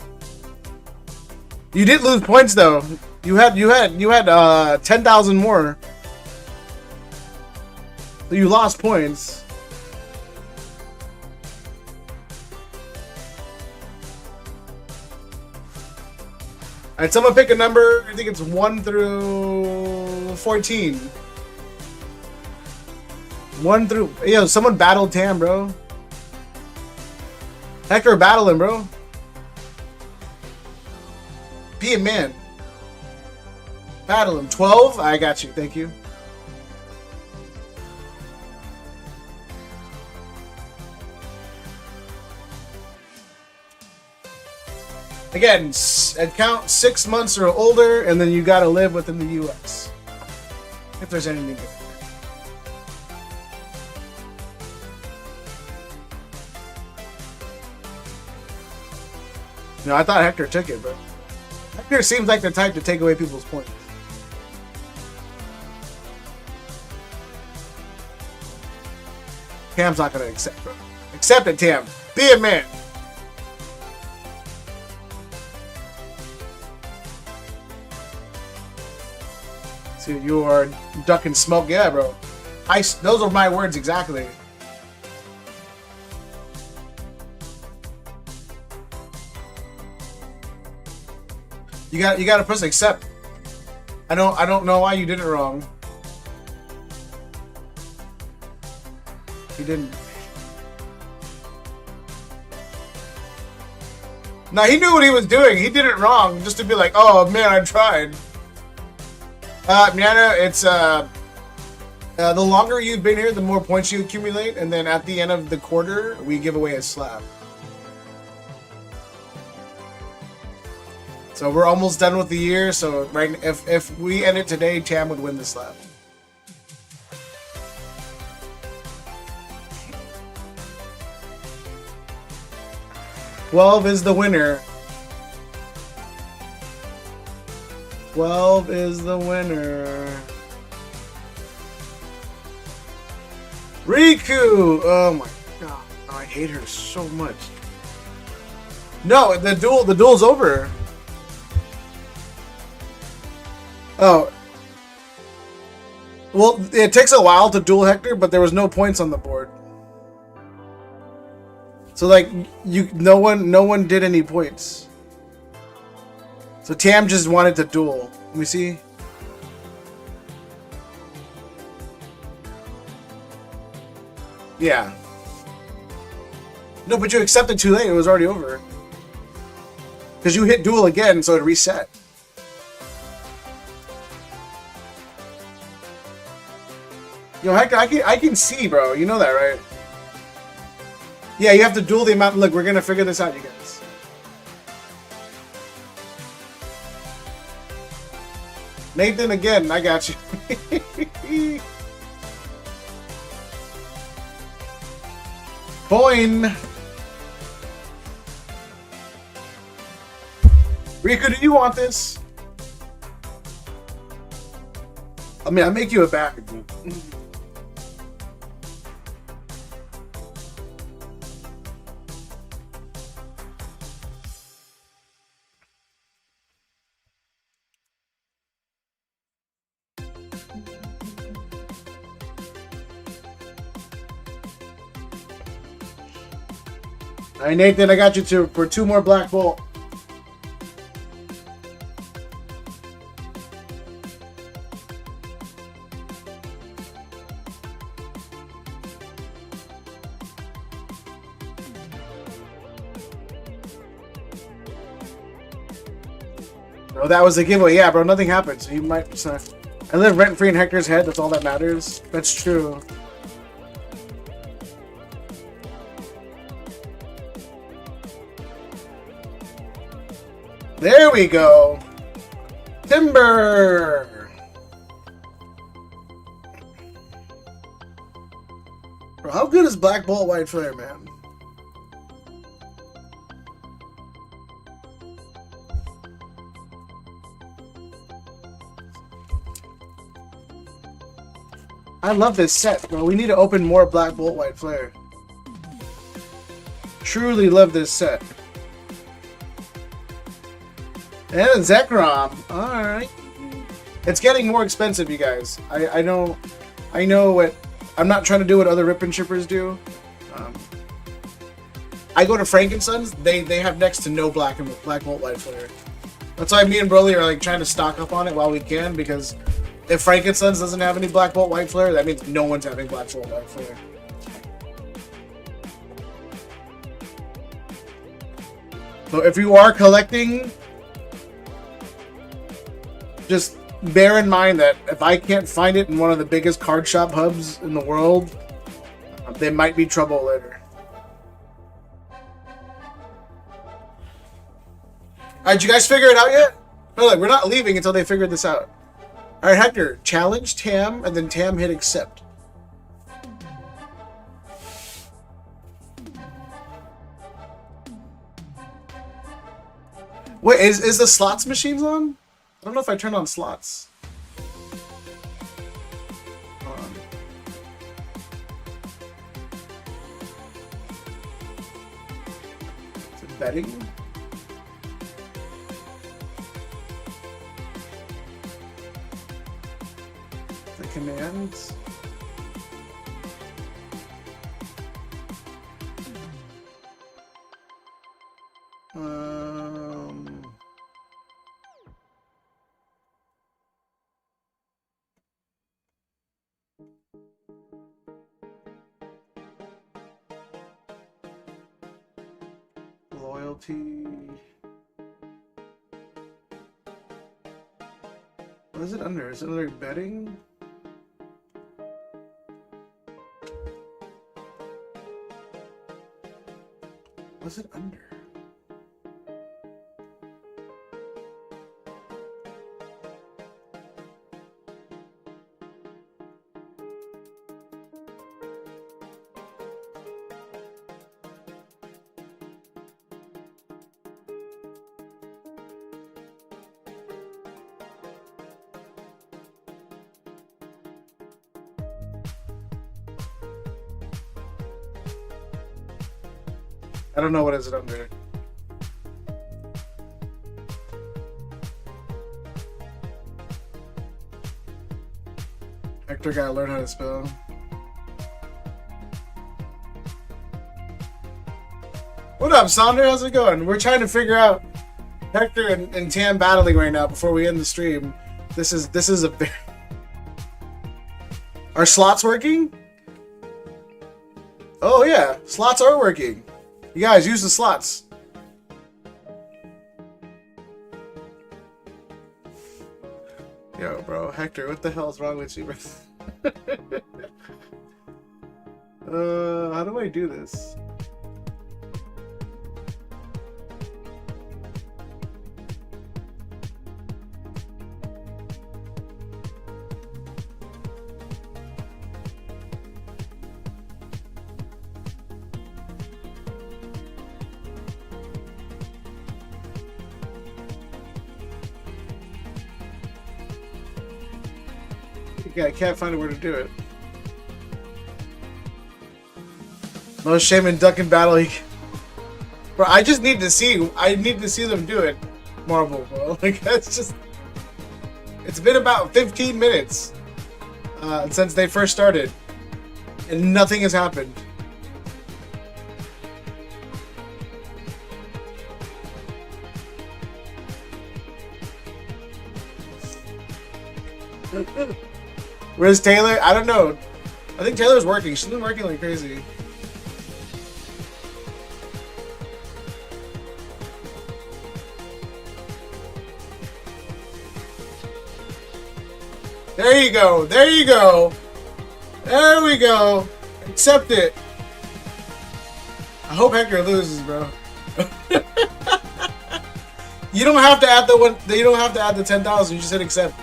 S1: You did lose points though. You had 10,000 more. So you lost points. Alright, someone pick a number. I think it's 1 through 14. 1 through... Yo, someone battled Tam, bro. Hector battling, bro. Be a man. Battle him. 12? I got you. Thank you. Again, count 6 months or older, and then you gotta live within the U.S. If there's anything good. No, I thought Hector took it, but Hector seems like the type to take away people's points. Tam's not gonna accept, bro. Accept it, Tam. Be a man. See, you are ducking smoke. Yeah, bro. Those are my words exactly. You got to press accept. I don't know why you did it wrong. You didn't. Now he knew what he was doing. He did it wrong just to be like, oh man, I tried. Miana, it's the longer you've been here, the more points you accumulate, and then at the end of the quarter, we give away a slab. So we're almost done with the year. So right, if we end it today, Tam would win the slab. $12 is the winner. 12 is the winner. Riku! Oh my god. Oh, I hate her so much. No, the duel's over. Oh. Well, it takes a while to duel Hector, but there was no points on the board. So like no one did any points. So Tam just wanted to duel. Let me see. Yeah. No, but you accepted too late. It was already over. Because you hit duel again, so it reset. Yo, Hector, I can see, bro. You know that, right? Yeah, you have to duel the amount. Look, we're gonna figure this out, you guys. Nathan, again, I got you. Coin. Riku, do you want this? I mean, I make you a bag. All right, Nathan, I got you for 2 more Black Bolt. Oh, that was a giveaway. Yeah, bro, nothing happened. So you might. So I live rent-free in Hector's head. That's all that matters. That's true. There we go. Timber. Bro, how good is Black Bolt White Flare, man? I love this set, bro. We need to open more Black Bolt White Flare. Truly love this set. And a Zekrom. Alright. It's getting more expensive, you guys. I know what... I'm not trying to do what other rip and shippers do. I go to Frankenstein's. They have next to no Black Bolt White Flare. That's why me and Broly are like trying to stock up on it while we can, because if Frankenstein's doesn't have any Black Bolt White Flare, that means no one's having Black Bolt White Flare. So if you are collecting, just bear in mind that if I can't find it in one of the biggest card shop hubs in the world, there might be trouble later. Alright, you guys figure it out yet? No, look, we're not leaving until they figure this out. Alright, Hector, challenge Tam, and then Tam hit accept. Wait, is the slots machines on? I don't know if I turned on slots. Hold on. Is it betting? The commands? Loyalty. What is it under? Is it under betting? What's it under? I don't know what is it under. Hector gotta learn how to spell. What up, Sonder? How's it going? We're trying to figure out Hector and Tam battling right now before we end the stream. This is a very... Are slots working? Oh yeah, slots are working. You guys use the slots. Yo, bro, Hector, what the hell is wrong with you, bro? How do I do this? Yeah, I can't find a way to do it. No shame in duck and battle. Bro, I just need to see. I need to see them do it. Marvel, bro. Like that's just. It's been about 15 minutes since they first started, and nothing has happened. Where's Taylor? I don't know. I think Taylor's working. She's been working like crazy. There you go. There you go. There we go. Accept it. I hope Hector loses, bro. You don't have to add the one. You don't have to add the 10,000. You just hit accept.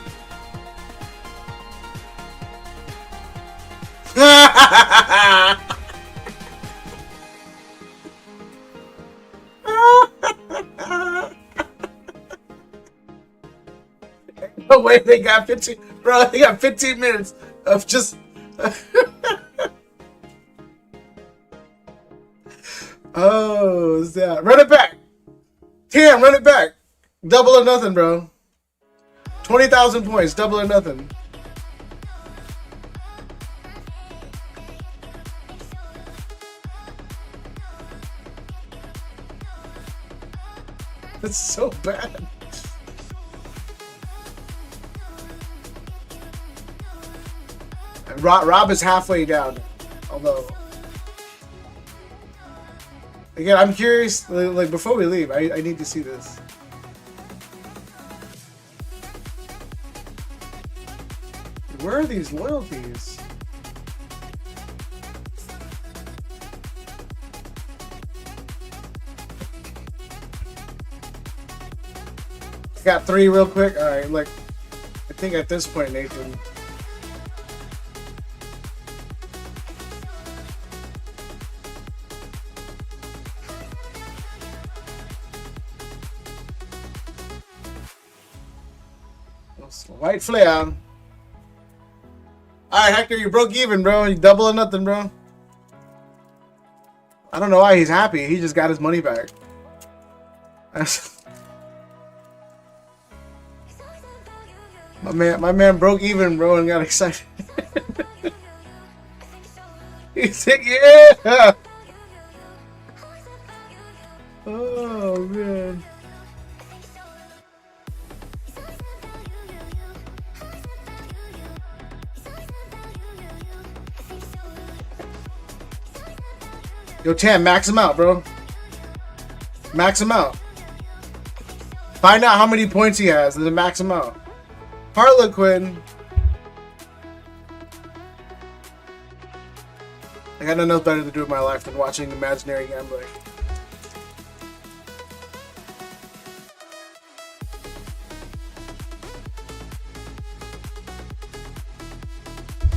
S1: No way they got 15, bro. They got 15 minutes of just. Oh, is that run it back? Tam, run it back. Double or nothing, bro. 20,000 points. Double or nothing. That's so bad. And Rob is halfway down. Although, again, I'm curious. Like before we leave, I need to see this. Where are these loyalties? Got 3 real quick. All right, like I think at this point, Nathan. White flare. All right, Hector, you broke even, bro. You double or nothing, bro. I don't know why he's happy. He just got his money back. My man broke even, bro, and got excited. He said, "Yeah." Oh man. Yo, Tam, max him out, bro. Max him out. Find out how many points he has and then max him out. Harlequin. I got nothing else better to do with my life than watching imaginary gambling.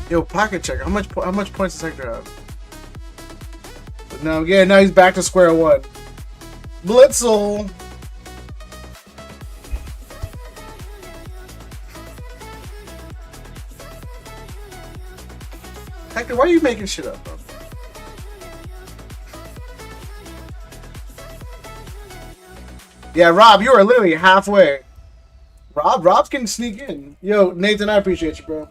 S1: Yo, pocket check. How much points does Hector have? But now, yeah, now he's back to square one. Blitzel. Hector, why are you making shit up, bro? Yeah, Rob, you are literally halfway. Rob can sneak in. Yo, Nathan, I appreciate you, bro.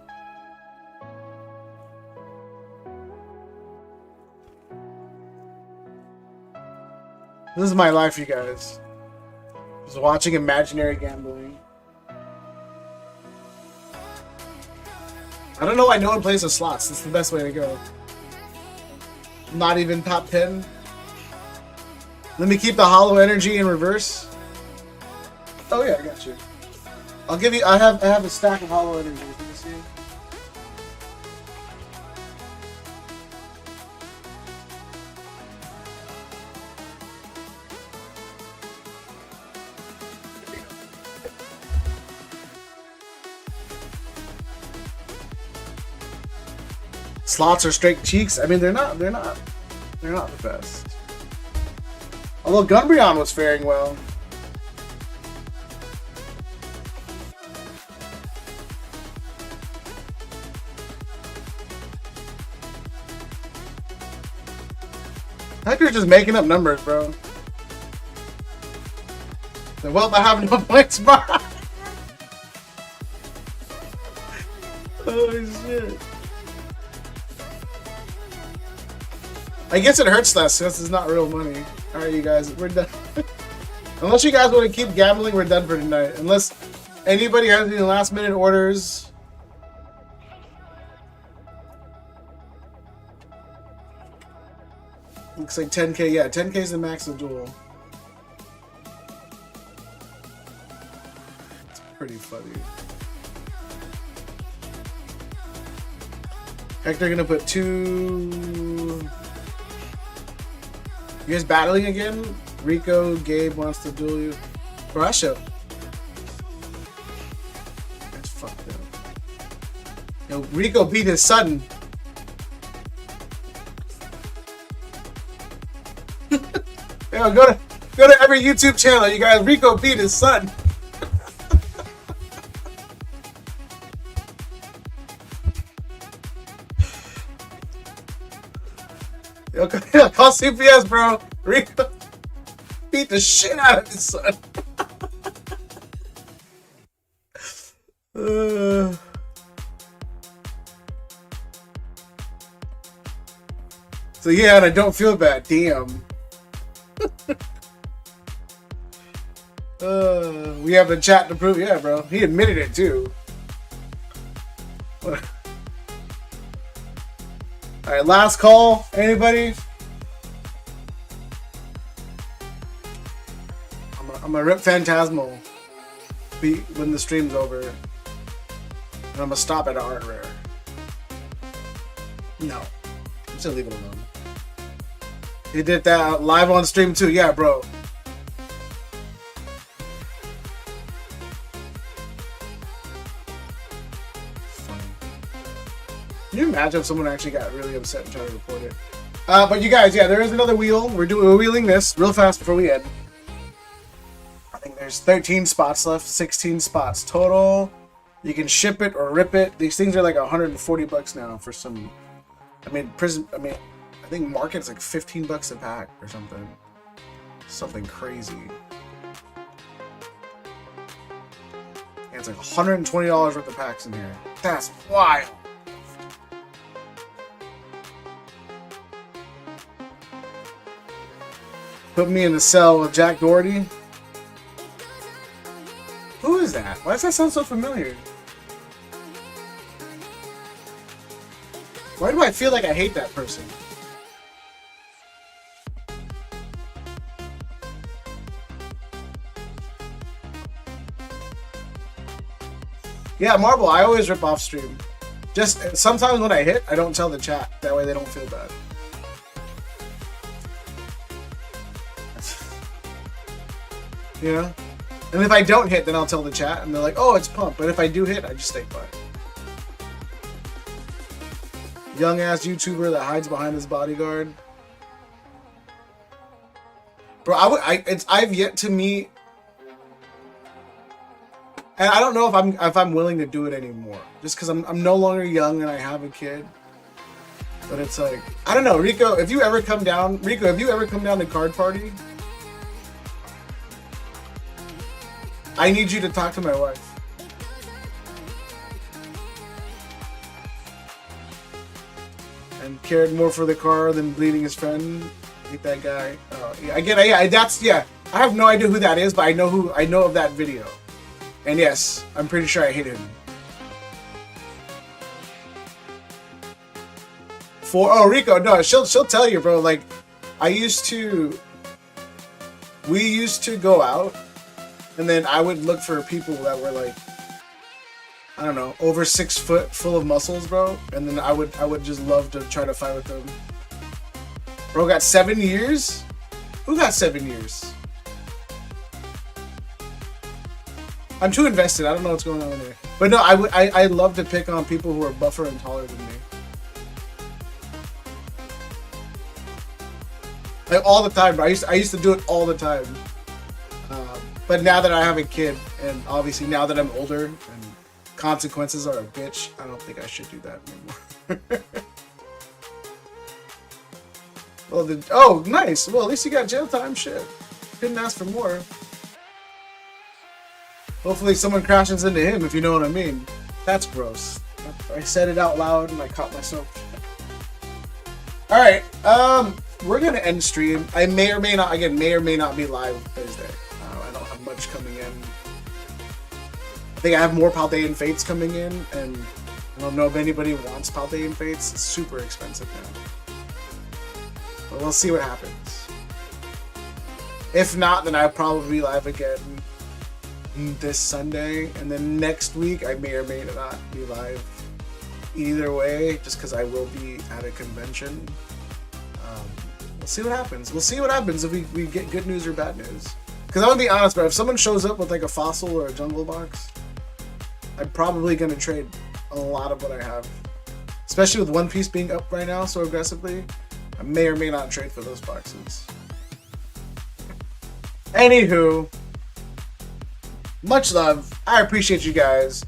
S1: This is my life, you guys. Just watching imaginary gambling. I don't know why no one plays the slots. That's the best way to go. Not even top 10. Let me keep the hollow energy in reverse. Oh yeah, I got you. I'll give you. I have a stack of hollow energy. Let me see. Slots are straight cheeks. I mean, they're not the best. Although Gunbryon was faring well. Hector's just making up numbers, bro. Well, I have no points, bro. Holy shit. I guess it hurts less because it's not real money. Alright, you guys, we're done. Unless you guys want to keep gambling, we're done for tonight. Unless anybody has any last minute orders. Looks like 10k. Yeah, 10k is the max of duel. It's pretty funny. Hector gonna put 2. You guys battling again? Rico, Gabe wants to duel you. Russia. That's fucked up. Yo, Rico beat his son. Yo, go to every YouTube channel, you guys. Rico beat his son. Yo, call CPS, bro. Rico beat the shit out of his son. So yeah, and I don't feel bad. Damn. We have the chat to prove. Yeah, bro. He admitted it too. Alright, last call. Anybody? I'm gonna rip Phantasmal when the stream's over. And I'm gonna stop at art rare. No. Just leave it alone. He did that live on stream too. Yeah, bro. Can you imagine if someone actually got really upset and tried to report it? But you guys, yeah, there is another wheel. We're wheeling this real fast before we end. I think there's 13 spots left, 16 spots total. You can ship it or rip it. These things are like 140 bucks now for some. I mean, I think market's like 15 bucks a pack or something. Something crazy. Yeah, it's like $120 worth of packs in here. That's wild. Put me in the cell with Jack Doherty. Who is that? Why does that sound so familiar? Why do I feel like I hate that person? Yeah, Marble, I always rip off stream. Just sometimes when I hit, I don't tell the chat. That way they don't feel bad. You know? And if I don't hit, then I'll tell the chat, and they're like, oh, it's pump. But if I do hit, I just stay quiet. Young-ass YouTuber that hides behind his bodyguard. Bro, I've yet to meet... And I don't know if I'm willing to do it anymore. Just because I'm no longer young and I have a kid. But it's like... I don't know, Rico, if you ever come down... Rico, have you ever come down to Card Party? I need you to talk to my wife. And cared more for the car than bleeding his friend. Hate that guy. Yeah, again, yeah, that's yeah. I have no idea who that is, but I know of that video. And yes, I'm pretty sure I hit him. Rico, no, she'll tell you, bro. Like, we used to go out, and then I would look for people that were like, I don't know, over 6 foot, full of muscles, bro. And then I would just love to try to fight with them. Bro got 7 years? Who got 7 years? I'm too invested. I don't know what's going on there. But no, I love to pick on people who are buffer and taller than me. Like all the time, bro. I used to do it all the time. But now that I have a kid, and obviously now that I'm older, and consequences are a bitch, I don't think I should do that anymore. Well, oh, nice. Well, at least you got jail time. Shit. Couldn't ask for more. Hopefully someone crashes into him, if you know what I mean. That's gross. I said it out loud and I caught myself. Alright, we're gonna end stream. I may or may not be live Thursday. I don't have much coming in. I think I have more Paldean Fates coming in, and I don't know if anybody wants Paldean Fates. It's super expensive now. But we'll see what happens. If not, then I'll probably be live again this Sunday, and then next week I may or may not be live. Either way, just because I will be at a convention. We'll see what happens. We'll see what happens if we get good news or bad news. Because I'm gonna be honest, bro. If someone shows up with like a fossil or a jungle box, I'm probably gonna trade a lot of what I have. Especially with One Piece being up right now so aggressively, I may or may not trade for those boxes. Anywho, much love. I appreciate you guys.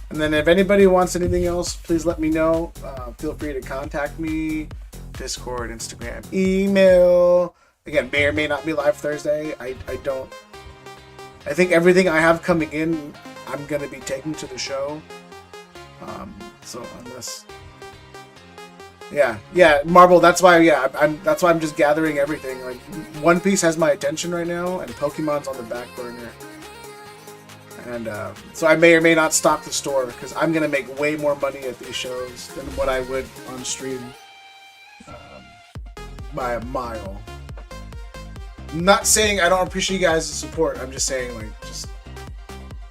S1: And then if anybody wants anything else, please let me know. Feel free to contact me. Discord, Instagram, email. Again, may or may not be live Thursday. I think everything I have coming in, I'm going to be taking to the show. So unless... Yeah, Marvel, that's why, that's why I'm just gathering everything. Like, One Piece has my attention right now, and Pokemon's on the back burner. And so I may or may not stock the store, because I'm going to make way more money at these shows than what I would on stream by a mile. I'm not saying I don't appreciate you guys' support. I'm just saying, like, just,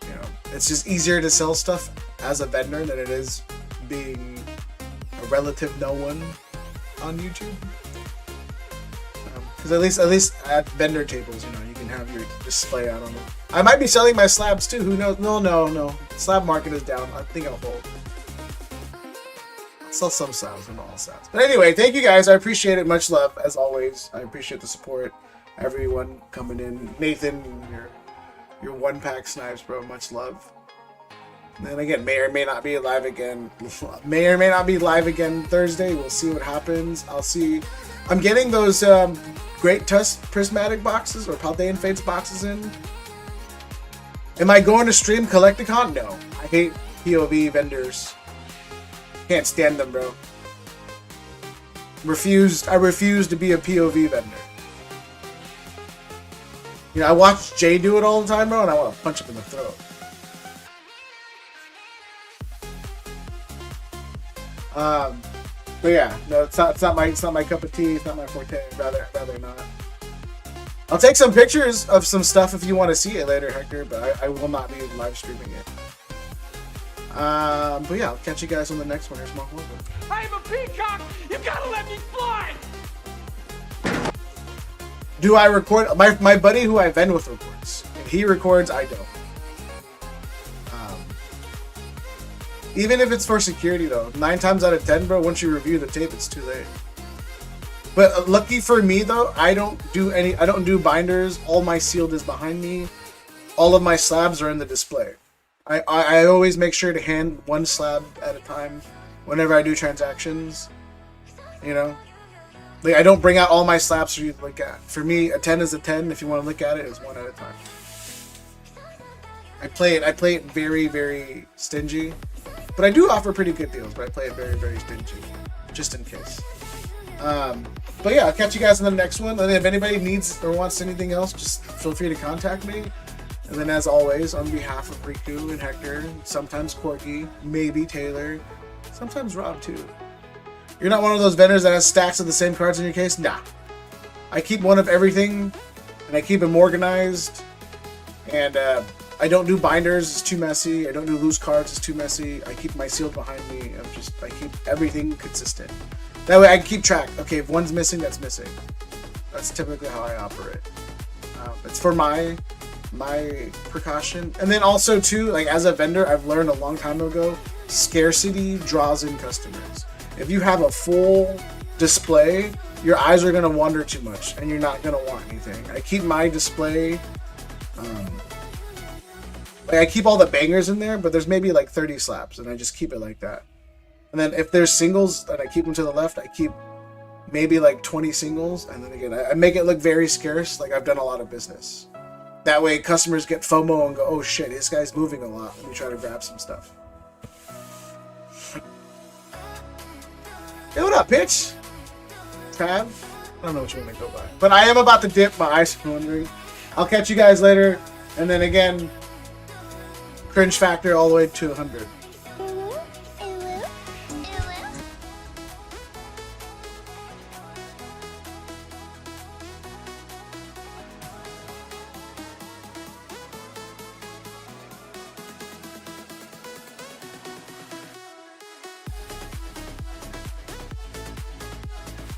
S1: you know, it's just easier to sell stuff as a vendor than it is being a relative no one on YouTube. Because at least at vendor tables, you know, you can have your display out on it. I might be selling my slabs too. Who knows? No. Slab market is down. I think I'll hold. I'll sell some slabs, not all slabs. But anyway, thank you guys. I appreciate it. Much love as always. I appreciate the support. Everyone coming in. Nathan, your 1-pack snipes, bro. Much love. And then again, may or may not be live again. May or may not be live again Thursday. We'll see what happens. I'll see. I'm getting those Great Tusk Prismatic boxes or Paldean Fates boxes in. Am I going to stream Collecticon? No. I hate POV vendors. Can't stand them, bro. I refuse to be a POV vendor. You know, I watch Jay do it all the time, bro, and I want to punch him in the throat. But yeah, no, it's not my cup of tea. It's not my forte. Rather not. I'll take some pictures of some stuff if you want to see it later, Hector. But I will not be live streaming it. But yeah, I'll catch you guys on the next one. Here's Mark Logan.
S3: I'm a peacock! You gotta let me fly!
S1: Do I record? My buddy who I vend with records. If he records, I don't. Even if it's for security, though, 9 times out of 10, bro, once you review the tape, it's too late. But lucky for me, though, I don't do binders. All my sealed is behind me. All of my slabs are in the display. I always make sure to hand one slab at a time whenever I do transactions. You know, like I don't bring out all my slabs for you to look at. For me, a 10 is a 10. If you want to look at it, it's one at a time. I play it very, very stingy. But I do offer pretty good deals, but I play it very, very stingy. Just in case. But But yeah, I'll catch you guys in the next one. And if anybody needs or wants anything else, just feel free to contact me. And then as always, on behalf of Riku and Hector, sometimes Corky, maybe Taylor, sometimes Rob too. You're not one of those vendors that has stacks of the same cards in your case? Nah. I keep one of everything, and I keep them organized. And I don't do binders, it's too messy. I don't do loose cards, it's too messy. I keep my sealed behind me. I keep everything consistent. That way I can keep track. Okay, if one's missing, that's missing. That's typically how I operate. It's for my precaution. And then also too, like as a vendor, I've learned a long time ago, scarcity draws in customers. If you have a full display, your eyes are gonna wander too much and you're not gonna want anything. I keep my display, like I keep all the bangers in there, but there's maybe like 30 slabs and I just keep it like that. And then if there's singles and I keep them to the left, I keep maybe like 20 singles. And then again, I make it look very scarce, like I've done a lot of business. That way customers get FOMO and go, oh shit, this guy's moving a lot. Let me try to grab some stuff. Hey, what up, bitch? Trav? I don't know what you want to go by. But I am about to dip, my eyes are wondering. I'll catch you guys later. And then again, cringe factor all the way to 100.